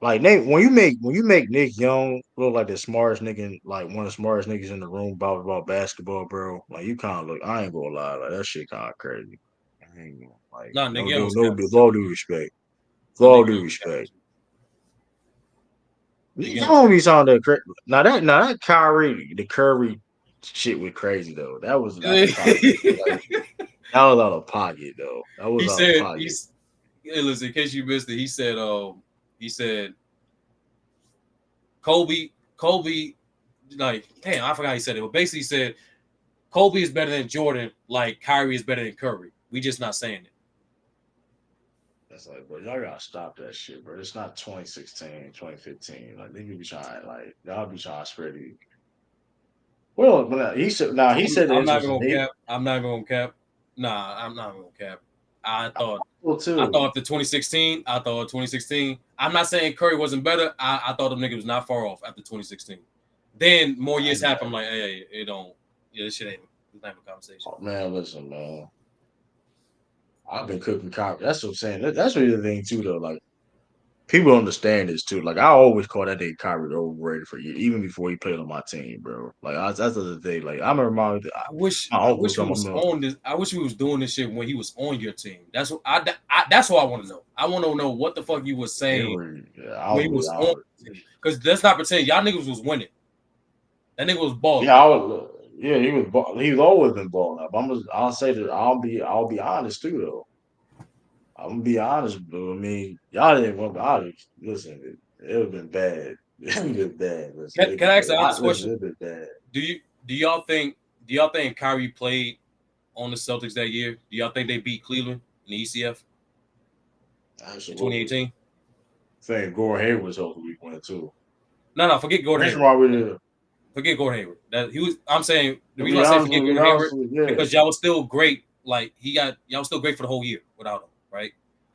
Like Nate, when you make Nick Young look like the smartest nigga, like one of the smartest niggas in the room about basketball, bro. Like you kind of look. I ain't gonna lie. Like that shit kind of crazy. I ain't gonna like Nah, Nick no Young no was no. capping. With all due respect. With Nah, all Nick due Young was capping respect. too. Nick You Young was don't capping. be sounding that now that Kyrie the Curry shit was crazy though. That was out of pocket. Like that was out of pocket though. That He was out of said pocket. he's hey, listen, in case you missed it, he said Kobe, like, damn, I forgot how he said it, but basically he said Kobe is better than Jordan, like Kyrie is better than Curry. We just not saying it. That's like, bro, y'all gotta stop that shit, bro. It's not 2016, 2015. Like, they be trying, like, y'all be trying to spread it. Well, but he said the I'm not even interesting gonna date. cap. I'm not even gonna cap. Nah, I'm not even gonna cap. I thought Well, I too. thought after 2016, I thought 2016. I'm not saying Curry wasn't better. I thought them niggas was not far off after 2016. Then more I years ain't happen. got I'm like, hey, it don't. Yeah, this shit ain't. It's not even a conversation. oh, man, listen, man. I've been cooking coffee. That's what I'm saying. That's really the thing, too, though. Like, people understand this, too. Like, I always call that nigga Kyrie overrated for you, even before he played on my team, bro. Like, that's the other thing. Like, I remember my I uncle was wish we talking was about, on this. I wish we was doing this shit when he was on your team. That's what I want to know. I want to know what the fuck you was saying yeah, when he was on the team. Because let's not pretend y'all niggas was winning. That nigga was balling. yeah, I would. Yeah, he was always been balling up. I'll say that I'll be honest too though. I'm gonna be honest, bro. I mean, y'all didn't want to listen. It would have been bad. It would have been bad. Listen, Can I ask an honest listen, question? it'd been bad. Do you do y'all think do y'all think Kyrie played on the Celtics that year? Do y'all think they beat Cleveland in the ECF in Absolutely. 2018? Saying Gore Hayward was hoping we win too. No, forget Gordon Reason Hayward. why we did. Forget Gordon Hayward. That he was. I'm saying the To reason be why I say honest, forget to be Gordon honest Hayward with you, yeah. because y'all was still great. Like y'all was still great for the whole year without him, right?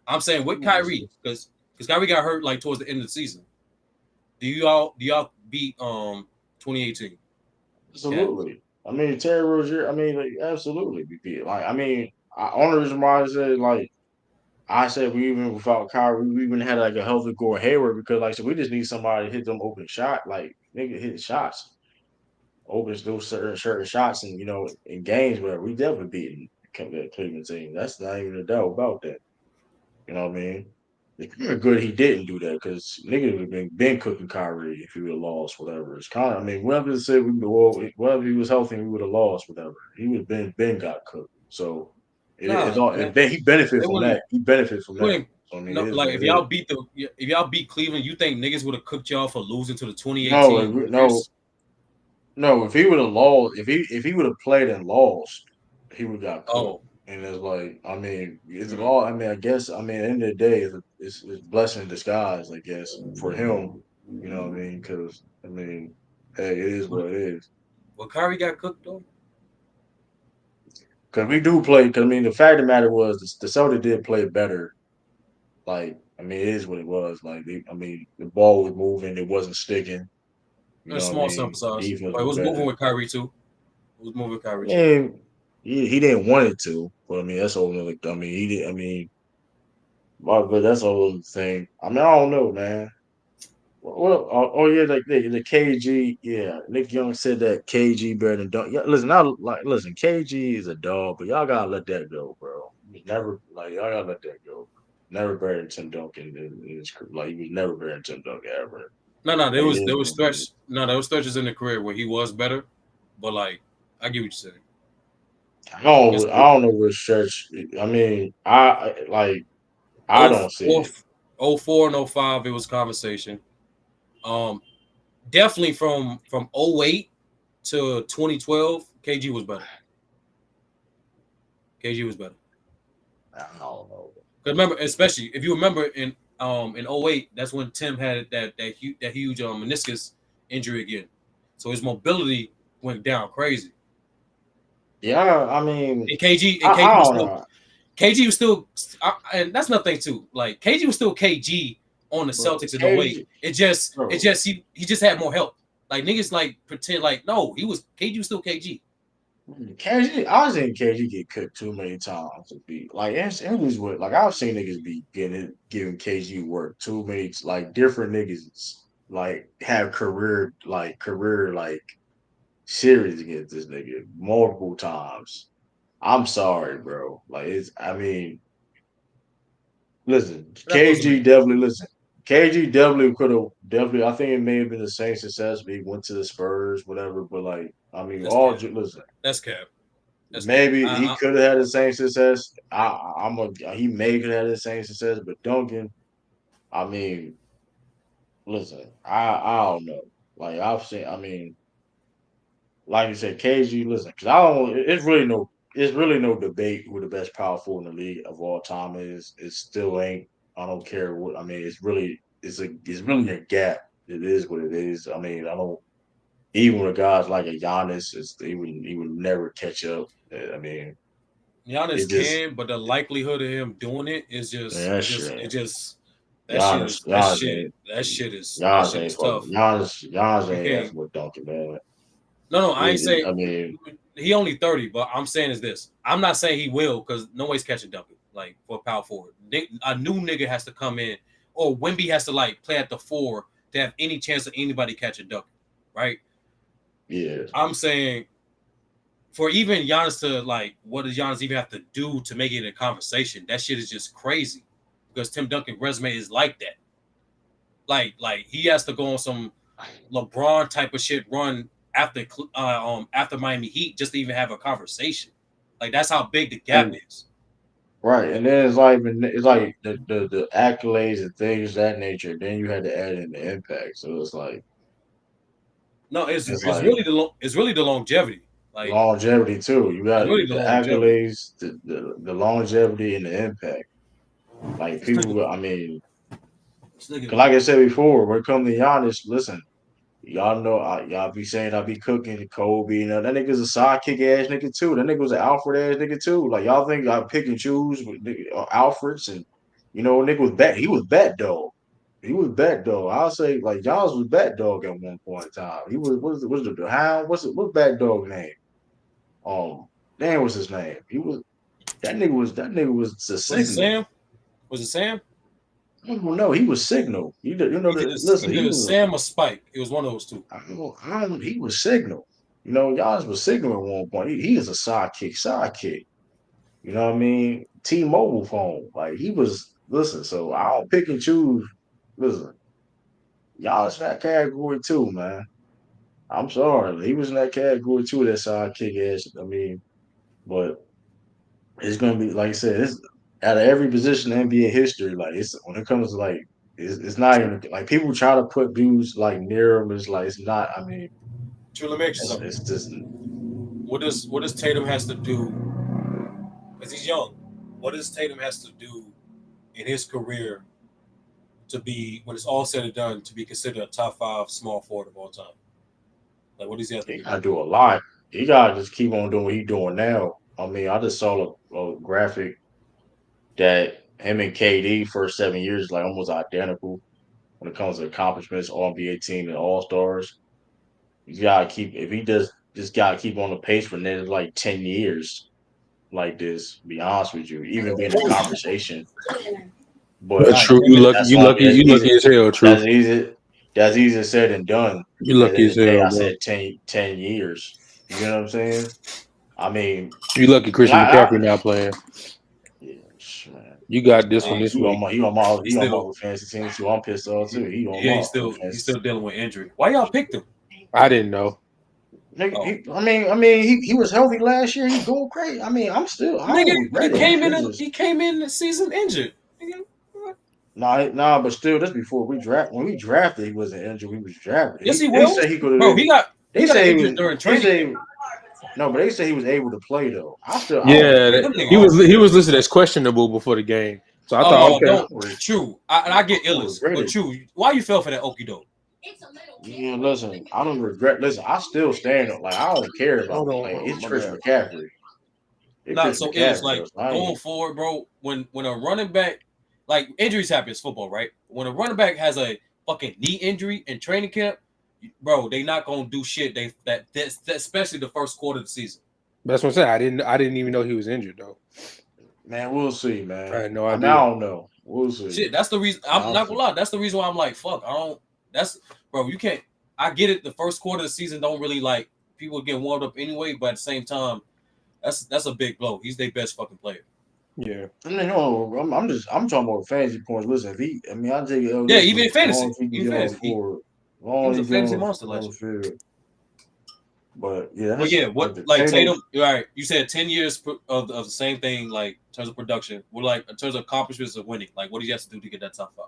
I'm saying with Kyrie because Kyrie got hurt like towards the end of the season. Do y'all beat 2018 Cavs? Absolutely. I mean, Terry Rozier. I mean, like, absolutely, we beat it. Like, I mean, only reason why I said we even without Kyrie, we even had like a healthy Gore Hayward because like so we just need somebody to hit them open shot, like nigga hit shots. opens those certain shots and in games where we definitely beating the Cleveland team. That's not even a doubt about that. You know what I mean? It's kind of good he didn't do that because niggas would have been cooking Kyrie if he would have lost, whatever. It's kind of, I mean, whatever it said, whatever he was healthy, we would have lost, whatever. He would have been got cooked. So it's Nah, all, man, he benefit they from wouldn't. that. He benefit from that. Wouldn't So, I mean, no, it is like what it is. if y'all beat Cleveland, you think niggas would have cooked y'all for losing to the No, 2018 no, Warriors? no. If he would have lost, if he would have played and lost, he would got cooked. Oh, And it's like, I mean, it's mm. all. I mean, I guess. I mean, at the end of the day, it's blessing in disguise. I guess for him. You know what I mean? Because I mean, hey, it is what it is. Well, Kyrie got cooked though. Because we do play. Because I mean, the fact of the matter was, the Celtics did play better. Like, I mean, it is what it was. Like, I mean, the ball was moving. It wasn't sticking. You A know what I small mean? sample size, Defense but it was was moving better. with Kyrie too. It was moving with I Kyrie too. mean, he didn't want it to, but I mean that's all. I mean, he did. I mean, but that's a whole thing. I mean, I don't know, man. Well, oh yeah, like the KG. Yeah, Nick Young said that KG better than Dunk. Yeah, listen, listen. KG is a dog, but y'all gotta let that go, bro. Never like y'all gotta let that go. Never better than Tim Duncan in his career. Like he was never better than Tim Duncan ever. No, Like it there is was what it is. stretch. No, there was stretches in the career where he was better, but like I get what you're saying. It's I don't know which stretch. I mean, I oh don't see four, it. oh four and oh 05, it was conversation. Um, definitely from 08 to 2012, KG was better. KG was better. I don't know. Because remember, especially if you remember in 08, that's when Tim had that huge meniscus injury again. So his mobility went down crazy. Yeah, I mean, And KG and I KG was don't still know, KG was still and that's another thing too. Like KG was still KG on the bro. Celtics in 08. KG, It bro. just he just had more help. Like niggas like pretend like no, he was KG was still KG. KG, I was in KG get cooked too many times to be like it was what like I've seen niggas be giving KG work too many like different niggas like have career like series against this nigga multiple times. I'm sorry, bro. Like it's I mean, listen, That supposed to KG mean? definitely listen. KG definitely could have definitely. I think it may have been the same success. But he went to the Spurs, whatever. But like, I mean, That's cap. listen. That's cap. That's cap. Maybe he could have had the same success. He may could have had the same success, but Duncan. I mean, listen, I don't know. Like I've seen. I mean, like you said, KG. Listen, because I don't. It's really no debate who the best power forward in the league of all time is. It still ain't. I don't care what. I mean, it's really a gap. It is what it is. I mean, I don't. Even with guys like a Giannis, he would never catch up. I mean, it Giannis just can, but the likelihood of him doing it is man, that shit. that shit is Giannis ain't that Giannis shit ain't is fucking tough. Giannis You ain't can't. effing with Duncan, man. No, I ain't saying I mean, he only 30, but I'm saying is this. I'm not saying he will because nobody's catching Duncan like for power forward. A new nigga has to come in, or Wemby has to like play at the four to have any chance of anybody catching Duncan, right? yeah. I'm saying for even Giannis to like, what does Giannis even have to do to make it a conversation? That shit is just crazy because Tim Duncan's resume is like that. Like he has to go on some LeBron type of shit run after Miami Heat just to even have a conversation. Like that's how big the gap And is. right, and then it's like the accolades and things of that nature. Then you had to add in the impact, so No, it's like it's really the longevity. Like longevity too. You it's got really the the longevity. accolades, the longevity, and the impact. Like This nigga, people, I mean, this nigga. 'cause like I said before, when it comes to Giannis, listen, y'all know, y'all be saying I be cooking Kobe. That nigga's a sidekick ass nigga too. That nigga was an Alfred ass nigga too. Like y'all think I pick and choose with Alfreds and nigga was bat. He was bat dog. He was bat dog. I'll say like Giannis was bat dog at one point in time. He was what's the hound? What's bat dog name? Um, damn, what's his name? That nigga was the Was it signal. Sam? Was it Sam? No, he was signal. Listen, he Either was Sam or Spike. It was one of those two. he was signal. Giannis was signal at one point. He is a sidekick. You know what I mean? T-Mobile phone. Like he was. Listen, so I don't pick and choose. Listen, Giannis in that category too, man. I'm sorry, he was in that category too. That sidekick ass. I mean, but it's gonna be like I said. It's out of every position in NBA history. Like it's when it comes to like. It's not even like people try to put dudes like near him. It's like it's not. I mean, True, let me ask you something. it's just What does Tatum has to do? Because he's young. What does Tatum has to do in his career to be, when it's all said and done, to be considered a top five small forward of all time? Like, what does he have to he do? gotta do a lot. He gotta just keep on doing what he's doing now. I mean, I just saw a graphic that him and KD first 7 years like almost identical when it comes to accomplishments, All NBA team and All Stars. You gotta keep if he does just gotta keep on the pace for next like 10 years like this. Be honest with you, even be in the conversation. But That's Nah, true. You lucky. that's You only lucky. You lucky as hell. True. that's easy that's easier said than done. You At the lucky end as of the day, hell, I bro. said 10 years. You know what I'm saying? I mean, You lucky Christian I McCaffrey not playing. yes, man. You got this one hey, this week. he's He on my still fantasy team too. I'm pissed off too. He on yeah, my he's still he's fantasy still dealing with injury. Why y'all picked him? I didn't know. Nigga, Oh, he was healthy last year. He doing great. I mean, I nigga, don't regret it. It's just he came in the season injured. Nigga, what? nah, but still, that's before we draft. When we drafted, he wasn't injured. We was drafted. Yes, he They will, say he could have bro. been. He They got say he injured was. during They training camp. say no, but they say he was able to play though. I don't Yeah, regret Them it though. niggas is he was stupid. listed as questionable before the game, so I thought, Oh, okay, don't true. I get I don't illness, regret but it. true. Why you fell for that okie doke? Yeah, listen, I don't regret. Listen, I still stand up. Like I don't care about like it's my Trish bad. McCaffrey. It's Not Chris so is McCaffrey though. like So I going ain't. forward, bro. When a running back, like injuries happen in football, right? When a running back has a fucking knee injury in training camp, bro, they not gonna do shit. That's especially the first quarter of the season. That's what I'm saying. I didn't even know he was injured though. Man, we'll see, I man. had no I mean, I idea. don't know. We'll see. Shit, that's the reason. I'm not gonna lie. That's the reason why I'm like, fuck. I don't. That's bro. You can't. I get it. The first quarter of the season don't really like people get warmed up anyway, but at the same time, that's a big blow. He's their best fucking player. Yeah, I mean, no, I'm talking about fantasy points. Listen, if he, I mean, I take L Yeah, this even as in long fantasy, as he can even get on the fantasy, floor, as he long was as a he get fantasy monster on last the year. field. But yeah, But that's yeah, like what the like Tatum. Tatum? All right, you said 10 years of the same thing, like in terms of production. What like in terms of accomplishments of winning? Like what do you have to do to get that top five?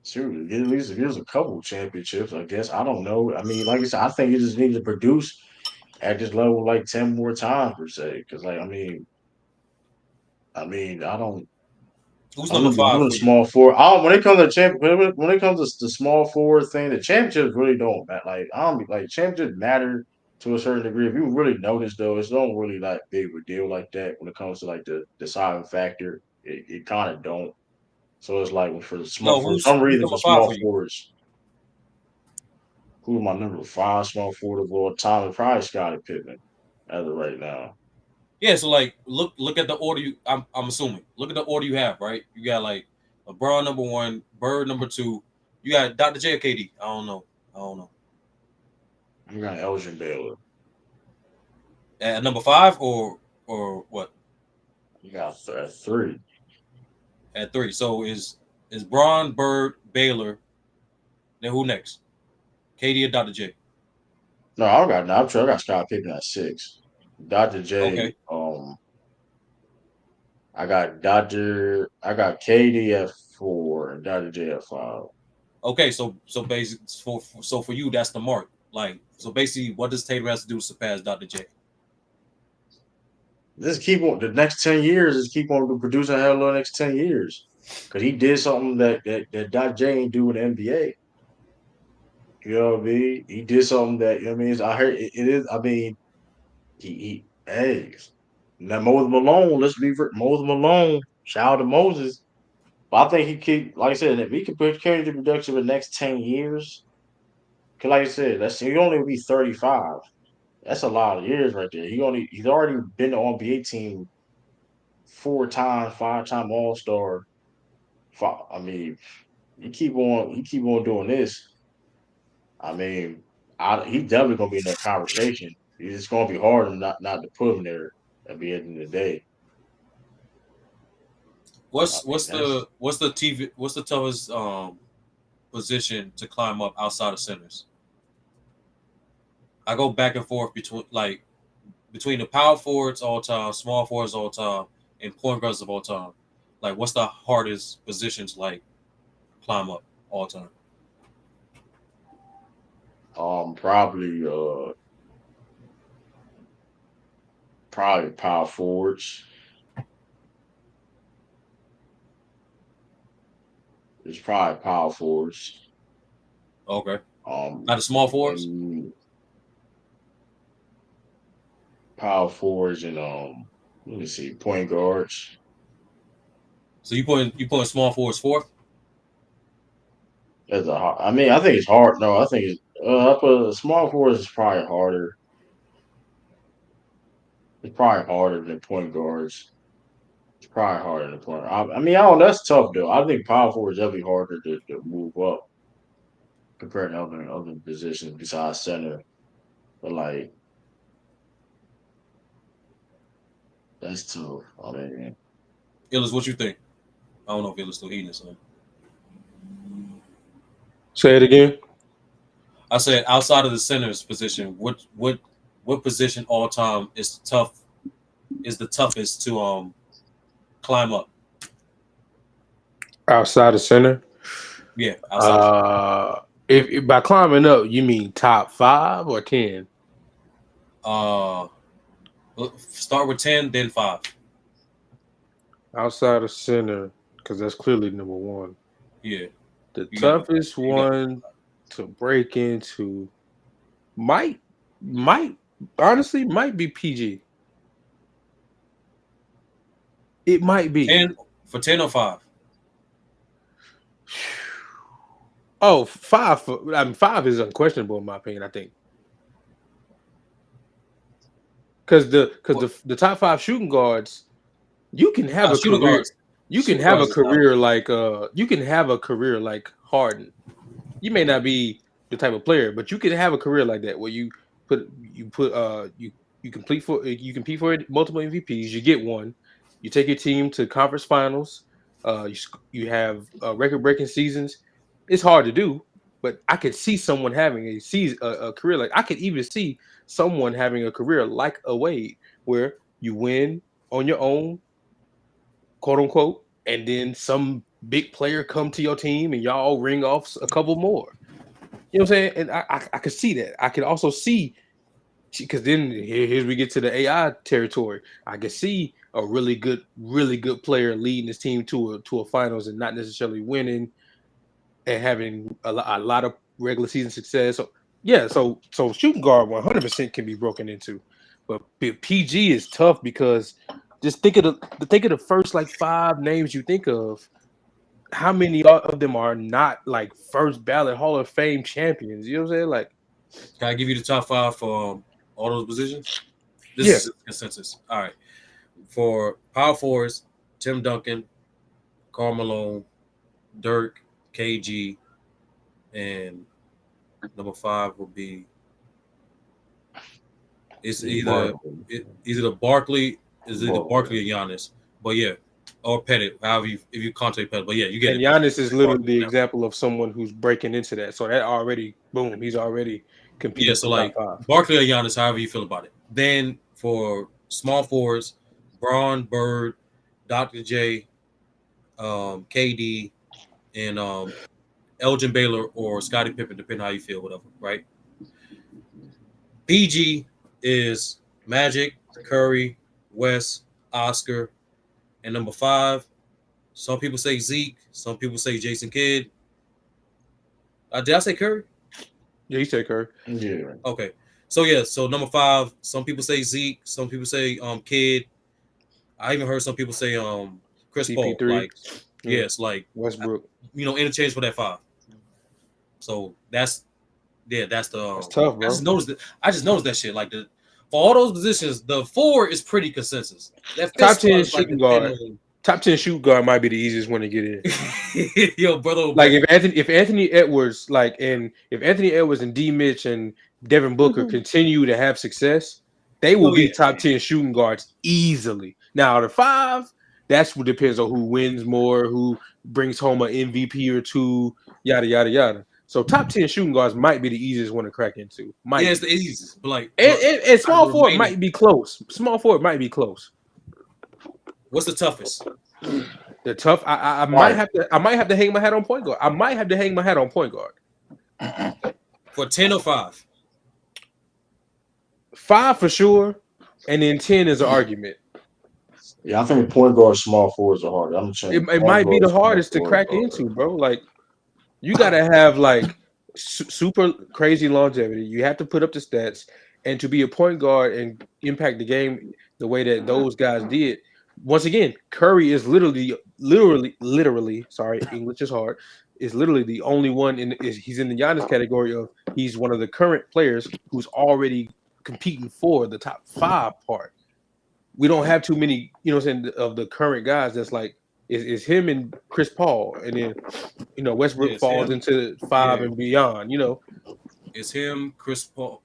Shoot, at least if there's a couple championships, I guess. I don't know. I mean, like I said, I think you just need to produce at this level like 10 more times per se. Because, like, I don't. Who's I'm number gonna be five doing for you? small forward. I don't, when it comes to when it comes to the small forward thing, the championships really don't matter. Like I don't be like championships matter to a certain degree. If you really notice though, it's don't really like big of a deal like that when it comes to like the deciding factor. It kind of don't. So it's like No, for who's some who's reason for number five small for you? forwards, who my number five small forward of all time is probably Scottie Pippen as of right now. Yeah, so like look at the order you. I'm assuming look at the order you have, right? You got like LeBron number one, Bird number two. You got Dr. J or KD. I don't know. I don't know. I'm got Elgin Baylor. At number five or what? You got three. At three. So is Braun, Bird, Baylor. Then who next? KD or Dr. J? No, I don't got. No, I'm sure I got Scott Pippen at six. Dr. J. Okay. I got KD at four and Dr. J at five. Okay. So basically for you that's the mark. Like so basically, what does Tatum has to do to surpass Dr. J? Just keep on the next 10 years. Just keep on producing hell the next 10 years. Cause he did something that Dr. J ain't do in the NBA. You know what I mean? He did something that I mean. I heard it is. I mean, he hey. Now Moses Malone. Let's be Moses Malone. Shout out to Moses. But I think he keep like I said, if he could carry the production for the next 10 years, cause like I said, he only be 35. That's a lot of years right there. He's already been on the NBA team 4 times, 5-time All Star. I mean, you keep on doing this. I mean, He's definitely gonna be in that conversation. It's gonna be hard not to put him there at the end of the day. I What's mean, what's that's the what's the TV what's the toughest position to climb up outside of centers? I go back and forth between the power forwards all time, small forwards all time, and point guards of all time. Like, what's the hardest positions like climb up all time? probably probably power forwards. It's probably power forwards. Okay, Um, not the small forwards. and power forwards and let me see, point guards. So you putting small forwards fourth? That's a hard. I mean, I think it's hard. No, I think it's up a small forwards is probably harder. It's probably harder than point guards. It's probably harder than point. I mean, I don't. That's tough though. I think power forward is definitely harder to move up compared to other positions besides center. But like that's tough. I mean, Illis, what you think? I don't know if Illis still eating this. Say it again. I said outside of the center's position, what position all time is tough? Is the toughest to climb up? Outside the center. Yeah, outside. If by climbing up you mean top 5 or 10? Start with 10, then 5. Outside of center, because that's clearly number 1. Yeah, The you got toughest you got one to break into might honestly might be PG. It might be. 10 for 10 or 5. Oh, 5. I mean, 5 is unquestionable in my opinion. I think because the top 5 shooting guards, you can have a Shooting career. guards. You can Shooting have a guards is not- career like Harden. You may not be the type of player, but you can have a career like that where you compete for it, multiple MVPs. You get one. You take your team to conference finals. You have record breaking seasons. It's hard to do, but I could see someone having a career like I could even see someone having a career like a Wade, where you win on your own, quote unquote, and then some big player come to your team and y'all ring off a couple more. You know what I'm saying? And I could see that. I could also see, because then here we get to the AI territory. I could see a really good player leading his team to a finals and not necessarily winning and having a lot of regular season success. So yeah, so shooting guard 100% can be broken into, but PG is tough because just think of the first like 5 names you think of. How many of them are not like first ballot Hall of Fame champions? You know what I'm saying? Like, Can I give you the top 5 for all those positions? This yeah, is consensus. All right. For power forwards, Tim Duncan, Karl Malone, Dirk, KG, and number 5 will be either the Barkley, is either Barkley or Giannis. But yeah, or Pettit, however if you contact Pettit. But yeah, you get and it. Giannis is literally the example of someone who's breaking into that. So that already, boom, he's already competing. Yeah, so like Barkley or Giannis, however you feel about it. Then for small forwards, Braun, Bird, Dr. J, KD, and Elgin Baylor or Scottie Pippen, depending how you feel, whatever, right? PG is Magic, Curry, West, Oscar, and number 5. Some people say Zeke, some people say Jason Kidd. Did I say Curry? Yeah, you say Curry. yeah. Okay. So yeah, so number 5, some people say Zeke, some people say Kidd. I even heard some people say Chris Paul. CP3. Like, yes, like Westbrook. Interchange for that 5. So that's the That's tough, bro. I just noticed that shit. Like for all those positions, the 4 is pretty consensus. That Top 5th 10 one is like shooting guard. Top 10 shoot guard might be the easiest one to get in. Yo, brother. Like if Anthony Edwards and D Mitch and Devin Booker continue to have success, they will be top 10 shooting guards easily. Now the 5, that's what depends on who wins more, who brings home an MVP or two, yada yada yada. So top 10 shooting guards might be the easiest one to crack into. It's the easiest, but like and small forward might be close. Small forward might be close. What's the toughest? The tough. I might have to hang my hat on point guard. I might have to hang my hat on point guard. For 10 or 5? 5 for sure, and then 10 is an argument. Yeah, I think point guard, small forwards are hard. It might be the hardest to crack into, bro. Like you gotta have like super crazy longevity. You have to put up the stats, and to be a point guard and impact the game the way that those guys did. Once again, Curry is literally. Sorry, English is hard. Is literally the only one he's in the Giannis category of he's one of the current players who's already competing for the top 5 part. We don't have too many, of the current guys that's like is him and Chris Paul, and then Westbrook falls into 5 and beyond. It's him, Chris Paul.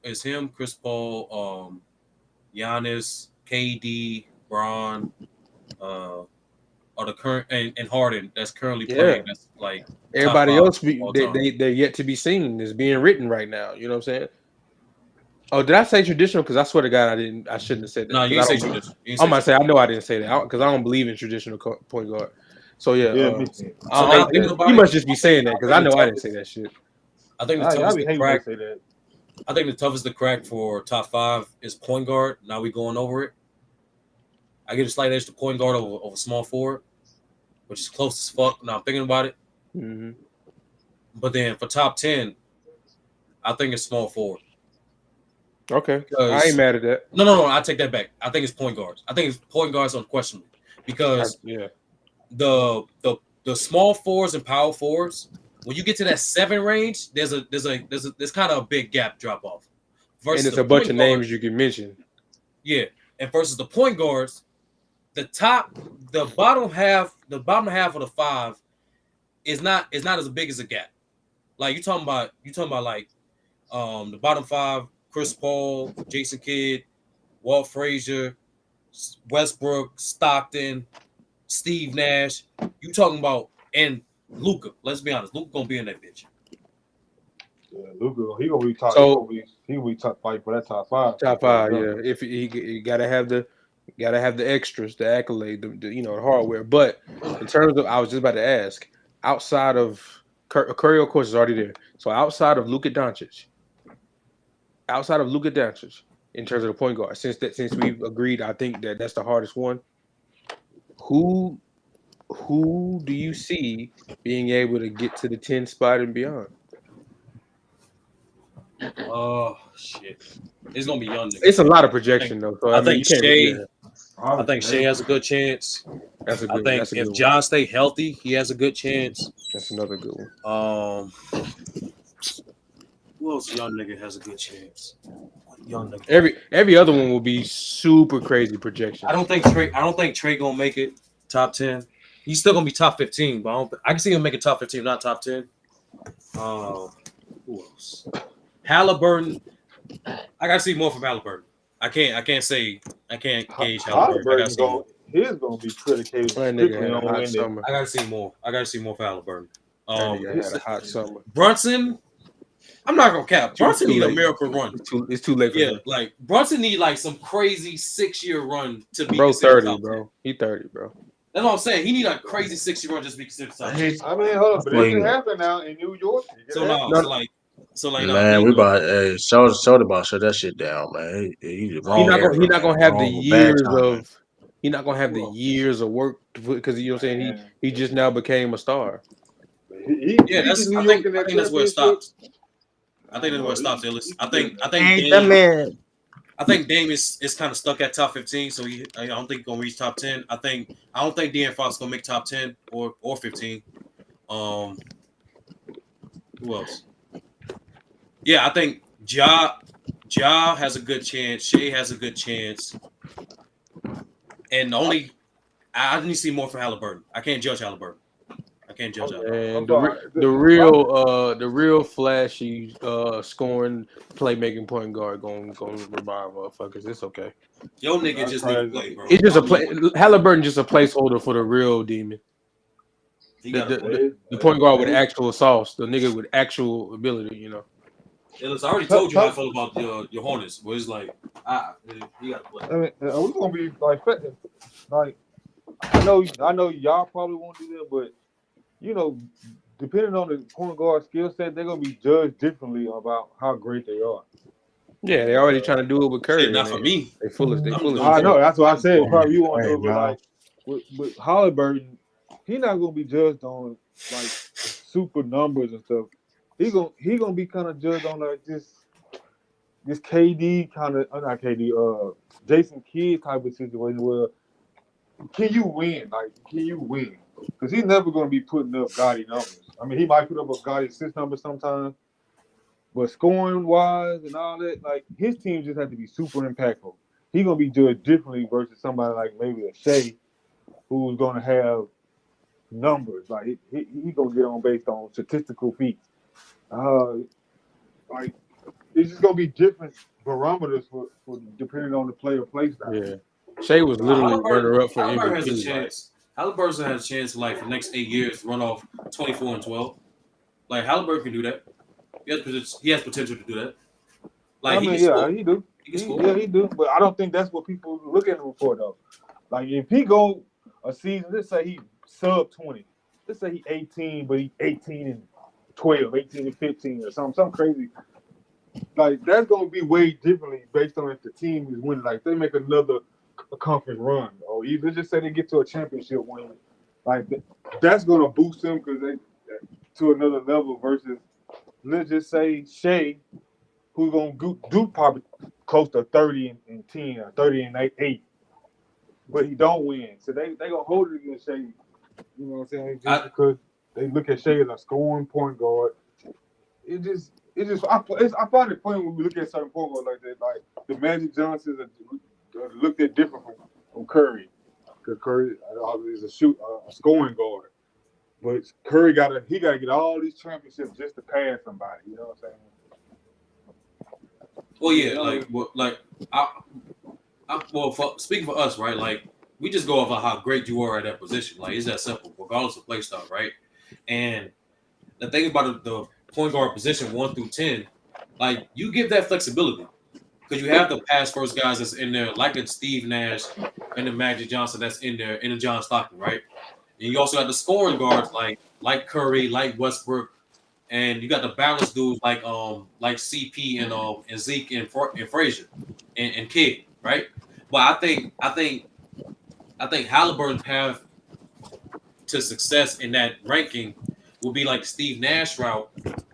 Giannis, KD, Bron. Or the current and Harden that's currently playing. That's like everybody else. They're yet to be seen. Is being written right now. You know what I'm saying? Oh, did I say traditional? Because I swear to God, I shouldn't have said that. No, you didn't say traditional. I'm gonna say I know I didn't say that because I don't believe in traditional point guard. So yeah, you must just be saying that because I know I didn't say that shit. I think the toughest to crack. I think the toughest to crack for top 5 is point guard. Now we going over it. I get a slight edge to point guard over small forward, which is close as fuck. Now I'm thinking about it. Mm-hmm. But then for top 10, I think it's small forward. Okay. I ain't mad at that. No. I take that back. I think it's point guards. I think it's point guards unquestionably because the small forwards and power forwards, when you get to that 7 range, there's kind of a big gap drop off. And it's a bunch of names you can mention. Yeah, and versus the point guards, the bottom half of the 5 is not as big as a gap. Like you talking about like the bottom 5, Chris Paul, Jason Kidd, Walt Frazier, Westbrook, Stockton, Steve Nash. You talking about and Luka. Let's be honest, Luka gonna be in that bitch. Yeah, Luka, he gonna be top. So, he will be top 5 for that top 5. Top 5, yeah. If he gotta have the extras, the accolade, the hardware. But in terms of, I was just about to ask, outside of Curry, of course, is already there. So outside of Luka Doncic, in terms of the point guard, since we've agreed, I think that's the hardest one. Who do you see being able to get to the 10 spot and beyond? Oh shit! It's gonna be young. It's a lot of projection though. So I think Shea. I think Shea has a good chance. That's a good. I think if John stay healthy, he has a good chance. That's another good one. Who else young nigga has a good chance? Young nigga. Every other one will be super crazy projection. I don't think Trey gonna make it top 10. He's still gonna be top 15, but I can see him make it top 15, not top 10. Who else? Halliburton. I gotta see more from Halliburton. I can't gauge Halliburton. He's gonna be predicated. I gotta see more. For Halliburton. Had a hot summer. Brunson. I'm not gonna cap. Brunson need a miracle run. It's too late for him. Like Brunson need like some crazy 6-year run to be. Bro, 30, bro. He 30, bro. That's what I'm saying. He need a crazy 6-year run just to be considered top 10. I mean, hold on, but it can happen now in New York. Man, we about short about shut that shit down, man. He's not gonna have the years of. He's not gonna have the years of work because you know what I'm saying. He just now became a star. I think that's where it stops. I think that's where it stops, Ellis. I think Dame is kind of stuck at top 15, so I don't think he's gonna reach top 10. I don't think De'Aaron Fox gonna make top 10 or 15. Who else? Yeah, I think Ja has a good chance. Shea has a good chance. And the only I need to see more from Halliburton. I can't judge Halliburton. And I'm the real flashy scoring playmaking point guard gonna revive motherfuckers. It's okay. Yo, nigga That's just need to crazy. play, bro. It's just I a don't play. know what Halliburton just a placeholder for the real demon. he The, got. the point guard with actual sauce, the nigga with actual ability, you know. I already told you how I feel about your Hornets. Where it's like, he got to play. I mean, are we gonna be like? I know y'all probably won't do that, but you know, depending on the point guard skill set, they're gonna be judged differently about how great they are. Yeah, they already trying to do it with Curry. Shit, not for me. They foolish. They I'm foolish. doing I know that's what I said. Yeah, Probably you won't do it, but nah. like with Halliburton, he's not gonna be judged on like super numbers and stuff. He gonna be kind of judged on like this KD kind of not KD Jason Kidd type of situation where can you win? Like can you win? Because he's never gonna be putting up gaudy numbers. I mean, he might put up a gaudy assist number sometimes, but scoring wise and all that, like his team just have to be super impactful. He's gonna be judged differently versus somebody like maybe a Shea, who's gonna have numbers. Like he gonna get on based on statistical feats. Like it's just gonna be different barometers for depending on the player play style. Yeah, Shea was literally runner up for Halliburton has a MVP. chance. Halliburton has a chance, like for the next 8 years, to run off 24-12. Like Halliburton can do that. He has potential to do that. Like I mean, he do. He can score. Yeah, he do. But I don't think that's what people look at him for though. Like if he go a season, let's say he sub 20. Let's say he 18, but he 18-12, 18-15 or something crazy. Like that's gonna be way differently based on if the team is winning. Like they make another conference run, or let's just say they get to a championship win. Like that's gonna boost them because they to another level versus let's just say Shea, who's gonna do probably close to 30 and 10 or 30 and 8, but he don't win. So they gonna hold it against Shea. You know what I'm saying? Just because they look at Shea as a scoring point guard. I find it funny when we look at certain point guards like that. Like the Magic Johnsons are looked at different from Curry, because Curry is a scoring guard, but Curry gotta get all these championships just to pass somebody. You know what I'm saying? Well, yeah, speaking for us, right? Like we just go off of how great you are at that position. Like it's that simple, regardless of play style, right? And the thing about the point guard position 1 through 10, like you give that flexibility because you have the pass first guys that's in there, like a Steve Nash and the Magic Johnson that's in there, and the John Stockton, right? And you also got the scoring guards like Curry, like Westbrook, and you got the balance dudes like CP and Zeke and Frazier and Kidd, right? But I think Halliburton's path to success in that ranking will be like Steve Nash route,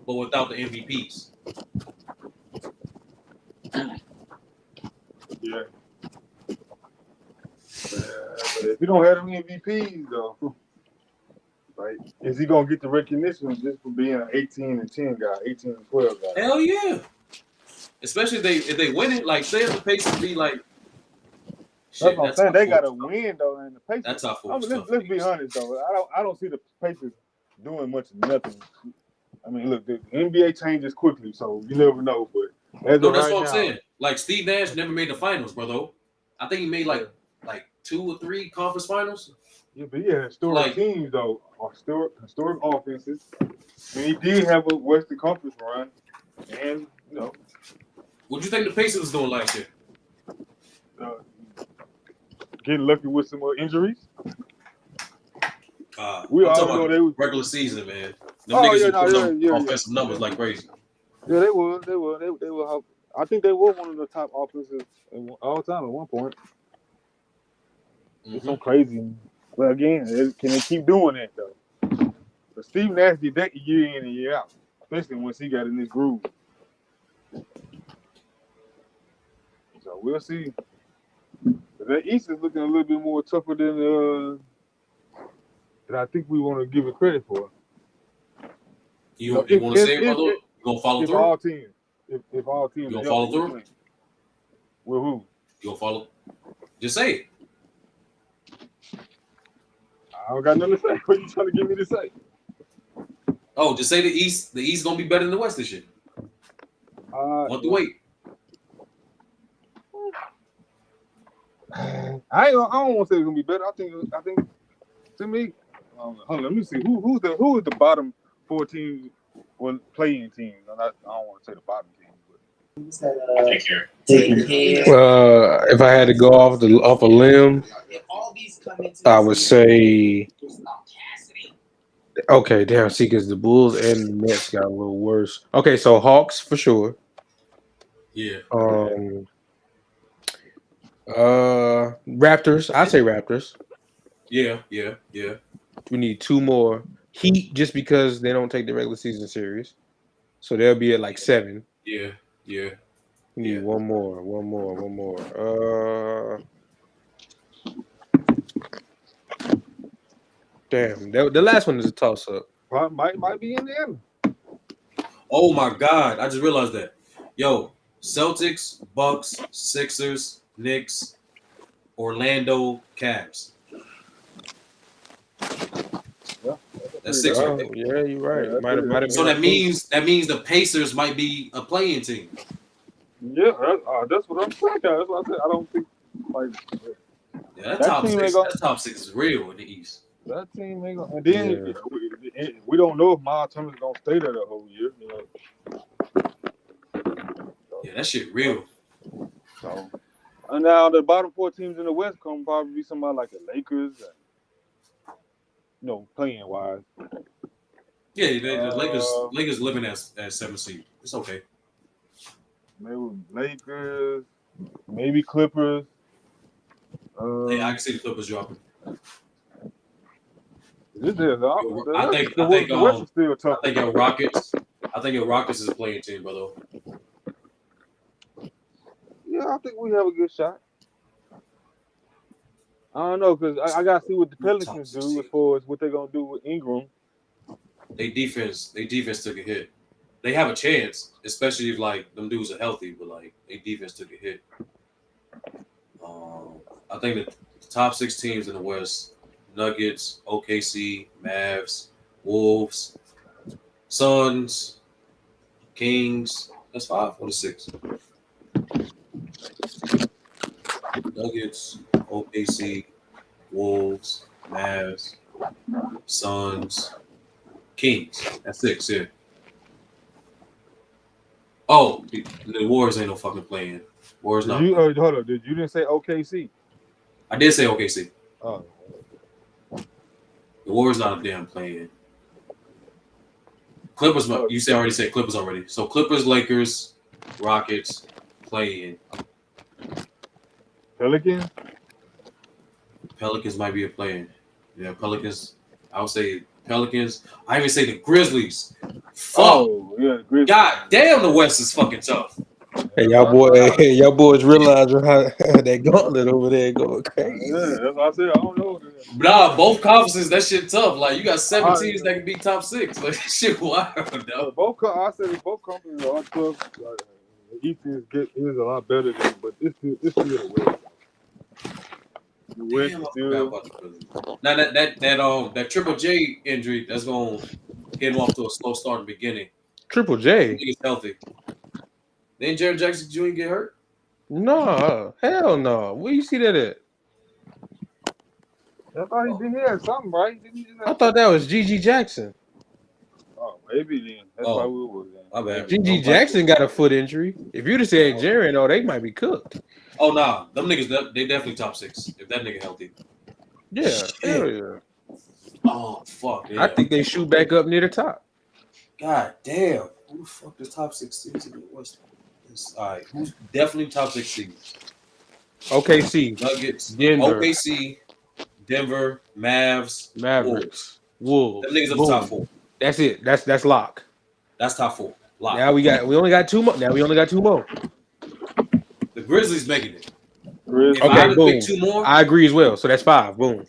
but without the MVPs. Yeah. But if you don't have them MVPs though, like is he gonna get the recognition just for being an 18-10 guy, 18-12 guy? Hell yeah. Especially if they win it, like say if the Pacers be like That's what I'm saying. They gotta win though, and the Pacers. That's how let's be honest though. I don't see the Pacers doing much of nothing. I mean, look, the NBA changes quickly, so you never know. But that's what I'm saying. Like Steve Nash never made the finals, brother. I think he made like 2 or 3 conference finals. Yeah, but yeah, historic teams though, or historic offenses. I mean, he did have a Western Conference run, and you know. What do you think the Pacers was doing last year? Getting lucky with some injuries. We all know they was regular season, man. Them niggas were offensive numbers like crazy. Yeah, they were. I think they were one of the top offenses all time at one point. It's so crazy. But again, can they keep doing that though? But Steve Nash did that year in and year out, especially once he got in this groove. So we'll see. But that East is looking a little bit more tougher than I think we want to give it credit for. You want to say it, brother? You gonna follow through? If all teams, you gonna follow through? With who? You gonna follow? Just say it. I don't got nothing to say. What you trying to get me to say? Oh, just say the East. The East gonna be better than the West this year. Want to wait? I don't want to say it's gonna be better. I think to me, hold on, let me see who is the bottom 4 teams or playing teams. I don't want to say the bottom teams, If I had to go off a limb, I would say. Okay, damn. See, because the Bulls and the Nets got a little worse. Okay, so Hawks for sure. Yeah. Raptors. I'd say Raptors. Yeah. We need 2 more. Heat, just because they don't take the regular season serious, so they'll be at like 7. Yeah. We need one more. Damn, the last one is a toss up. might be Indiana. Oh my God! I just realized that. Yo, Celtics, Bucks, Sixers, Knicks, Orlando, Cavs. That's 6 right there. Yeah, you're right. Might have So that means the Pacers might be a playing team. Yeah, that's what I'm saying. That's what I said. I don't think like that top six is real in the East. That team ain't gonna. And then we don't know if Miles Turner's gonna stay there the whole year. You know. Yeah, that shit real. So, and now the bottom 4 teams in the West come probably be somebody like the Lakers, playing wise. Yeah, the Lakers living as 7 seed. It's okay. Maybe Lakers, maybe Clippers. Yeah, I can see the Clippers dropping. I think the West is still tough. I think your Rockets is a playing team, brother. Yeah, I think we have a good shot. I don't know, because I got to see what the Pelicans do as far as what they're going to do with Ingram. They defense took a hit. They have a chance, especially if, like, them dudes are healthy, but, like, their defense took a hit. I think the top 6 teams in the West, Nuggets, OKC, Mavs, Wolves, Suns, Kings. That's 5 or 6. Nuggets, OKC, Wolves, Mavs, Suns, Kings. That's 6, yeah. Oh, the Warriors ain't no fucking playing. Warriors not. Hold on, you didn't say OKC? I did say OKC. Oh. The Warriors not a damn playing. Clippers, you already said Clippers already. So Clippers, Lakers, Rockets, playing. Pelicans might be a playing. Yeah, Pelicans. I would say Pelicans. I even say the Grizzlies. Fuck. Oh, yeah, the Grizzlies. God damn, the West is fucking tough. Hey, y'all boys realizing how that gauntlet over there going crazy. Yeah, that's what I said. I don't know. Nah, both conferences, that shit tough. Like, you got 7 teams that can be top 6. Like, that shit wild, though. Both conferences are tough. Like, the East is a lot better than, but it's still the West. The West is still. Now that Triple J injury, that's gonna get him off to a slow start in the beginning. Triple J, he's healthy. Didn't Jared Jackson Jr. get hurt? No, hell no. Where you see that at? I thought he had something, right? I thought that was Gigi Jackson. Oh, maybe then. That's why we were then. My bad. Gigi Jackson got a foot injury. If you'd have said Jared, they might be cooked. Oh, nah. Them niggas, they definitely top 6 if that nigga healthy. Yeah, hell yeah. Oh, fuck. Yeah. I think they shoot back up near the top. God damn. Who the fuck is top 6 teams in the West? All right. Who's definitely top 6 teams? OKC. Nuggets. Denver. OKC. Denver. Mavericks. Wolves. Them niggas up top 4. That's it. That's lock. That's top 4. Lock. Now we only got 2 more. The Grizzlies making it. Grizzlies. Okay, boom. Pick 2 more. I agree as well. So that's 5. Boom.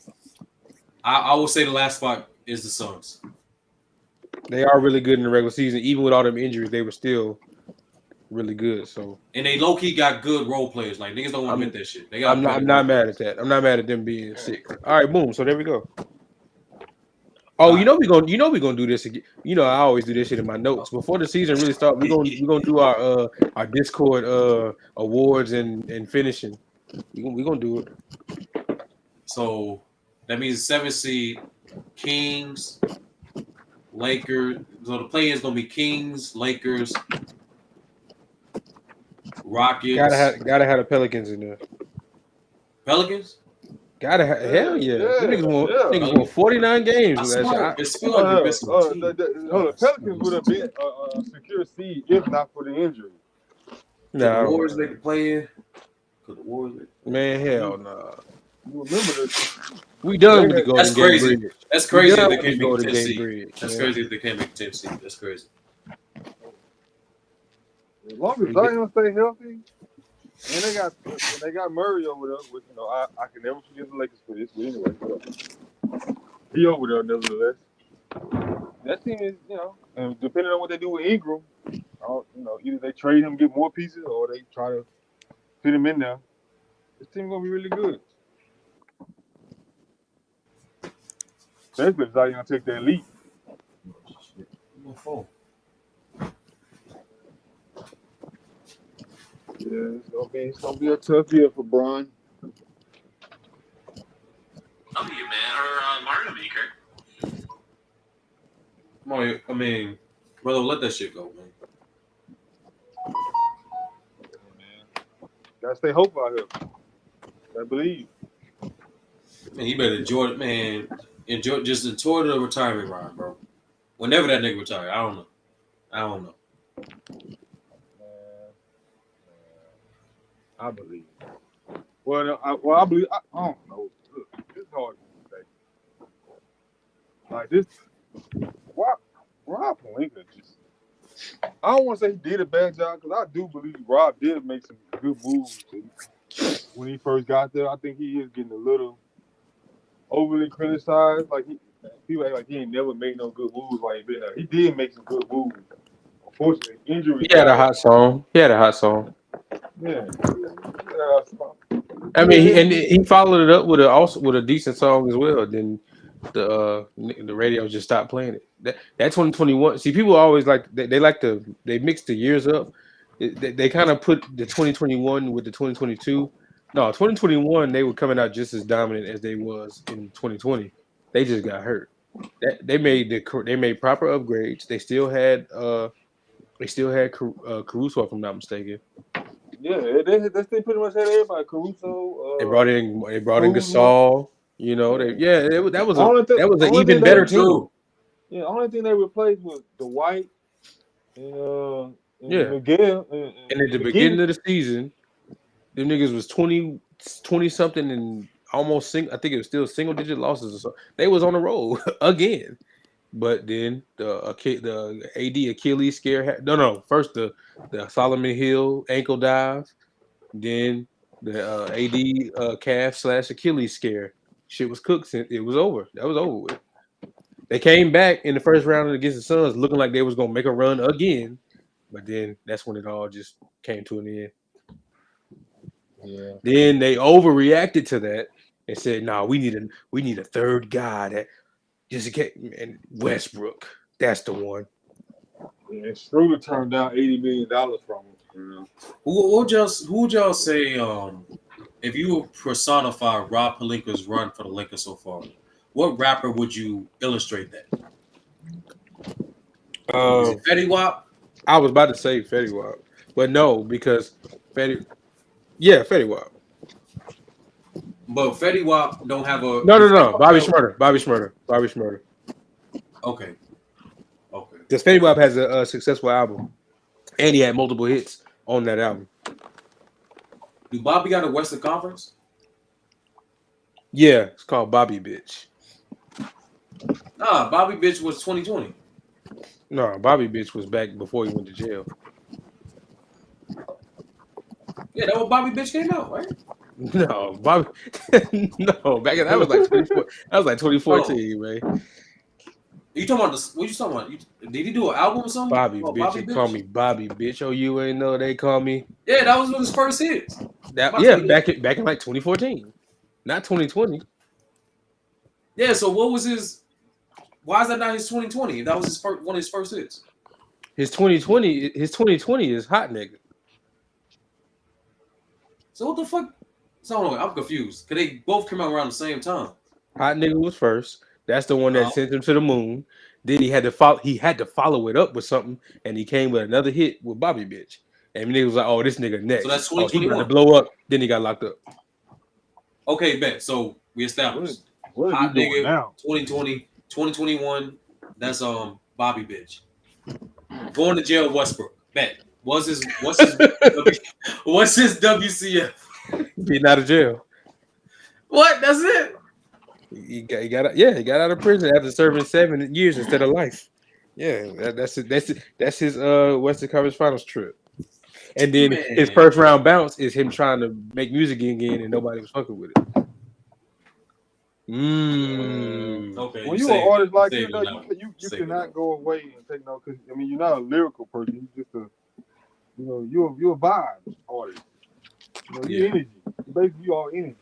I will say the last spot is the Suns. They are really good in the regular season. Even with all them injuries, they were still really good. So and they low key got good role players. Like niggas don't want to admit that shit. I'm not mad at that. I'm not mad at them being sick. All right, boom. So there we go. Oh, you know we gonna do this again. You know I always do this shit in my notes before the season really starts. We gonna do our Discord awards and finishing. We gonna do it. So that means 7 seed Kings, Lakers. So the play is gonna be Kings, Lakers, Rockets, Gotta have the Pelicans in there. Pelicans. Gotta have, hell yeah. Them niggas won 49 games. I Last swear, year. it's feel like there's some teams. The Pelicans would have been a secure seed if not for the injury. The Warriors they could play in. Could the Warriors? Man, hell no. You remember this? We done with the Golden That's Gate crazy. Bridge. That's crazy. We done They with can't the Golden make Gate 10 seed. Bridge. That's Yeah. crazy. If they can't make 10 seed. That's crazy. As long as Zion stay healthy, and they got Murray over there, which I can never forgive the Lakers for this. But anyway, he over there nevertheless. That team is, and depending on what they do with Ingram, either they trade him, get more pieces, or they try to fit him in there. This team gonna be really good. Especially if Zion take that leap. Yeah, it's gonna be a tough year for Bron. I'm you, man, or Mario Maker. Mario, I mean, brother, let that shit go, man. Gotta stay hopeful out here. I believe. Man, you better enjoy it, man. Enjoy the retirement ride, bro. Whenever that nigga retire, I don't know. I believe. I believe. I don't know. Look, it's hard to say. Like this, Rob Pelinka just. I don't want to say he did a bad job because I do believe Rob did make some good moves when he first got there. I think he is getting a little overly criticized. Like people act like he ain't never made no good moves while he been there. He did make some good moves. Unfortunately, injury. He had a hot song. Yeah. I mean, he followed it up with a decent song as well. Then the radio just stopped playing it. That 2021. See, people always they mix the years up. They kind of put the 2021 with the 2022. No, 2021 they were coming out just as dominant as they was in 2020. They just got hurt. They made proper upgrades. They still had Caruso, if I'm not mistaken. Yeah, they pretty much had everybody. Caruso. They brought in Gasol. That was an even better team. Yeah, the only thing they replaced was Dwight and Yeah. Miguel. And at the beginning of the season, them niggas was 20 something and almost I think it was still single digit losses or so. They was on the road again. But then the AD Achilles scare first the Solomon Hill ankle dive, then the AD calf / Achilles scare. Shit was cooked. It was over. That was over with. They came back in the first round against the Suns looking like they was gonna make a run again, but then that's when it all just came to an end. Yeah. Then they overreacted to that and said, "Nah, we need a third guy that just and Westbrook. That's the one." Yeah, Schroeder turned down $80 million from him. Who would y'all say if you would personify Rob Pelinka's run for the Lakers so far? What rapper would you illustrate that? Is it Fetty Wap? I was about to say Fetty Wap, but no, because Fetty Wap. But Fetty Wap don't have a no. Bobby Shmurda. Okay. Because Fetty Wap has a successful album, and he had multiple hits on that album. Do Bobby got a Western Conference? Yeah, it's called Bobby Bitch. Nah, Bobby Bitch was 2020. No, Bobby Bitch was back before he went to jail. Yeah, that was Bobby Bitch came out, right? No, Bobby. No, back in that was like 24. That was like 2014, man. You talking about what you talking about? Did he do an album or something? Bobby Bitch. They call me Bobby Bitch. Oh, you ain't know they call me. Yeah, that was one of his first hits. Back in like 2014, not 2020. Yeah. So what was his? Why is that not his 2020? That was his first one of his first hits. His 2020 is hot nigga. So what the fuck? So I'm confused. Cause they both came out around the same time. Hot nigga was first. That's the one that sent him to the moon. Then he had to follow. He had to follow it up with something, and he came with another hit with Bobby Bitch. And nigga was like, "Oh, this nigga next. So that's Oh, he about to 2021. blow up." Then he got locked up. Okay, bet. So we established What are hot you doing nigga now? 2020, 2021. That's Bobby Bitch. Going to jail, Westbrook. Bet. What's his WCF? Getting out of jail. What? That's it. He got out of prison after serving 7 years instead of life. Yeah, that's his Western Conference Finals trip. And then his first round bounce is him trying to make music again, and nobody was fucking with it. Okay. When you an artist like you, though, you cannot go away and take no. Cause I mean, you're not a lyrical person. You just you're a vibe artist. You energy. Basically, you all energy.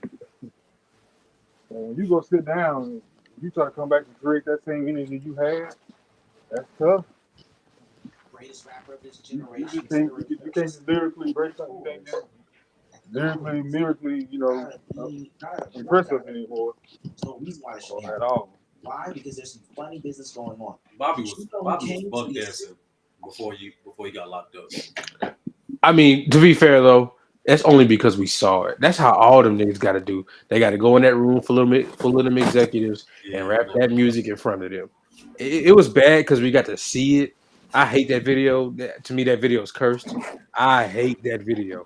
When you go sit down, and you try to come back and create that same energy you had. That's tough. Greatest rapper of this You generation. can't just lyrically break something. You can't just lyrically, impress us anymore. There's no reason why it should At all. Why? Because there's some funny business going on. Bobby was bug dancing before he got locked up. I mean, to be fair though, that's only because we saw it. That's how all them niggas got to do. They got to go in that room full of them executives and rap that music in front of them. It was bad because we got to see it. I hate that video. To me, that video is cursed. I hate that video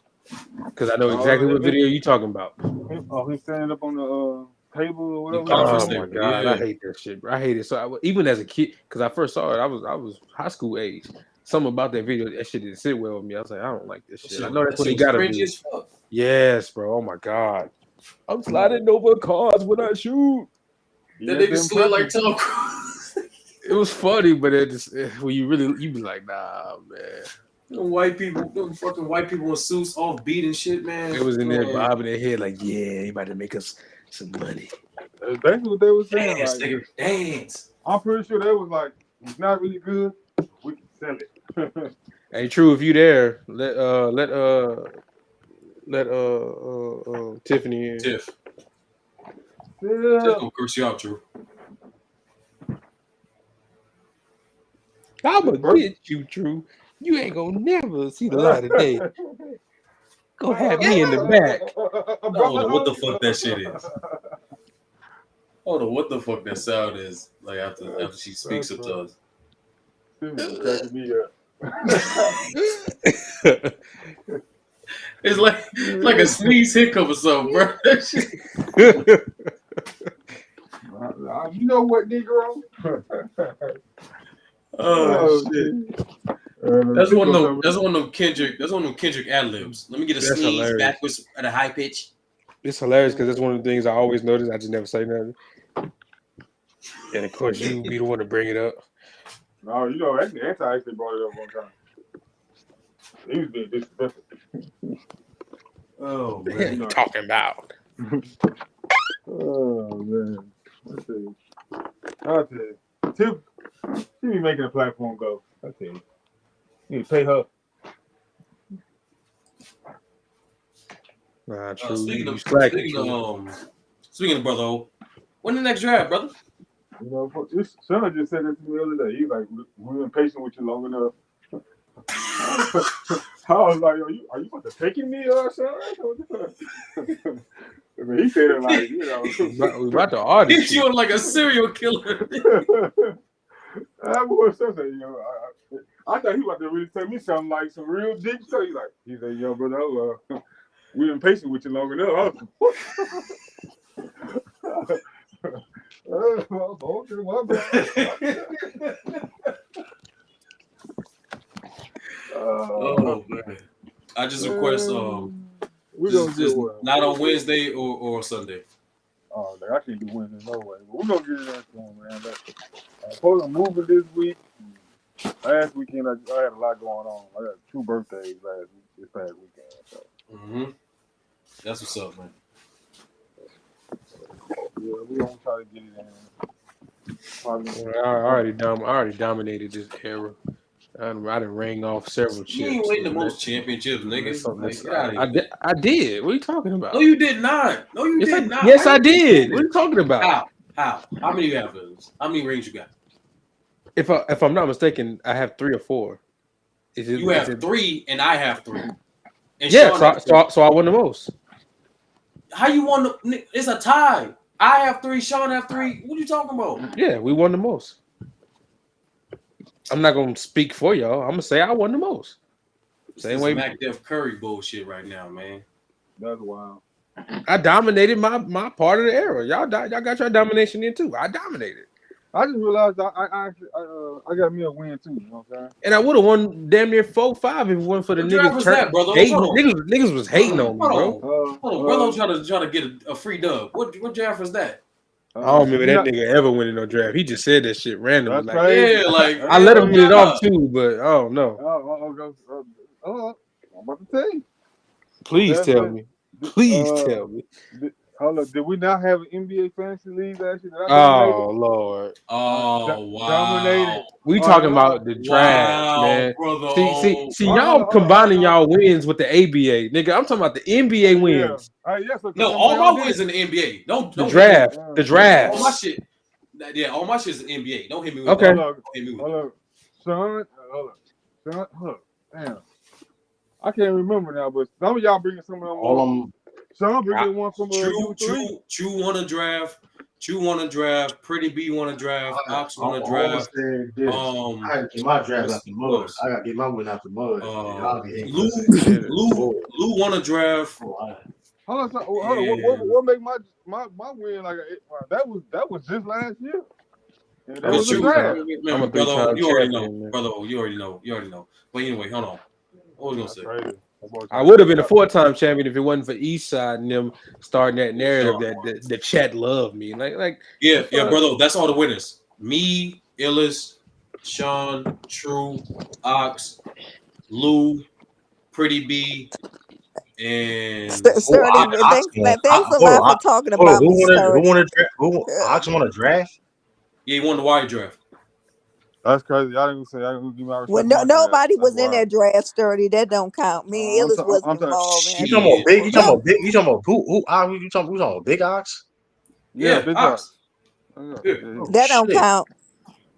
because I know exactly what video you're talking about. Him standing up on the table or whatever. Oh my god, I hate that shit, bro. I hate it. So even as a kid, because I first saw it, I was high school age. Something about that video, that shit didn't sit well with me. I was like, I don't like this shit. I know that's what he got to do. Yes, bro. Oh my god, I'm sliding over cars when I shoot. That nigga slid like Tom Cruise. It was funny, but when you be like, nah, man. Them fucking white people in suits, all beat and shit, man. It was in there bobbing their head like, yeah, he about to make us some money. That's basically what they were saying. Dance, nigga, dance. I'm pretty sure they was like, it's not really good. We can sell it. Hey, True, if you there, let Tiffany in. Tiff. Yeah. Tiff gonna curse you out, True. I'ma get you, True. You ain't gonna never see the light of day. Go have me in the back. I don't know what the fuck that shit is. I don't know what the fuck that sound is. Like after she speaks up to us. Cracking me up. It's like a sneeze hiccup or something, bro. You know what, Negro? Oh shit. That's one of them Kendrick ad-libs. Let me get a sneeze hilarious. Backwards at a high pitch. It's hilarious because that's one of the things I always notice. I just never say nothing. And of course, you be the one to bring it up. No, actually, Anti actually brought it up one time. He was being disrespectful. Oh man, what are you talking about? Oh man, I'll tell you. Tiff, she be making the platform go. I tell you, you need to pay her. Nah, true. Speaking of brother, when the next draft, brother? You know, this son just said that to me the other day. He's like, "We're impatient with you long enough." I was like, "Are you about to take me, son?" I mean, he said it like, we about to artist. He's you like a serial killer. That boy said, I thought he about to really tell me something like some real deep stuff. He's like, "Yo, brother, we're impatient with you long enough." Oh man! I just request we don't get one. Not on Wednesday or Sunday. Oh, I can't do Wednesday no way. But we're gonna get it on, man. I'm moving this week. Last weekend I had a lot going on. I got 2 birthdays this past weekend. So. That's what's up, man. Yeah, we're gonna try to get it in. I already dominated this era. I done rang off several chips. You ain't winning the so most championships, nigga. Like, get out of here. I did. What are you talking about? No, you did not. No, you yes, did not. Yes, Why I you keep did. saying What are you this? talking about? How? How many you have? Liz? How many rings you got? If I'm not mistaken, I have 3 or 4. You have 3, and I have 3. And Yeah, Sean has 3. so I won the most. How you won? It's a tie. I have 3. Sean have 3. What are you talking about? Yeah, we won the most. I'm not gonna speak for y'all. I'm gonna say I won the most. Same way, Mac Def Curry bullshit right now, man. That's wild. I dominated my part of the era. Y'all got your domination in too. I dominated. I just realized I got me a win too. You know what I'm saying? And I would have won damn near 4-5 if it wasn't for the What draft niggas. was that, brother? Niggas was hating on me, bro. Hold on, brother. Trying to get a free dub. What draft was that? I don't remember that nigga ever winning no draft. He just said that shit randomly. That's crazy. Yeah, like I let him get it off too, but I don't know. I'm about to tell you. Please tell me. Please tell me. Hold up, did we not have an NBA fantasy league last year? Oh Lord! Oh wow! Dominated. We talking about the draft, man. Brother. See, y'all combining y'all wins with the ABA, nigga. I'm talking about the NBA wins. No, all my wins in the NBA. Don't the draft. The draft. All my shit. Yeah, all my shit is in the NBA. Don't hit me with okay. Hold up. Damn. I can't remember now, but some of y'all bringing some of them. All of them. Some bringing one from True won a draft. True won a draft. Pretty B won a draft. Ox won a draft. I gotta get my draft out the mud. I gotta get my win out the mud. Lou won a draft. Hold on. What make my win like that was just last year. That was true. I'm a brother. You already know, brother. You already know. But anyway, hold on. What was I gonna say? I would have been a 4-time champion if it wasn't for Eastside and them starting that narrative that the chat loved me. Like yeah, brother. That's all the winners. Me, Illis, Sean, True, Ox, Lou, Pretty B, and Thanks a lot for talking about me. Who Ox won a draft? Yeah, he won the wire draft. That's crazy. Y'all didn't say y'all give my well, nobody was in that draft. Sturdy. That don't count. Me and Illis wasn't involved. You talking about big? You talking about who? You talking about Big Ox? Yeah, Big Ox. That don't count.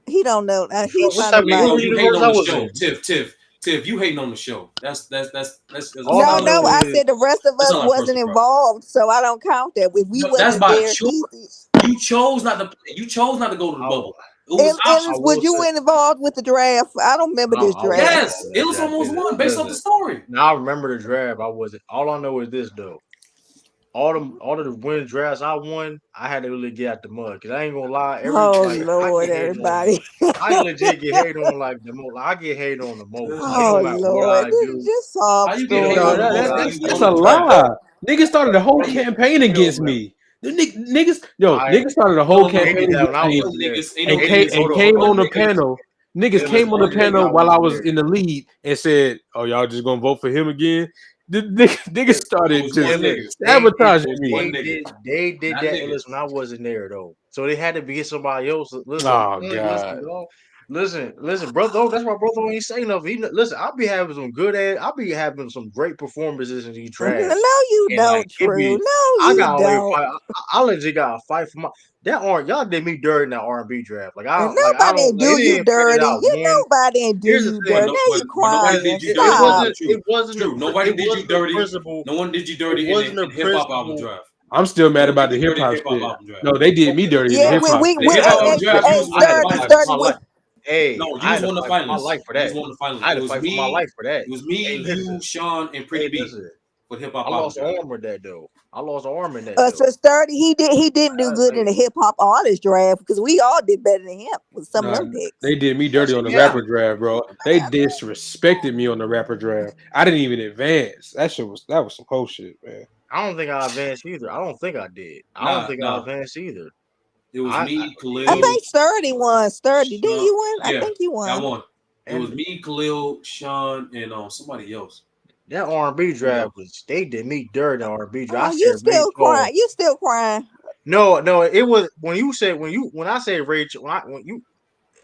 He don't know. He's what type of universe I was in? Tiff, you hating on the show. That's no. I said the rest of us wasn't involved, so I don't count that. If we wasn't there, you chose not to. You chose not to go to the bubble. Was you involved with the draft? I don't remember this draft. Yes, it was almost won based off the story. Now I remember the draft. I wasn't. All I know is this though. All of the win drafts I won, I had to really get out the mud because I ain't gonna lie. Lord, everybody! I legit get hated on like the most. I get hated on the most. Oh Lord, this is just sob story. That's a lie. Niggas started a whole campaign against me. The niggas started a whole campaign against me and came on the panel. Niggas came on the panel while I was in the lead and said, "Oh, y'all just gonna vote for him again?" The niggas started just sabotaging me. They did that when I wasn't there though, so they had to be somebody else. Listen, listen, brother. That's why brother ain't saying nothing. Listen, I'll be having some great performances in these drafts. No, you don't, True. I legit got a fight for my y'all did me dirty in that R&B draft. Nobody do you dirty. Nobody do you dirty. Now you crying. It wasn't true. Nobody did you dirty. No one did you dirty in the hip hop album draft. I'm still mad about the hip hop shit. No, they did me dirty in the hip hop. Sturdy. Hey, no, you was one of the finalists. My life for that. I had to fight for my life for that. It was me, you, Sean, and Pretty B. With hip hop, I lost an arm in that though. So Sturdy, he didn't do good in the hip hop artist draft because we all did better than him with some of them picks. They did me dirty on the rapper draft, bro. They disrespected me on the rapper draft. I didn't even advance. That was some whole shit, man. I don't think I advanced either. I don't think I did. I don't think I advanced either. It was me, Khalil. I think Sturdy won. Sturdy, didn't you win? Yeah, I think you won. I won. It was me, Khalil, Sean, and somebody else. That R&B draft they did me dirty. R&B draft. You still crying? You still crying? No, it was when I say Ray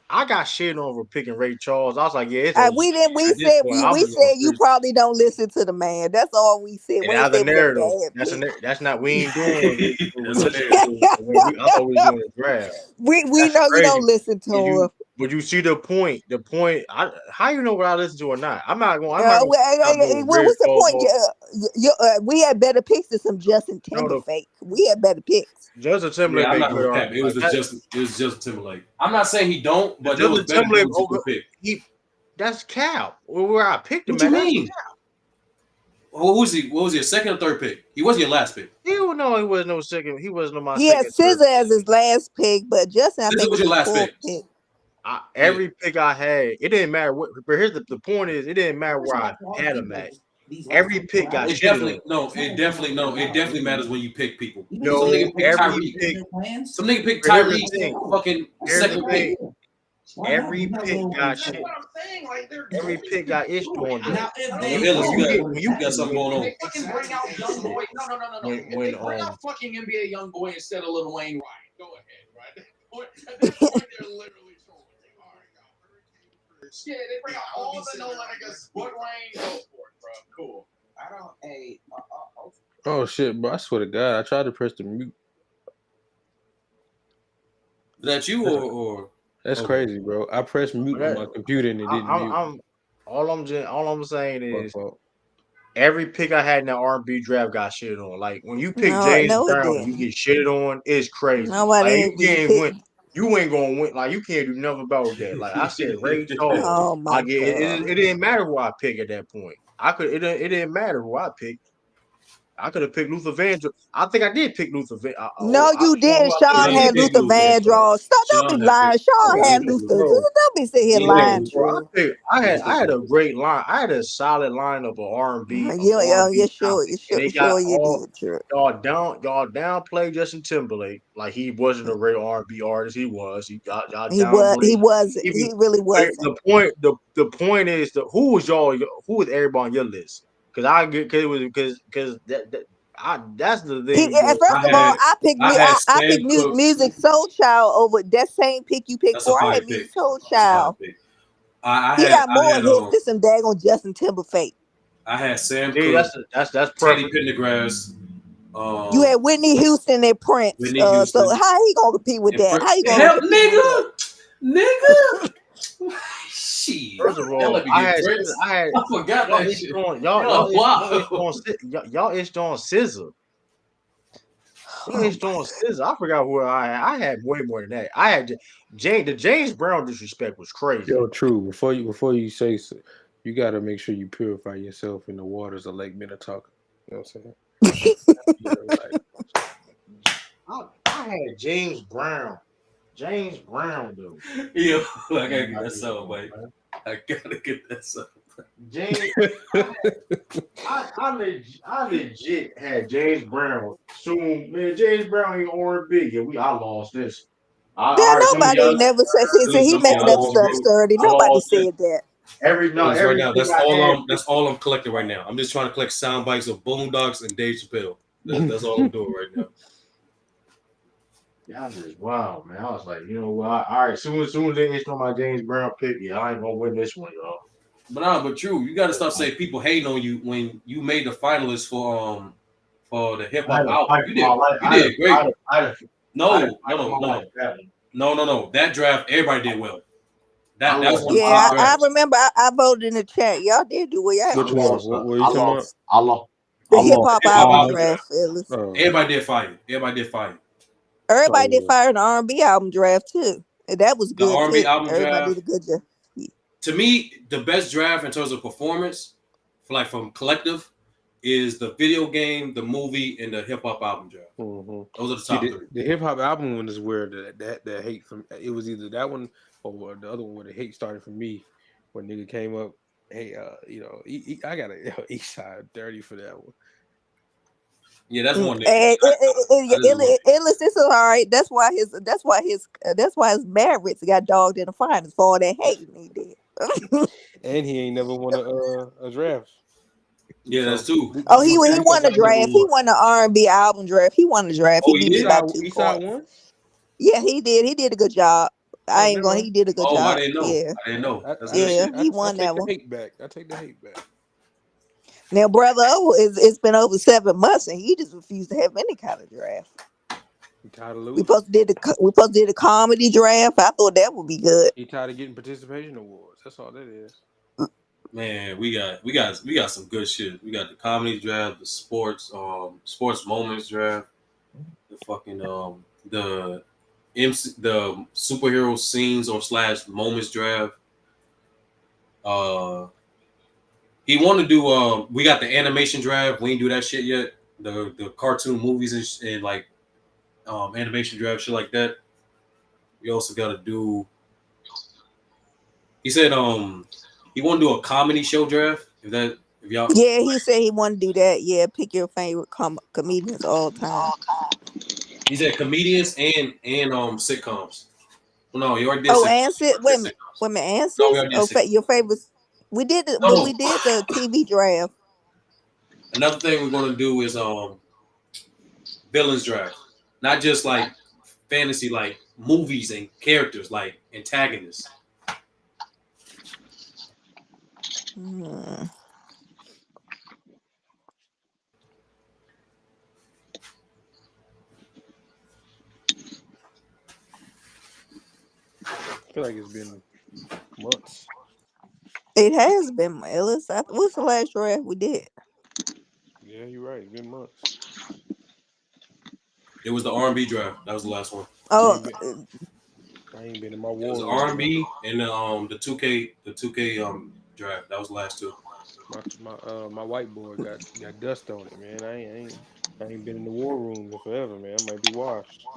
I got shit on for picking Ray Charles. I was like, yeah, it's over. We didn't. We At this said point, I'm we just gonna said you probably don't listen to the man. That's all we said. and We ain't as a say it was a narrative. bad pick. That's not we ain't doing what we That's a listening to. I thought we was doing the draft. we That's know you crazy. don't listen to him. But you see the point. The point. How you know what I listen to or not? I'm not going. I'm not going. What's the point? We had better picks than some Justin Timberlake. We had better picks. Justin Timberlake. Yeah, I'm not good gonna cap. It was just Timberlake. I'm not saying he don't, but it was better than what you pick. That's cap. Where I picked him. What you mean? What was he? A second or third pick? He wasn't your last pick. No, he wasn't no second. He wasn't my second. Yeah, Scissor as his last pick, but Justin, I think was your last pick. Every pick I had, it didn't matter what. But here's the point: is it didn't matter where I had him at. Every pick got it definitely matters when you pick people. No, some nigga pick Tyree. Fucking second pick. Every pick got shit. Every pick got ish on them. You got something going on. Fucking bring out young boy. No. Bring out fucking NBA young boy instead of Lil Wayne Ryan. Go ahead, right? At this point, they're literally trolling. All right, God. Yeah, they bring out all the no niggas. What Wayne? Go for it, bro. Cool. I don't. Hey. Oh shit, bro! I swear to God, I tried to press the mute. Is that you or? That's crazy, bro. I pressed mute on my computer and it didn't mute. All I'm saying is every pick I had in that R&B draft got shit on. Like when you pick James Brown, you get shitted on. It's crazy. Nobody you ain't gonna win. Like you can't do nothing about that. Like I said, Ray Charles. Oh my God. It didn't matter who I picked at that point. It didn't matter who I picked. I could have picked Luther Vandross. I think I did pick Luther Vandross. No, you didn't. Sean had Luther Vandross. Stop! Don't be lying. Sean had Luther. Don't be sitting here lying. I had a great line. I had a solid lineup of R&B. You sure you did. True. Y'all downplay Justin Timberlake like he wasn't a great R&B artist. He was. He really was. The point is who was everybody on your list? That's the thing. First of all, I picked Music Soul Child over that same pick you picked for. I had Music Soul Child. He got more hits than some daggone Justin Timberlake. I had Sam Cooke. That's Teddy Pendergrass. You had Whitney Houston and Prince. So how he gonna compete with that? How you gonna help, nigga? Shit. First of all, I forgot that shit. Y'all itched on Scissor. I forgot who I had way more than that. I had the James Brown disrespect was crazy. Yo, true. Before you say so, you got to make sure you purify yourself in the waters of Lake Minnetonka. You know what I'm saying? I had James Brown. James Brown, dude. Yeah, I gotta get that song, man. I gotta get that song. James, I legit had James Brown. Soon, man, James Brown ain't R&B. I lost this. Nobody never said he making up stuff sturdy. Nobody said that. That's all I'm collecting right now. I'm just trying to collect sound bites of Boondocks and Dave Chappelle. That's all I'm doing right now. Y'all just wow, man. I was like, you know what? All right, soon as they hit on my James Brown pick, I ain't gonna win this one, y'all. But true. You got to stop saying people hating on you when you made the finalists for the hip hop album. You did great. No. That draft, everybody did well. That's one. Yeah, I remember. I voted in the chat. Y'all did do well. Which one? What were you talking about? I lost. The hip hop album draft. Everybody did fire. Everybody did fire in the R&B album draft too. And that was good. The R&B album Everybody draft. did a good job. To me, the best draft in terms of performance, from collective, is the video game, the movie, and the hip hop album draft. Mm-hmm. Those are the top three. The hip hop album one is where the hate from it was either that one or the other one where the hate started from me when nigga came up. Hey, I got a East Side 30 for that one. Yeah, that's one. Endless is all right. That's why his Mavericks got dogged in the finals for all that hating he did. And he ain't never won a draft. Yeah, So that's two. Oh, we he got won the Another draft. He award. won the R&B album draft. He won the draft. Oh, He he beat me did? by 2 Eastside points. one. Yeah, he did. He did a good job. Oh, I ain't never going. mind. He did a good Oh, I job. didn't know. Yeah, I didn't know. I, That's I, good yeah, shit. he I won take that the one. hate back. I take the hate back. Now, brother, it's been over 7 months, and he just refused to have any kind of draft. He tired of We losing. supposed to did a comedy draft. I thought that would be good. He tired of getting participation awards. That's all that is. Man, we got some good shit. We got the comedy draft, the sports moments draft, the fucking the superhero scenes or slash moments draft. Uh, he wanted to do. We got the animation draft. We ain't do that shit yet. The cartoon movies and like animation draft shit like that. We also got to do. He said he want to do a comedy show draft. If y'all. Yeah, he said he wanted to do that. Yeah, pick your favorite comedians all time. He said comedians and sitcoms. Well, no, you already did Oh, sitcoms. answer. Wait a minute. Wait a minute. No, we Answers. already did Oh, sitcoms. your favorites. We did it, No, but no. we did the TV draft. Another thing we're gonna do is villains draft, not just like fantasy, like movies and characters, like antagonists. Hmm. I feel like it's been months. It has been Ellis. What's the last draft we did? Yeah, you're right. It's been months. It was the R&B draft. That was the last one. Oh, I ain't been in my It was war the room, bro. R&B and the 2K draft. That was the last two. My whiteboard got dust on it, man. I ain't been in the war room in forever, man. I might be washed.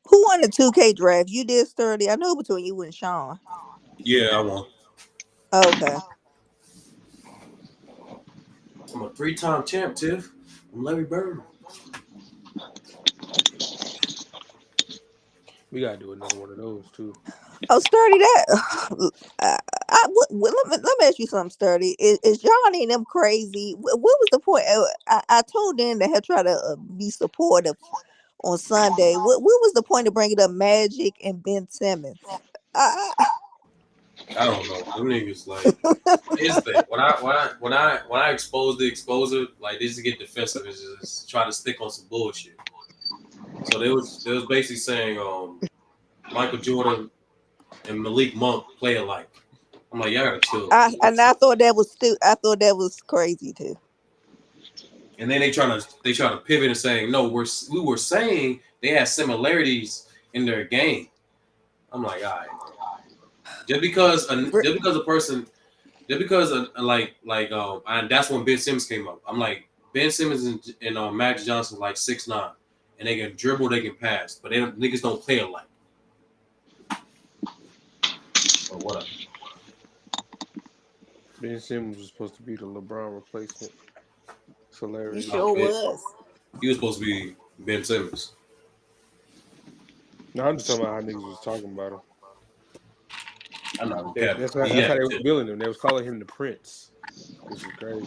who won the 2K draft? You did, Sturdy. I know between you and Sean. Yeah, I won. Okay. I'm a 3-time champ, Tiff. I'm Larry Bird. We gotta do another one of those too. Oh, Sturdy, let me ask you something, Sturdy. Is Johnny and them crazy? What was the point? I told them to have try to be supportive on Sunday. What was the point of bringing up Magic and Ben Simmons? I, I don't know. Them niggas like here's the thing. When I expose the exposer, like they just get defensive and just try to stick on some bullshit. So they was basically saying Michael Jordan and Malik Monk play alike. I'm like, y'all gotta chill. I thought that was I thought that was crazy too. And then they try to pivot and saying, no, we were saying they had similarities in their game. I'm like, all right. Just because a person, and that's when Ben Simmons came up. I'm like, Ben Simmons and Magic Johnson like 6'9", and they can dribble, they can pass, but niggas don't play alike. Or whatever. Ben Simmons was supposed to be the LeBron replacement. It's hilarious. He sure was. He was supposed to be Ben Simmons. No, I'm just talking about how niggas was talking about him. I know. That's how they was billing him. They was calling him the Prince, which is crazy.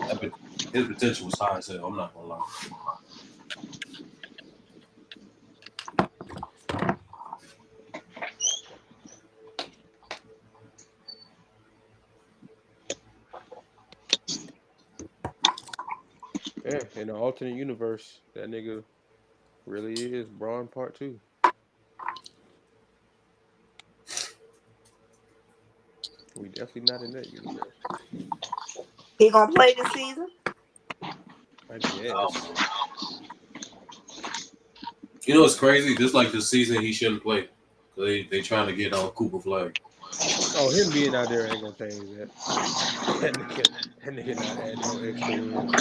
His potential was high as hell. I'm not gonna lie. Yeah, in the alternate universe, that nigga really is Braun Part 2. We definitely not in that universe. He gonna play this season? I guess. You know what's crazy? Just like this season, he shouldn't play. They trying to get on Cooper Flag. Oh, him being out there ain't gonna change that. That nigga not adding no extra wins.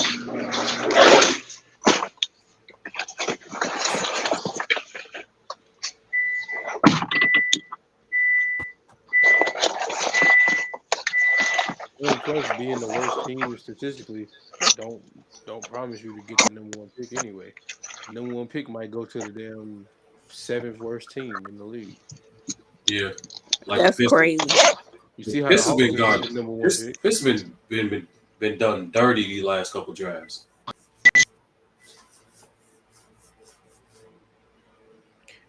And plus, being the worst team statistically, don't promise you to get the number one pick anyway. Number one pick might go to the damn 7th worst team in the league. Yeah. like the That's Pistons. crazy. You see The how the Pistons been Hawks gone. got the number one This pick. Pistons been done dirty these last couple drafts.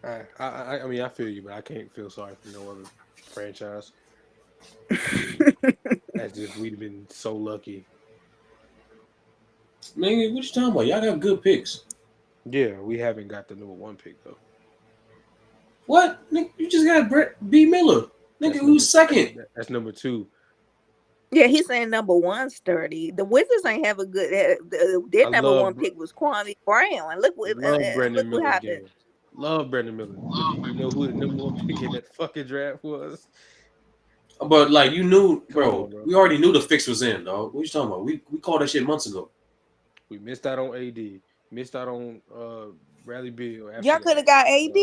I mean, I feel you, but I can't feel sorry for no other franchise. As if we'd been so lucky. Man, what you talking about? Y'all got good picks. Yeah, we haven't got the number one pick though. What? Nigga, you just got Brett B. Miller. Nigga, That's who's second? That's number two. Yeah, he's saying number one sturdy. The Wizards ain't have a good. Their I number one love pick was Kwame Brown, and look what Brandon look what Miller's happened. game. Love Brandon Miller. But do you know who the number one pick in that fucking draft was? But like you knew, Come bro, on, bro. we already knew the fix was in, dog. What you talking about? We called that shit months ago. We missed out on AD. Missed out on Bradley Beal. after Y'all could that. have got AD.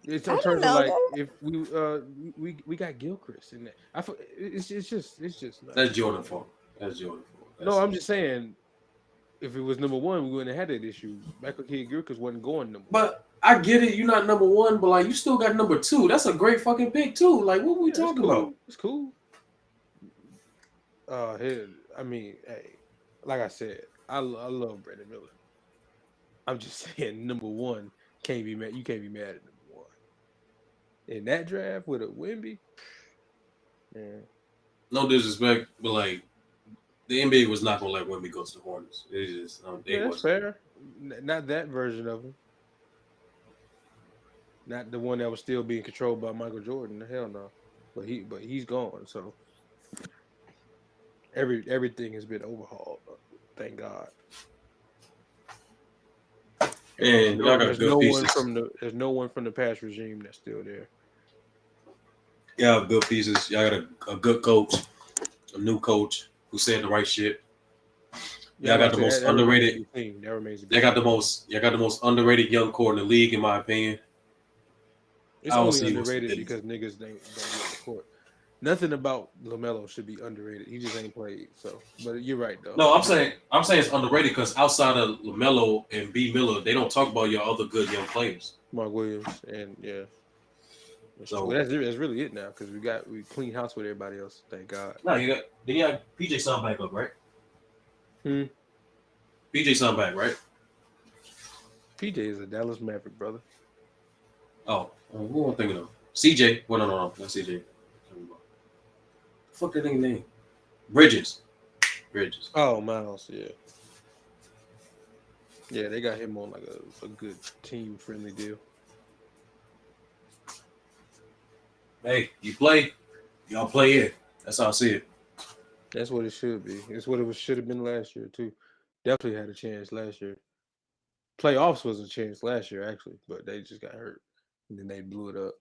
It's I in didn't terms of know like that. if we got Gilchrist in that. It's just not. That's Jordan fault. That's Jordan fault. No, I'm just saying, if it was number one, we wouldn't have had that issue. Michael Kidd Gilchrist wasn't going number one. But I get it. You're not number one, but like you still got number two. That's a great fucking pick too. Like what we talking about? It's cool. Here, I mean, hey, like I said, I love Brandon Miller. I'm just saying, number one can't be mad. You can't be mad at number one in that draft with a Wemby. Man, No disrespect, but like the NBA was not gonna let Wemby go to the Hornets. It just that's fair. Not that version of him. Not the one that was still being controlled by Michael Jordan. Hell no. But he's gone. So everything has been overhauled. Thank God. And y'all got good pieces. There's no one from the past regime that's still there. Y'all have good pieces. Y'all got a good coach, a new coach who said the right shit. Y'all got the most underrated. Y'all got the most underrated young core in the league, in my opinion. It's only underrated because niggas don't get the court. Nothing about LaMelo should be underrated. He just ain't played. So, but you're right though. No, I'm saying it's underrated because outside of LaMelo and B. Miller, they don't talk about your other good young players. Mark Williams and yeah. So that's really it now because we clean house with everybody else. Thank God. No, you got PJ signed back up, right? PJ signed back, right? PJ is a Dallas Maverick, brother. Oh, who am I thinking of? CJ. Well, no, not CJ. Fuck that nigga name. Bridges. Oh, Miles, yeah. Yeah, they got him on like a good team friendly deal. Hey, you play, y'all play it. That's how I see it. That's what it should be. It's what it should have been last year too. Definitely had a chance last year. Playoffs was a chance last year actually, but they just got hurt and then they blew it up.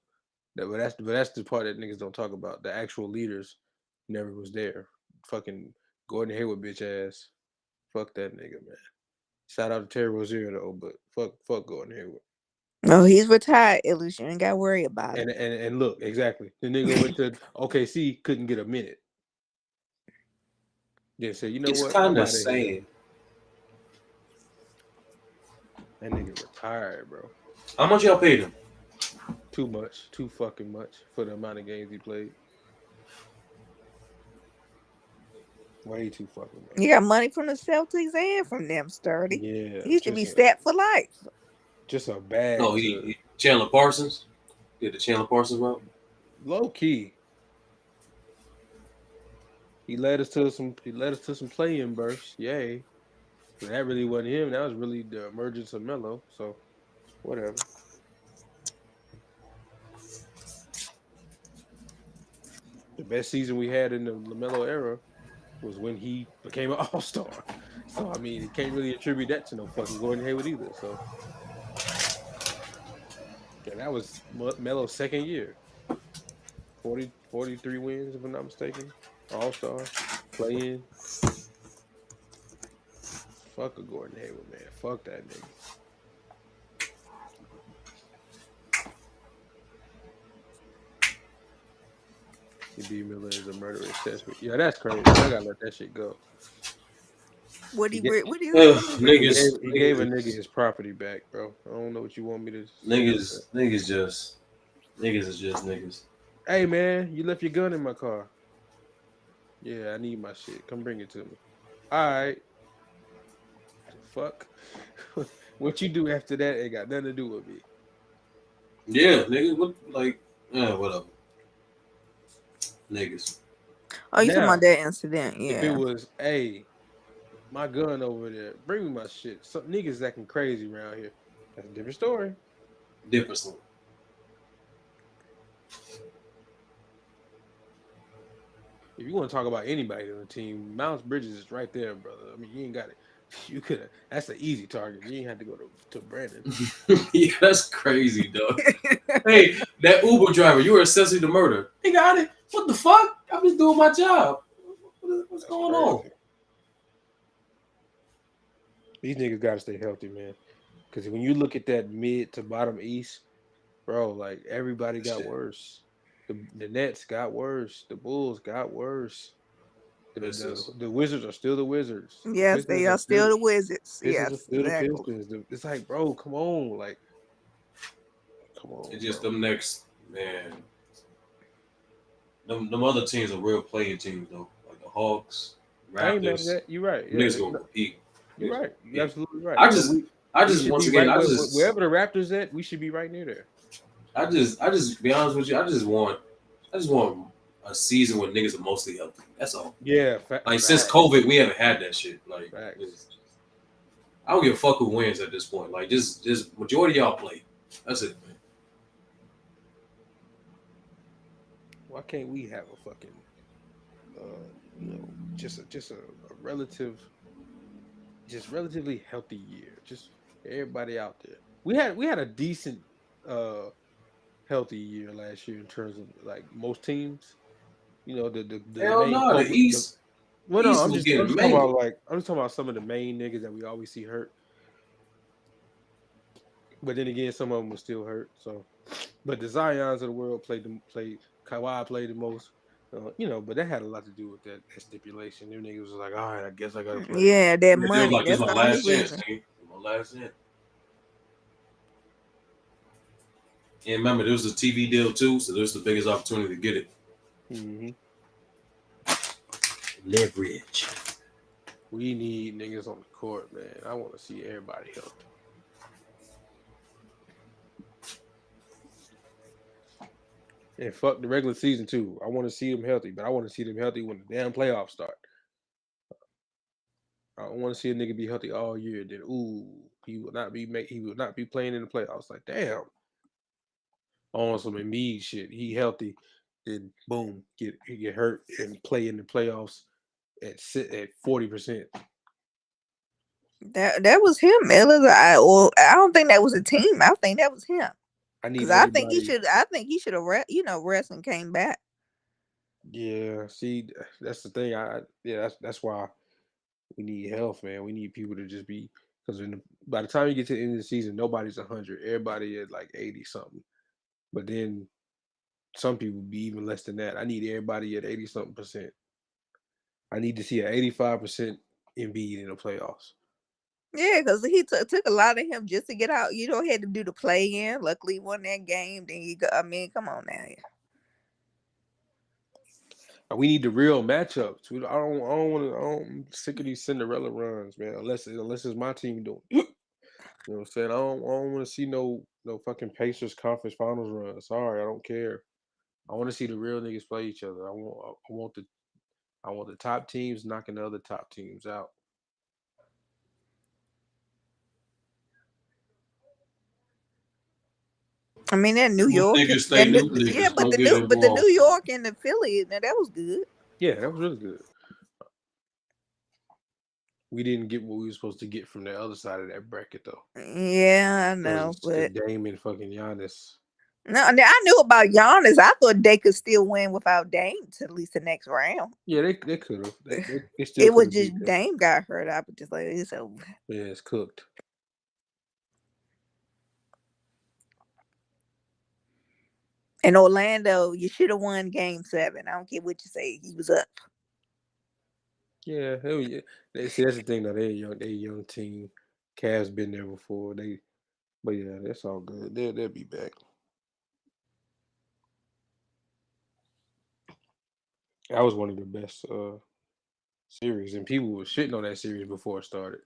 But that's the part that niggas don't talk about. The actual leaders never was there. Fucking Gordon Hayward bitch ass. Fuck that nigga, man. Shout out to Terry Rozier though, but fuck Gordon Hayward. No, he's retired, Illusion. You ain't got to worry about it. And look, exactly. The nigga went to OKC, couldn't get a minute. Then said, you know it's what? It's kind of saying. That nigga retired, bro. How much y'all paid him? Too much. Too fucking much for the amount of games he played. Way too fucking much. You got money from the Celtics and from them, Sturdy. Yeah. He should be set for life. Just a bad. No, he Chandler Parsons. Did the Chandler Parsons route? Low key. He led us to some play-in bursts. Yay. But that really wasn't him. That was really the emergence of Melo. So whatever. The best season we had in the LaMelo era was when he became an all-star. So I mean, you can't really attribute that to no fucking Gordon Hayward either. So yeah, that was Melo's second year. 43 wins, if I'm not mistaken. All-star, play-in. Fuck a Gordon Hayward, man. Fuck that nigga. B. Miller is a murderous assessment. Yeah, that's crazy. I gotta let that shit go. What do you niggas? He gave a nigga his property back, bro. I don't know what you want me to. Niggas is just niggas. Hey man, you left your gun in my car. Yeah, I need my shit. Come bring it to me. All right. Fuck. What you do after that ain't got nothing to do with me. Yeah, nigga. What like? Whatever. Niggas. Oh, you talking about Now, that incident? if it Yeah. was, hey, my gun over there, bring me my shit. Some niggas acting crazy around here. That's a different story. Different story. If you want to talk about anybody on the team, Miles Bridges is right there, brother. I mean, you ain't got it. You could. That's an easy target. You ain't have to go to Brandon. Yeah, that's crazy, dog. Hey, that Uber driver, you were accessory to murder. He got it. What the fuck? I'm just doing my job. What's That's going on? crazy. These niggas got to stay healthy, man. Because when you look at that mid to bottom East, bro, like everybody got Shit. worse. The Nets got worse. The Bulls got worse. Pistons. The Wizards are still the Wizards. The Yes, they Pistons are are still still the Wizards. Pistons are Yes, still the exactly. Pistons. It's like, bro, come on, like, come It's on, just bro. them next, man. Them other teams are real playing teams though. Like the Hawks, I ain't mad at Raptors. that. You're right. Yeah, Niggas gonna compete. you're Niggas gonna right. You're compete. absolutely right. I But just I we just should once be again right I just wherever the Raptors at. We should be right near there. I just be honest with you, I just want a season where niggas are mostly healthy. That's all. Yeah, Like since facts, COVID, we haven't had that shit. Like facts. I don't give a fuck who wins at this point. Like just majority of y'all play. That's it, man. Why can't we have a fucking, just a relatively healthy year? Just everybody out there. We had a decent, uh, healthy year last year in terms of like most teams. The Hell main no, the culprit. East Well, no, East I'm was just I'm getting just talking about mangled. like I'm just talking about some of the main niggas that we always see hurt. But then again, some of them were still hurt. So, but the Zion's of the world played. Kawhi played the most. But that had a lot to do with that stipulation. Them niggas was like, all right, I guess I gotta play. Yeah, that They was money. like, this is That's my the only last chance, reason. nigga. My last chance. And remember, there was a TV deal too, so this was the biggest opportunity to get it. Hmm. Leverage. We need niggas on the court, man. I want to see everybody healthy. And fuck the regular season too. I want to see them healthy, but I want to see them healthy when the damn playoffs start. I don't want to see a nigga be healthy all year. Then he will not be playing in the playoffs. Like damn, on some Embiid shit. He healthy, then boom, he get hurt and play in the playoffs at 40%. That was him. I don't think that was a team. I think that was him. I need Because I think he everybody. should. I think he should have. Rest and came back. Yeah, see, that's the thing. That's why we need health, man. We need people to just be because by the time you get to the end of the season, nobody's 100. Everybody at like 80 something. But then some people be even less than that. I need everybody at 80 something percent. I need to see an 85% Embiid in the playoffs. Yeah, because he took a lot of him just to get out. He had to do the play in. Luckily, he won that game. Then you go. I mean, come on now. We need the real matchups. I'm sick of these Cinderella runs, man. Unless it's my team doing. You know what I'm saying? I don't want to see no fucking Pacers conference finals run. Sorry, I don't care. I want to see the real niggas play each other. I want the top teams knocking the other top teams out. I mean, that New New York, niggas stay new yeah, niggas. but Don't get it the wrong. New York and the Philly, now that was good. Yeah, that was really good. We didn't get what we were supposed to get from the other side of that bracket though, Yeah, I know, because but Dame and fucking Giannis. no, I knew about Giannis. I thought they could still win without Dame to at least the next round. Yeah, they could have. They still It could was have beat just them. Dame got hurt. I was just like, it's over. Yeah, it's cooked. And Orlando, you should have won Game 7. I don't care what you say. He was up. Yeah, hell yeah. See, that's the thing though. They a young team. Cavs been there before. But yeah, that's all good. They'll be back. That was one of the best series, and people were shitting on that series before it started.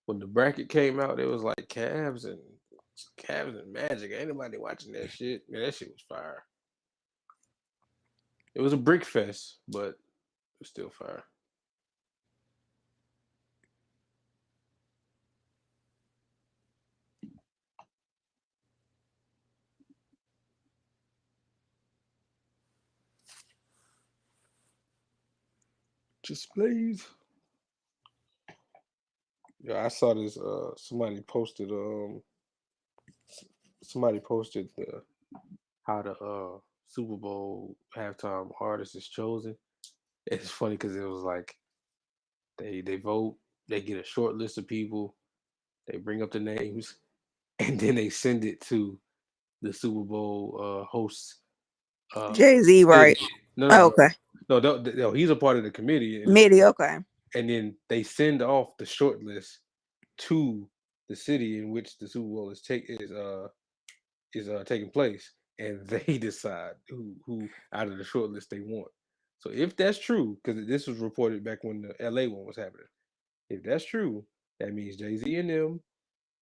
When the bracket came out, it was like Cavs and Magic. Ain't nobody watching that shit. Man, that shit was fire. It was a brick fest, but it was still fire. Just please. Yeah, I saw this. Somebody posted the how the Super Bowl halftime artist is chosen. It's funny because it was like they vote, they get a short list of people, they bring up the names, and then they send it to the Super Bowl hosts Jay-Z, right? city. No, no, Oh, no, okay. no. He's a part of the committee, Midi, okay. and then they send off the short list to the city in which the Super Bowl is taking place, and they decide who out of the short list they want. So if that's true, because this was reported back when the LA one was happening, if that's true, that means Jay Z and them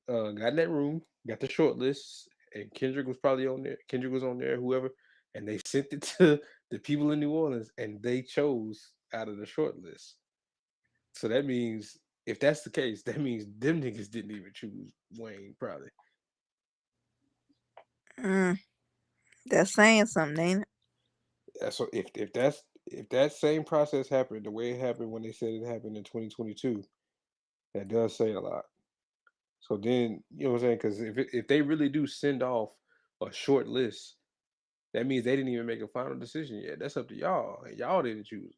got in that room, got the short list, and Kendrick was probably on there. Kendrick was on there, whoever, and they sent it to the people in New Orleans, and they chose out of the short list. So that means if that's the case, that means them niggas didn't even choose Wayne, probably. Mm, that's saying something, ain't it? So if that same process happened the way it happened when they said it happened in 2022, that does say a lot. So then you know what I'm saying? Because if they really do send off a short list, that means they didn't even make a final decision yet. That's up to y'all, and y'all didn't choose.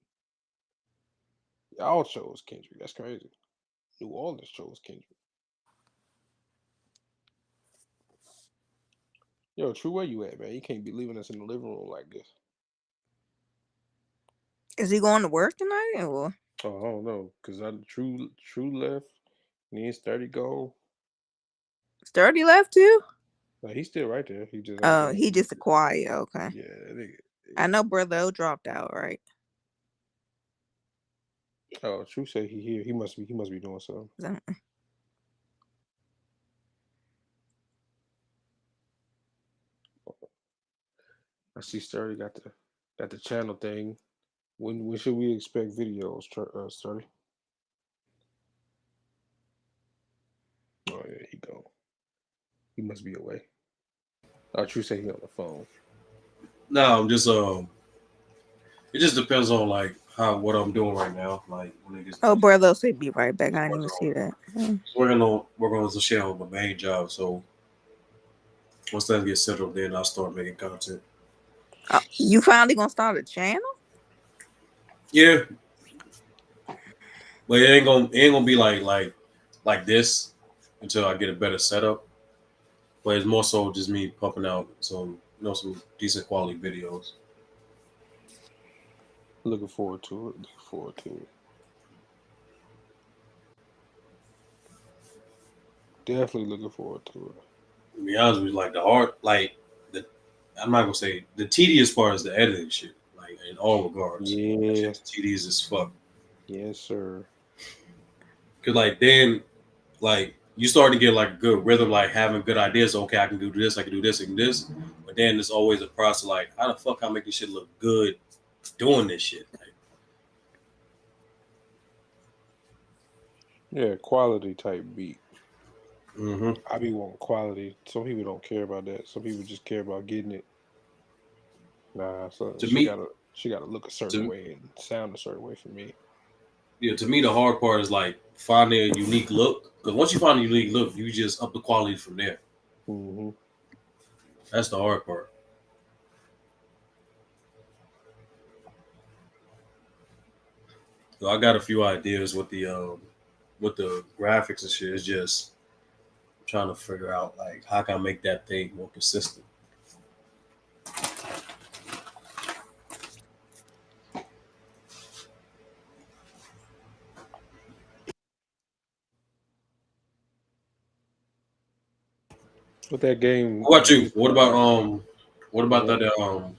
Y'all chose Kendrick. That's crazy. New Orleans chose Kendrick. Yo, True, where you at, man? You can't be leaving us in the living room like this. Is he going to work tonight? Or? Oh, I don't know, cause True left, and then Sturdy go. Sturdy left too? Like he's still right there. He just ain't Oh, there. he just a quiet. Okay. Yeah, that nigga. I know Brother O dropped out, right? Oh, True say he here. He must be doing something. So- I see Sturdy got the channel thing. When should we expect videos, Sturdy? Oh yeah, he go. He must be away. Oh, True say he on the phone. No, I'm just it just depends on like what I'm doing right now. Like when it gets Oh, Brother O said be right back. I didn't even see working that. Mm. on some shit on my main job. So once that gets settled, then I'll start making content. Oh, you finally gonna start a channel? Yeah, but it ain't gonna be like this until I get a better setup. But it's more so just me pumping out some decent quality videos. Looking forward to it. Looking forward to it. Definitely looking forward to it. To be honest with you, like the hard, like the I'm not gonna say the tedious part is the editing shit. Like in all regards, that Yeah. shit's tedious as fuck. Yes, sir. Cause like then like you start to get like a good rhythm, like having good ideas. Okay, I can do this, I can do this, I can do this. But then there's always a process like how the fuck I make this shit look good doing this shit. Like, Yeah, quality type beat. mm-hmm. I be wanting quality. Some people don't care about that. Some people just care about getting it. Nah, so To she me, gotta look a certain to way and sound a certain way for me. to me, the hard part is like finding a unique look. Because once you find a unique look, you just up the quality from there. Hmm. That's the hard part. So I got a few ideas with the graphics and shit. It's just trying to figure out like how can I make that thing more consistent. What that game What about you? is called? What about What?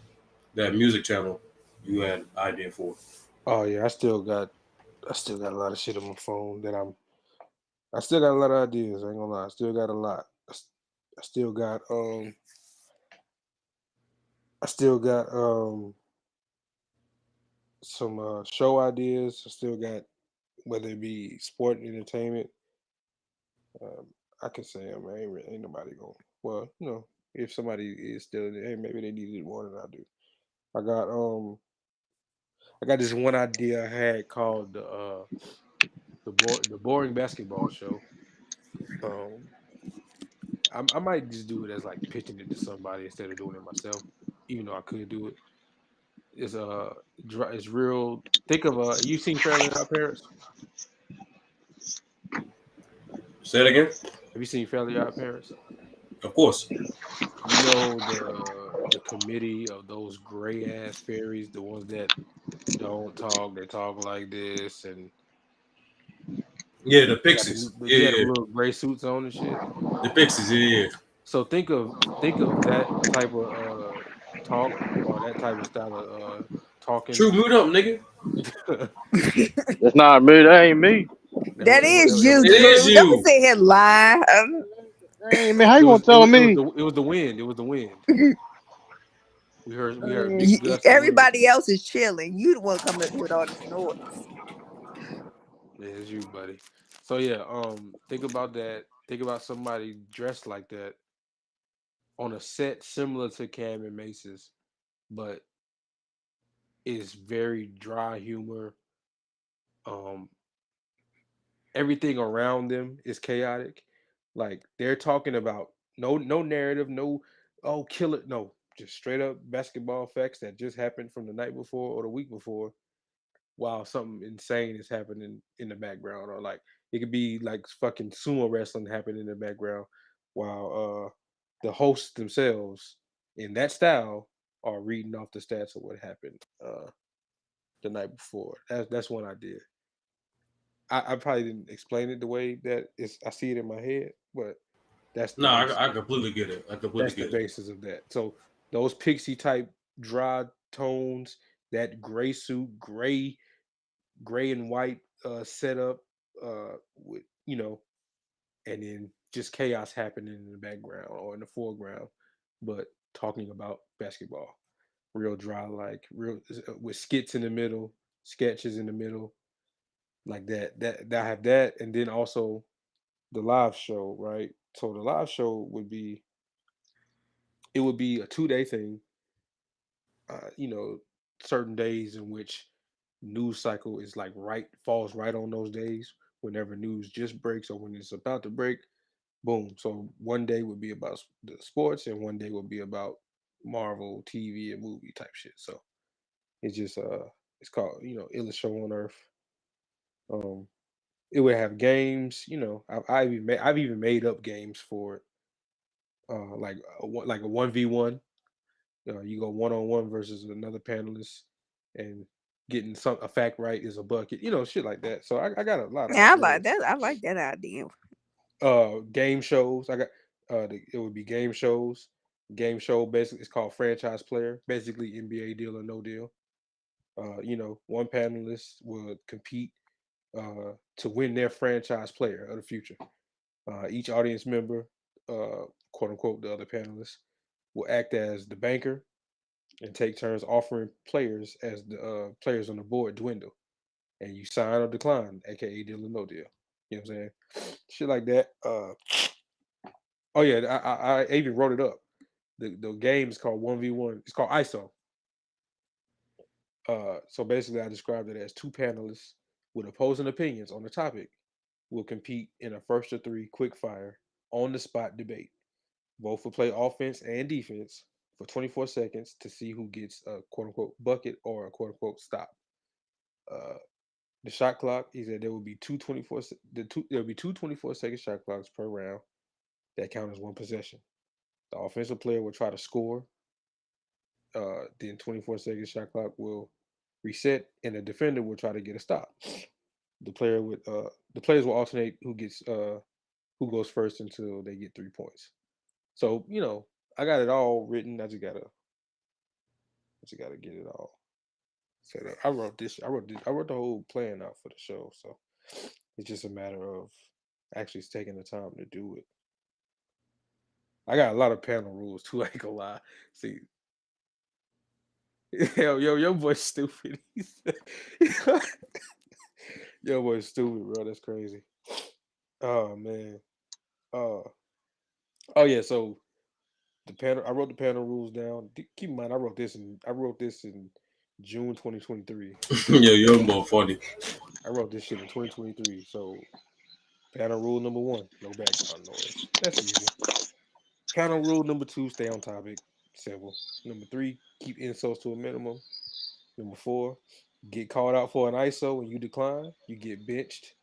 that music channel you had idea for? Oh yeah, I still got a lot of shit on my phone that I still got a lot of ideas. I ain't gonna lie, I still got a lot. I still got I still got some show ideas. I still got whether it be sport and entertainment. Um, I can say them. Ain't nobody going. Well, if somebody is still there, hey, maybe they need it more than I do. I got this one idea I had called the boring basketball show. Um, I might just do it as like pitching it to somebody instead of doing it myself, even though I could do it. It's it's real. Think of you seen Fairly Odd Parents? Say it again. Have you seen Fairly Odd Parents? Of course. You know the committee of those gray ass fairies, the ones that don't talk, they talk like this, and Yeah, the they got Pixies. they had Yeah, them yeah. little gray suits on and shit. The Pixies. Yeah, yeah. So think of that type of talk or that type of style of talking. True, mute up, nigga. that, That's not me. That ain't me. That is that you, It was is Drew. Don't be you. sitting here lying. That ain't me. How you gonna tell me? it was the wind. It was the wind. We heard big gusts of wind. Everybody else is chilling. You the one coming up here with all this noise. Yeah, it's you, buddy. So yeah, think about that. Think about somebody dressed like that on a set similar to Cam and Mace's, but is very dry humor. Um, Everything around them is chaotic. Like they're talking about no narrative, no killer, no, just straight up basketball facts that just happened from the night before or the week before, while something insane is happening in the background, or like it could be like fucking sumo wrestling happening in the background, while the hosts themselves in that style are reading off the stats of what happened the night before. That's one idea. I probably didn't explain it the way that I see it in my head, but that's the No, I basis. completely get it. I completely That's the get it. basis of that. So those pixie type dry tones, that gray suit, gray and white setup, with and then just chaos happening in the background or in the foreground, but talking about basketball, real dry, like real with skits in the middle, sketches in the middle, like that I have that, and then also the live show, right? So the live show would be a 2-day thing. Uh, you know, Certain days in which news cycle is like falls right on those days whenever news just breaks or when it's about to break. Boom. So one day would be about the sports, and one day would be about Marvel TV and movie type shit. So it's just it's called illest show on earth. Um, it would have games. I've even made up games for it. Like a 1v1. You go one on one versus another panelist, and getting a fact right is a bucket. Shit like that. So I got a lot of Yeah, I like ideas. that. I like that idea. Game shows. It would be game shows. Game show basically it's called franchise player. Basically NBA deal or no deal. One panelist would compete to win their franchise player of the future. Each audience member, quote unquote, the other panelists, will act as the banker and take turns offering players as the players on the board dwindle, and you sign or decline, aka deal or no deal. You know what I'm saying? Shit like that. Oh yeah, I even wrote it up. The game is called 1v1. It's called ISO. So basically, I described it as two panelists with opposing opinions on the topic will compete in a first to three quick fire on the spot debate. Both will play offense and defense for 24 seconds to see who gets a quote unquote bucket or a quote unquote stop. Uh, the shot clock, he said there will be there'll be two 24-second shot clocks per round that count as one possession. The offensive player will try to score. Then 24-second shot clock will reset, and the defender will try to get a stop. The players will alternate who goes first until they get 3 points. So I got it all written. I just gotta get it all. So I wrote this. I wrote the whole plan out for the show. So it's just a matter of actually taking the time to do it. I got a lot of panel rules too. I ain't gonna lie. See, your boy's stupid. Your boy's stupid, bro. That's crazy. Oh man. Uh. Oh yeah. So the panel. I wrote the panel rules down. Keep in mind, I wrote this in June 2023. Yo, young boy funny. I wrote this shit in 2023. So panel rule number 1, no background noise. That's easy. Panel rule number 2, stay on topic. Simple. Number 3, keep insults to a minimum. Number 4, get called out for an ISO and you decline, you get benched,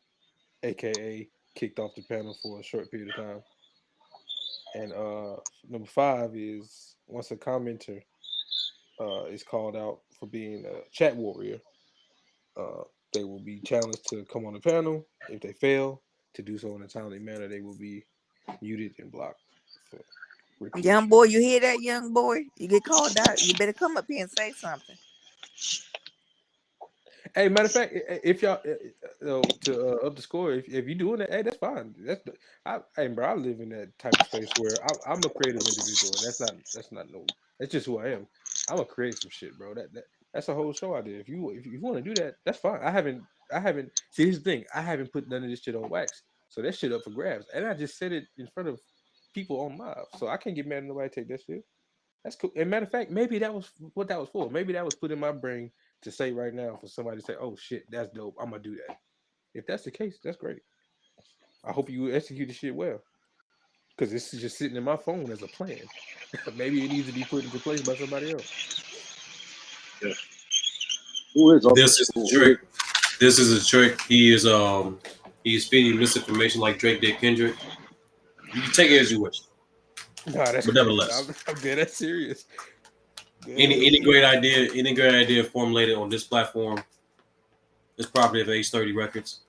aka kicked off the panel for a short period of time. And number 5 is once a commenter is called out for being a chat warrior, uh, they will be challenged to come on the panel. If they fail to do so in a timely manner, they will be muted and blocked for repeat. Young boy, you hear that, young boy? You get called out. You better come up here and say something. Hey, matter of fact, if y'all to up the score, if you doing that, hey, that's fine. Hey, bro, I live in that type of space where I'm a creative individual, and that's not no, that's just who I am. I'm gonna create some shit, bro. That's a whole show idea. If you want to do that, that's fine. I haven't. See, here's the thing. I haven't put none of this shit on wax, so that shit up for grabs, and I just said it in front of people on live, so I can't get mad at nobody take that shit. That's cool. And matter of fact, maybe that was what that was for. Maybe that was put in my brain to say right now for somebody to say, "Oh shit, that's dope. I'm gonna do that." If that's the case, that's great. I hope you execute the shit well, because this is just sitting in my phone as a plan. Maybe it needs to be put into place by somebody else. Yeah. Who is This is a trick. This is a trick. He's feeding misinformation like Drake did Kendrick. You can take it as you wish. Nah, that's But crazy. nevertheless, I'm dead. That's serious. any great idea formulated on this platform is property of Age 30 Records.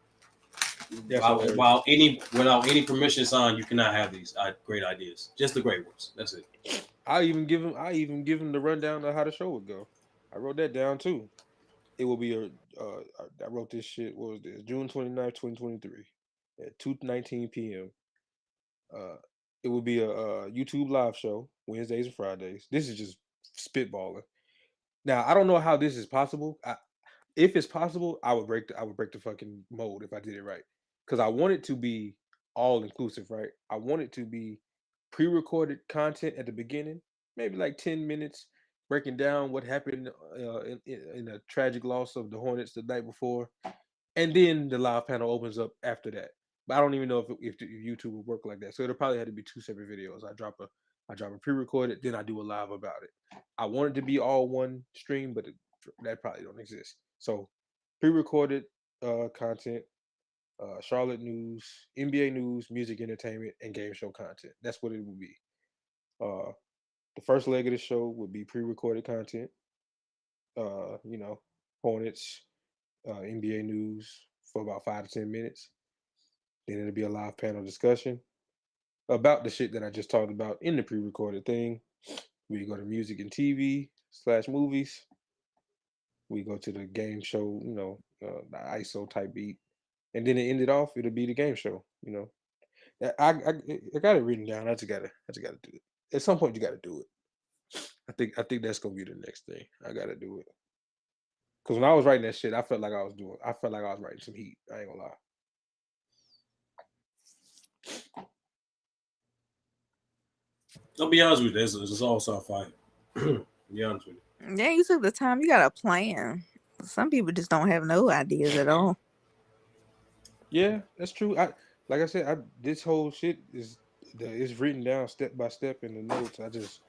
Without any permission signed, you cannot have these great ideas. Just the great ones. That's it. I even give him the rundown of how the show would go. I wrote that down too. It will be I wrote this shit. What was this? June 29th, 2023 at 2:19 p.m. Uh, it will be a YouTube live show Wednesdays and Fridays. This is just spitballing. Now I don't know how this is possible. If it's possible, I would break the fucking mold if I did it right. Because I want it to be all inclusive, right? I want it to be pre-recorded content at the beginning, maybe like 10 minutes, breaking down what happened in a tragic loss of the Hornets the night before, and then the live panel opens up after that. But I don't even know if YouTube will work like that. So it'll probably have to be 2 separate videos. I drop a pre-recorded, then I do a live about it. I want it to be all one stream, but that probably don't exist. So pre-recorded content, Charlotte news, NBA news, music, entertainment, and game show content. That's what it will be. Uh, the first leg of the show would be pre-recorded content. You know, Hornets, NBA news for about 5 to 10 minutes. Then it'll be a live panel discussion about the shit that I just talked about in the pre-recorded thing. We go to music and TV / movies. We go to the game show, the ISO type beat, and then it ended off. It'll be the game show. I got it written down. I just gotta do it. At some point, you gotta do it. I think that's gonna be the next thing. I gotta do it. Because when I was writing that shit, I felt like I was writing some heat. I ain't gonna lie. I'll be honest with you. It's all soft fire. Be honest with you. Yeah, you took the time. You got a plan. Some people just don't have no ideas at all. Yeah, that's true. Like I said, this whole shit is written down step by step in the notes. I just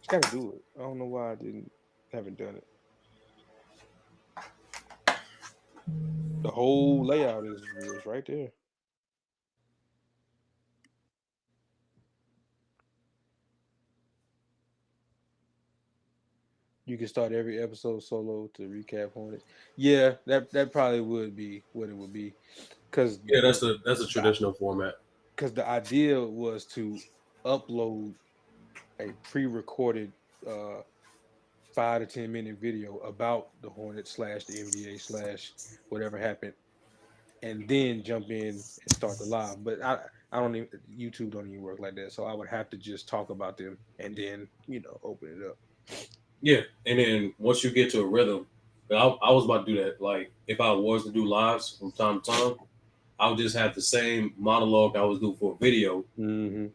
gotta do it. I don't know why I haven't done it. The whole layout is right there. You can start every episode solo to recap Hornets. Yeah, that probably would be what it would be. Cause that's a traditional format. Because the idea was to upload a pre-recorded 5 to 10 minute video about the Hornets / the NBA / whatever happened, and then jump in and start the live. But I don't even YouTube don't even work like that. So I would have to just talk about them and then open it up. Yeah, and then once you get to a rhythm, I was about to do that. Like if I was to do lives from time to time, I would just have the same monologue I was doing for a video. Mm-hmm.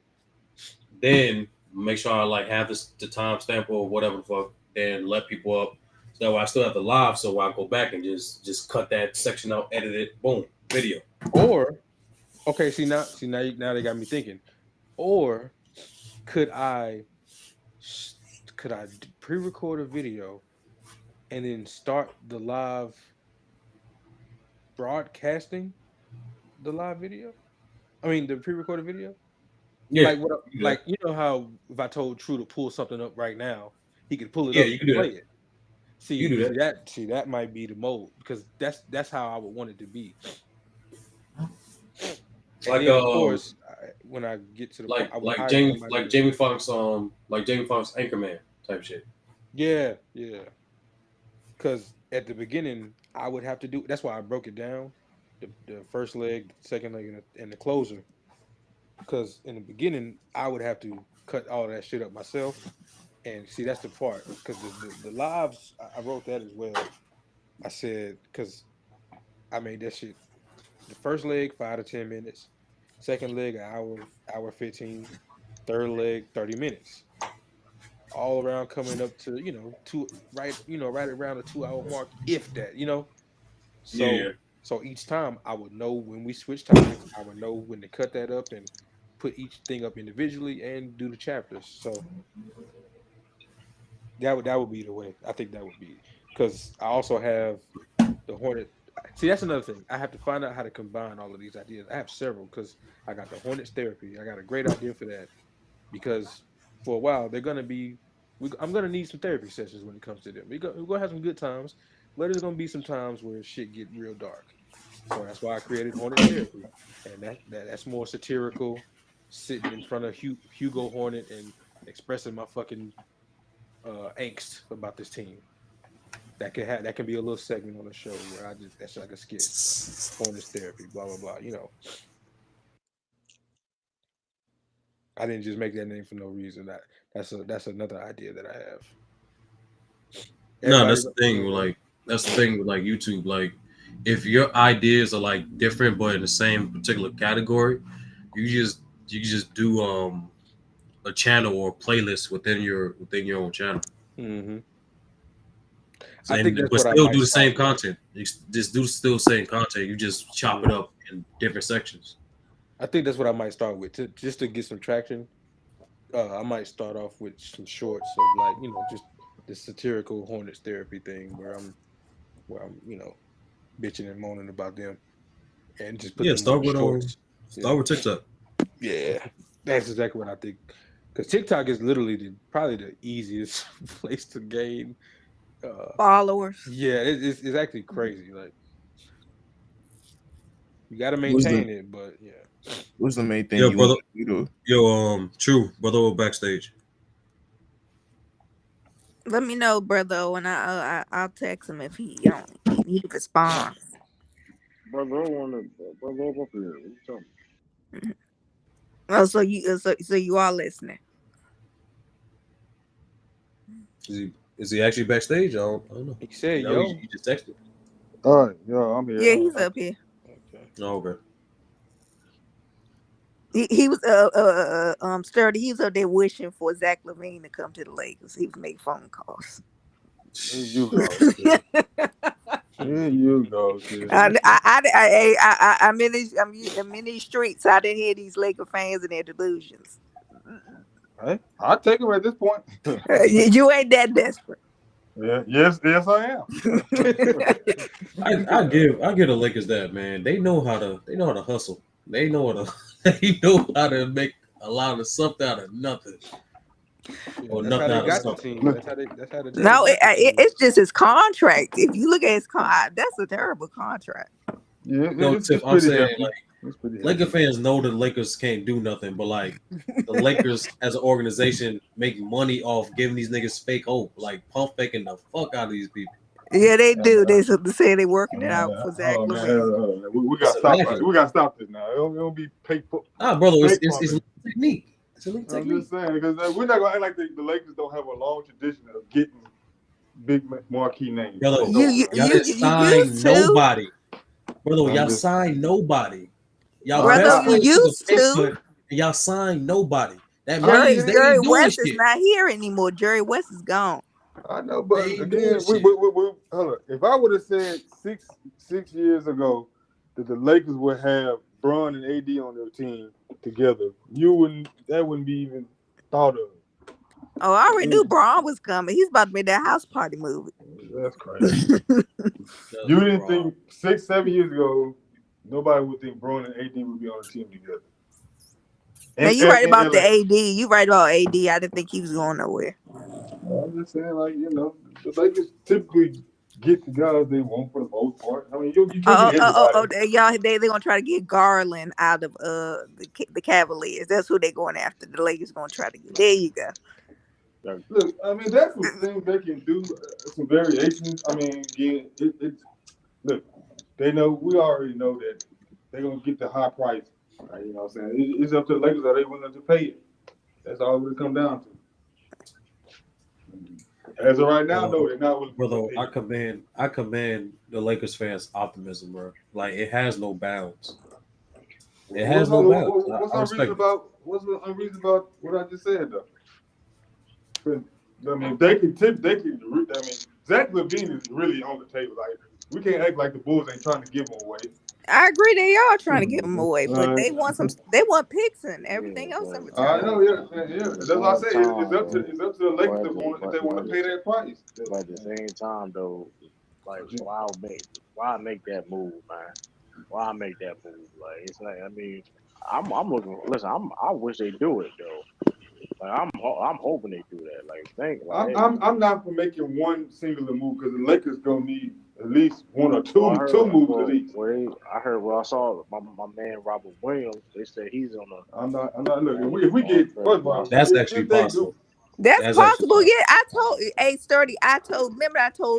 Then make sure I like have the timestamp or whatever the fuck. Then let people up. So that way I still have the live. So I go back and just cut that section out, edit it, boom, video. Or okay, now they got me thinking. Or could I pre-record a video and then start the live broadcasting the live video? I mean the pre-recorded video? Yeah. Like you know how if I told True to pull something up right now, he could pull it Yeah, up you and can do play that. it. You do that. See that might be the mode because that's how I would want it to be. Like then, of course, when I get to the like point, like Jamie Foxx Anchorman type shit. Yeah. Because at the beginning, I would have to do. That's why I broke it down, the first leg, the second leg, and the closer. Because in the beginning, I would have to cut all that shit up myself. And see, that's the part. Because the lives, I wrote that as well. I said because I made that shit. The first leg 5 to 10 minutes. Second leg hour 15. Third leg 30 minutes. All around coming up to right around the 2 hour mark, if that. So each time I would know when we switch topics. I would know when to cut that up and put each thing up individually and do the chapters. So that would be the way. I think that would be because I also have the Hornet. See, that's another thing. I have to find out how to combine all of these ideas. I have several because I got the Hornets therapy. I got a great idea for that because for a while they're gonna be. I'm gonna need some therapy sessions when it comes to them. We're gonna have some good times, but there's gonna be some times where shit get real dark. So that's why I created Hornet therapy, and that's more satirical, sitting in front of Hugo Hornet and expressing my fucking angst about this team. That can be a little segment on the show where that's like a skit. Hornets therapy, blah blah blah. I didn't just make that name for no reason. That's another idea that I have. No, that's the thing. That's the thing with like YouTube. Like, if your ideas are like different but in the same particular category, you just do a channel or a playlist within your own channel. Mm-hmm. So, but still do the same content. You just do still the same content. You just chop it up in different sections. I think that's what I might start with just to get some traction. I might start off with some shorts of like just the satirical Hornets therapy thing where I'm bitching and moaning about them, and just put start with shorts. Start with TikTok. Yeah, that's exactly what I think. Because TikTok is literally probably the easiest place to gain followers. Yeah, it's actually crazy. Like you got to maintain it, but yeah. What's the main thing you want to do? True, brother, or backstage. Let me know, brother, and I'll text him if he responds. Brother, I want to brother up here. What you talking? Oh, so you are listening. Is he actually backstage? I don't know. He said, "Yo." He just texted. All right, yo, I'm here. Yeah, he's up here. Okay. Oh, okay. He was Sturdy. He was up there wishing for Zach LaVine to come to the Lakers. He was making phone calls. Here you go. Here you go. I'm in these streets. I didn't hear these Laker fans and their delusions. Hey, I'll take him at this point. You ain't that desperate. Yeah, yes, I am. I give the Lakers that, man. They know how to hustle. They know how to make a lot of something out of nothing. Or nothing out of something. That's how they no, it's just his contract. If you look at his contract, that's a terrible contract. Yeah, no, Tiff, I'm saying It's pretty Laker heavy. fans know the Lakers can't do nothing, but like the Lakers as an organization make money off giving these niggas fake hope, like pump faking the fuck out of these people. Yeah, they And, do. They say they working it out for Zach hold on, man. LaVine. We It's gotta stop. immaculate. We gotta stop this now. It don't be fake. Nah, brother, Fake it's pumping. a technique. It's a I'm technique. just saying because we're not gonna act like the Lakers don't have a long tradition of getting big marquee names. Brother, You y'all didn't sign used to, nobody. Brother, I'm y'all just- signed nobody. Y'all brother. best You player took a used pay to. cut and y'all signed nobody. That Jerry means they Jerry ain't doing West is shit. not here anymore. Jerry West is gone. I know, but They ain't again, doing we, shit. hold on. If I would have said six years ago that the Lakers would have Bron and AD on their team together, that wouldn't be even thought of. Oh, I already knew Braun was coming. He's about to make that house party movie. That's crazy. You didn't think 6-7 years ago nobody would think Bron and AD would be on a team together. Now you right about the AD. You right about AD. I didn't think he was going nowhere. I'm just saying, like, the Lakers typically get the guys they want for the most part. I mean, you can't get everybody. Y'all, they gonna try to get Garland out of the Cavaliers. That's who they going after. The Lakers gonna try to get. There you go. Look, I mean, that's some things they can do, some variations. I mean, again, look, we already know that they're going to get the high price. Right? You know what I'm saying? It's up to the Lakers, are they willing to pay it? That's all it would come down to. As of right now, no, they're not willing Brother, to pay it. I commend the Lakers fans' optimism, bro. Like it has no bounds. It has no bounds. What's unreasonable about what I just said, though? I mean, they can. I mean, Zach LaVine is really on the table. Like, we can't act like the Bulls ain't trying to give him away. I agree, they are trying to give him away, but they want they want picks and everything else in return. I know, yeah. That's what I say. It's up to the Lakers if they want to pay that price. But at the same time, though, like, why make that move, man? Why make that move? Like, it's like, I mean, I'm looking. Listen, I wish they do it though. Like, I'm hoping they do that. I'm not for making one singular move because the Lakers gonna need at least one or two moves at least. I heard. Well, I saw my man Robert Williams. They said he's on a. I'm not looking. If we get first of all, that's actually possible. That's possible. Yeah, I told Sturdy. I told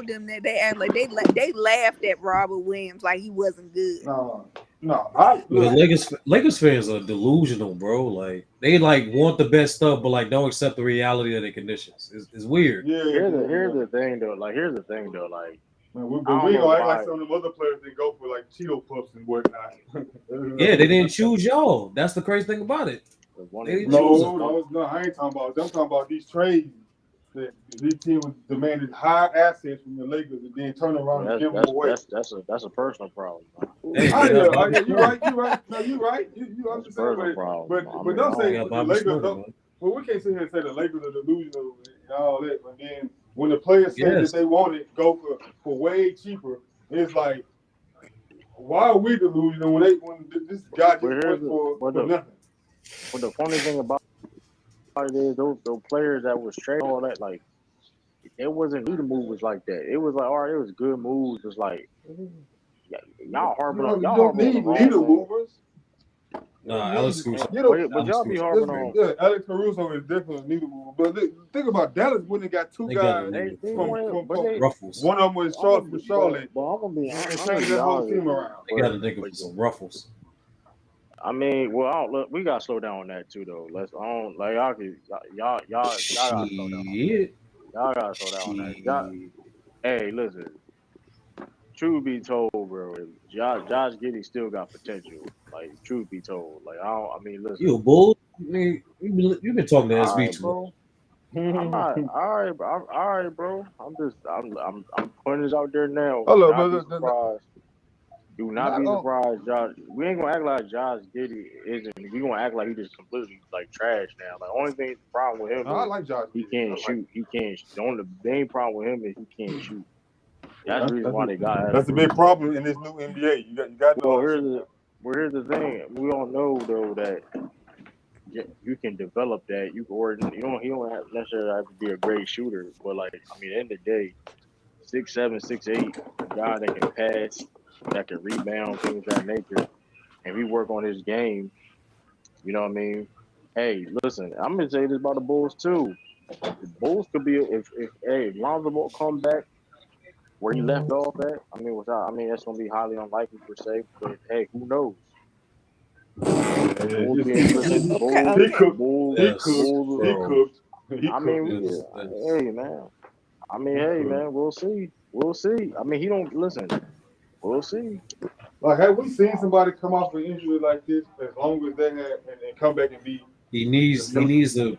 them that they act like they laughed at Robert Williams like he wasn't good. Lakers fans are delusional, bro. Like they want the best stuff, but don't accept the reality of their conditions. It's weird. Yeah. Here's the thing, though. Like, man, we gonna act like some of them other players that go for like Cheeto puffs and whatnot. Yeah, they didn't choose y'all. That's the crazy thing about it. No, I ain't talking about. I'm talking about these trades that these teams demanded high assets from the Lakers and then turn around and give them away. That's a personal problem. You're right. No, you're right. You understand, but don't say the Lakers. Well, we can't sit here and say the Lakers are delusional and all that, but then when the players say that they want it, go for way cheaper, it's like, why are we delusional when this guy just went for nothing? But the funny thing about it is those players that was traded, all that, like, it wasn't needed moves like that. It was like, all right, it was good moves. It's like, y'all harping on. Y'all don't need needle movers. Nah, Alex Caruso. But y'all be harping on. Yeah, Alex Caruso is definitely a needle mover. But think about Dallas when they got two guys from Ruffles. One of them was Charlotte. But I'm gonna be honest. Change that whole team around. They got to think of some Ruffles. I mean, look, we gotta slow down on that too, though. Y'all gotta slow down. Y'all gotta slow down on that. Hey, listen. Truth be told, bro, Josh Giddey still got potential. Like, truth be told, listen. You a bull? You've been talking to SB, bro. I'm not. All right, bro. I'm putting this out there now. Hello, Do not be surprised, Josh. We ain't gonna act like Josh Giddey isn't. We gonna act like he just completely trash now. Like, only thing problem with him, I like Josh. He can't shoot. He can't. The main problem with him is he can't shoot. That's the reason why they got. That's a big problem in this new NBA. You got to. Here's the thing. We all know though that you can develop that. You don't have necessarily have to be a great shooter, but at the end of the day, 6'7", 6'8", a guy that can pass, that can rebound, things of that nature. and he work on his game, you know what I mean? Hey, listen, I'm gonna say this about the Bulls too. The Bulls could be if Lonzo Ball come back where he left off at. I mean that's gonna be highly unlikely per se, but hey, who knows? Bulls be interested. He cooked. Bulls. He cooked. I mean, hey man. I mean, hey man, we'll see. We'll see. I mean, he don't listen. We'll see. Like, have we seen somebody come off an injury like this as long as they had and come back and be? He needs to.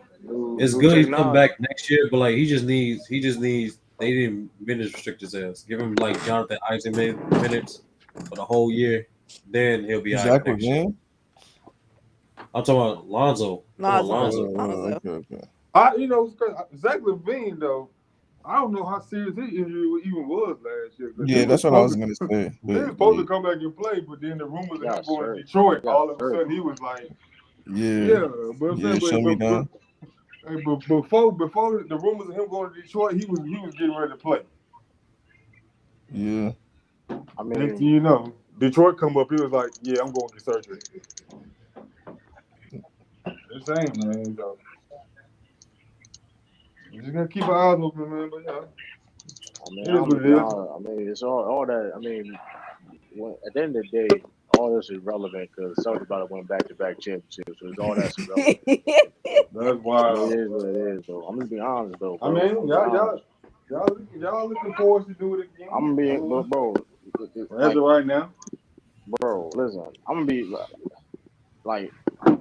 It's good he come back next year, but like he just needs. They didn't minutes restrict his ass. Give him like Jonathan Isaac minutes for the whole year. Then he'll be out next year. I'm talking about Lonzo. Lonzo. Zach LaVine though. I don't know how serious his injury even was last year. Yeah, that's what I was gonna say. He was supposed to come back and play, but then the rumors of him going to Detroit, all of a sudden he was like, but before the rumors of him going to Detroit, he was getting ready to play. Yeah. I mean, next thing you know, Detroit come up, he was like, yeah, I'm going to get surgery. The same, man. So. You just gotta keep our eyes open, man. But I mean, it's all that. I mean, at the end of the day, all this is relevant because Celtics about to win back-to-back championships. So it's all that's irrelevant. That's wild. It is what it is, though. I'm gonna be honest, though. Bro. I mean, y'all looking forward to do it again. I'm gonna be, bro. As of right now, bro. Listen, I'm gonna be like.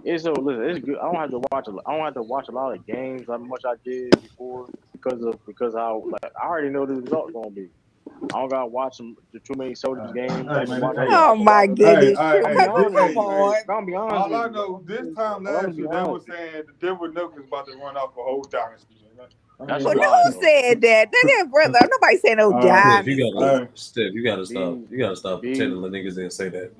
Listen, it's good. I don't have to watch a lot of games like much I did before because how like I already know the result's gonna be. I don't gotta watch too many Celtics games. Oh my goodness! Come on. I'll be honest. All I know, this time last year they were saying the Denver Nuggets about to run off a whole dynasty. Well, who said that? That brother. Nobody said no dynasty. Steph, you gotta stop. You gotta stop pretending the niggas didn't say that.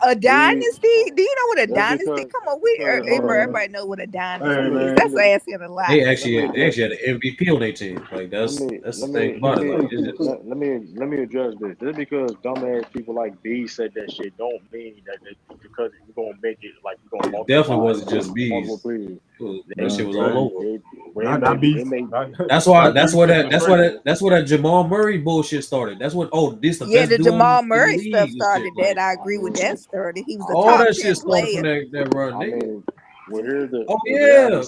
A dynasty? Do you know what a dynasty? Come on, everybody know what a dynasty is. That's asking a lot. They actually had an MVP on their team. Like that's the thing about it. Let me address this. Just because dumbass people like B said that shit don't mean that because you're gonna make it like you're gonna multiply. Definitely wasn't just B's. That shit was all over. That's why that Jamal Murray bullshit started. That's what. This the best the dude Jamal Murray in the stuff league started. Shit, that I agree with that started. He was a all top that 10 shit started player. from that run, nigga. Here's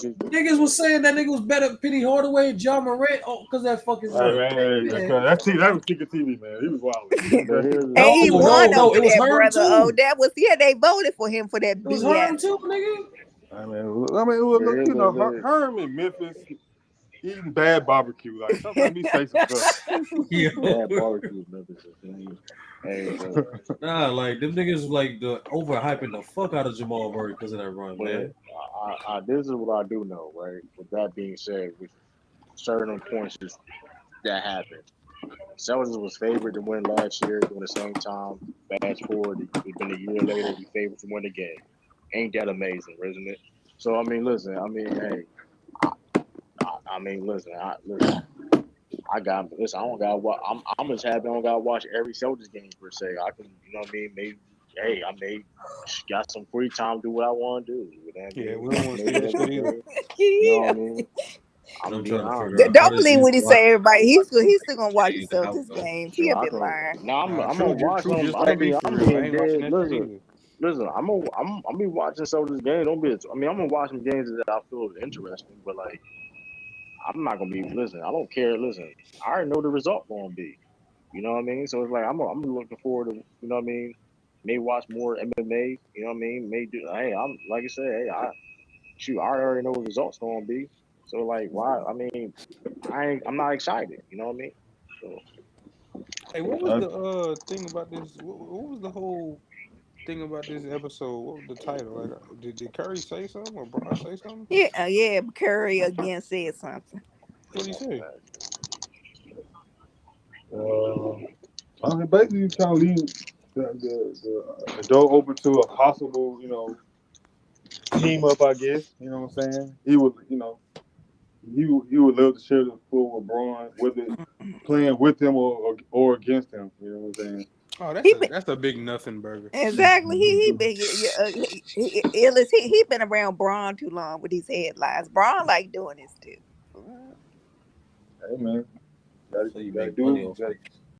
niggas was saying that nigga was better than Penny Hardaway, John Morant, because that fucking. That was Kicker TV, man. He was wild. And he won over that brother. Oh, that was they voted for him for that. It was Herm too, nigga. I mean, look, Herm in Memphis eating bad barbecue. Like, sometimes he say some stuff. Bad barbecue in Memphis. Nah, like them niggas like the overhyping the fuck out of Jamal Murray because of that run, man. This is what I do know, right? With that being said, with certain points that happened, Celtics was favored to win last year during the same time. Fast forward, it's been a year later, we favored to win again. Ain't that amazing, isn't it? So I mean, listen. I mean, hey. Listen. I don't got what I'm just happy I don't gotta watch every Celtics game per se. I can, you know what I mean? Maybe I may got some free time to do what I want to do. We don't want to see that shit either. You know what I mean? I'm trying to figure out. Don't believe what he say, everybody. He's still gonna watch the Celtics games. He a bit lying. No, I'm gonna watch them. I'm being dead. Listen, I'm gonna be watching Celtics games. I'm gonna watch some games that I feel is interesting, but like. I'm not gonna be I don't care. Listen, I already know the result gonna be. You know what I mean? So it's like I'm looking forward to. You know what I mean? May watch more MMA. You know what I mean? May do. Hey, I'm like I said. Hey, I already know what the results gonna be. So like, why? I mean, I'm not excited. You know what I mean? So. Hey, what was the thing about this? What was the whole thing about this episode? What was the title? Like, did Curry say something or Bron say something? Yeah. Curry again said something. What did he say? I mean, basically, trying to leave the door open to a possible, team up. I guess you know what I'm saying. He would, he would love to share the floor with Bron, whether playing with him or against him. You know what I'm saying. Oh, He been, that's a big nothing burger. exactly. He been he been around Braun too long with these headlines. Braun like doing this too. Hey man, So you gotta make money do off gotta it.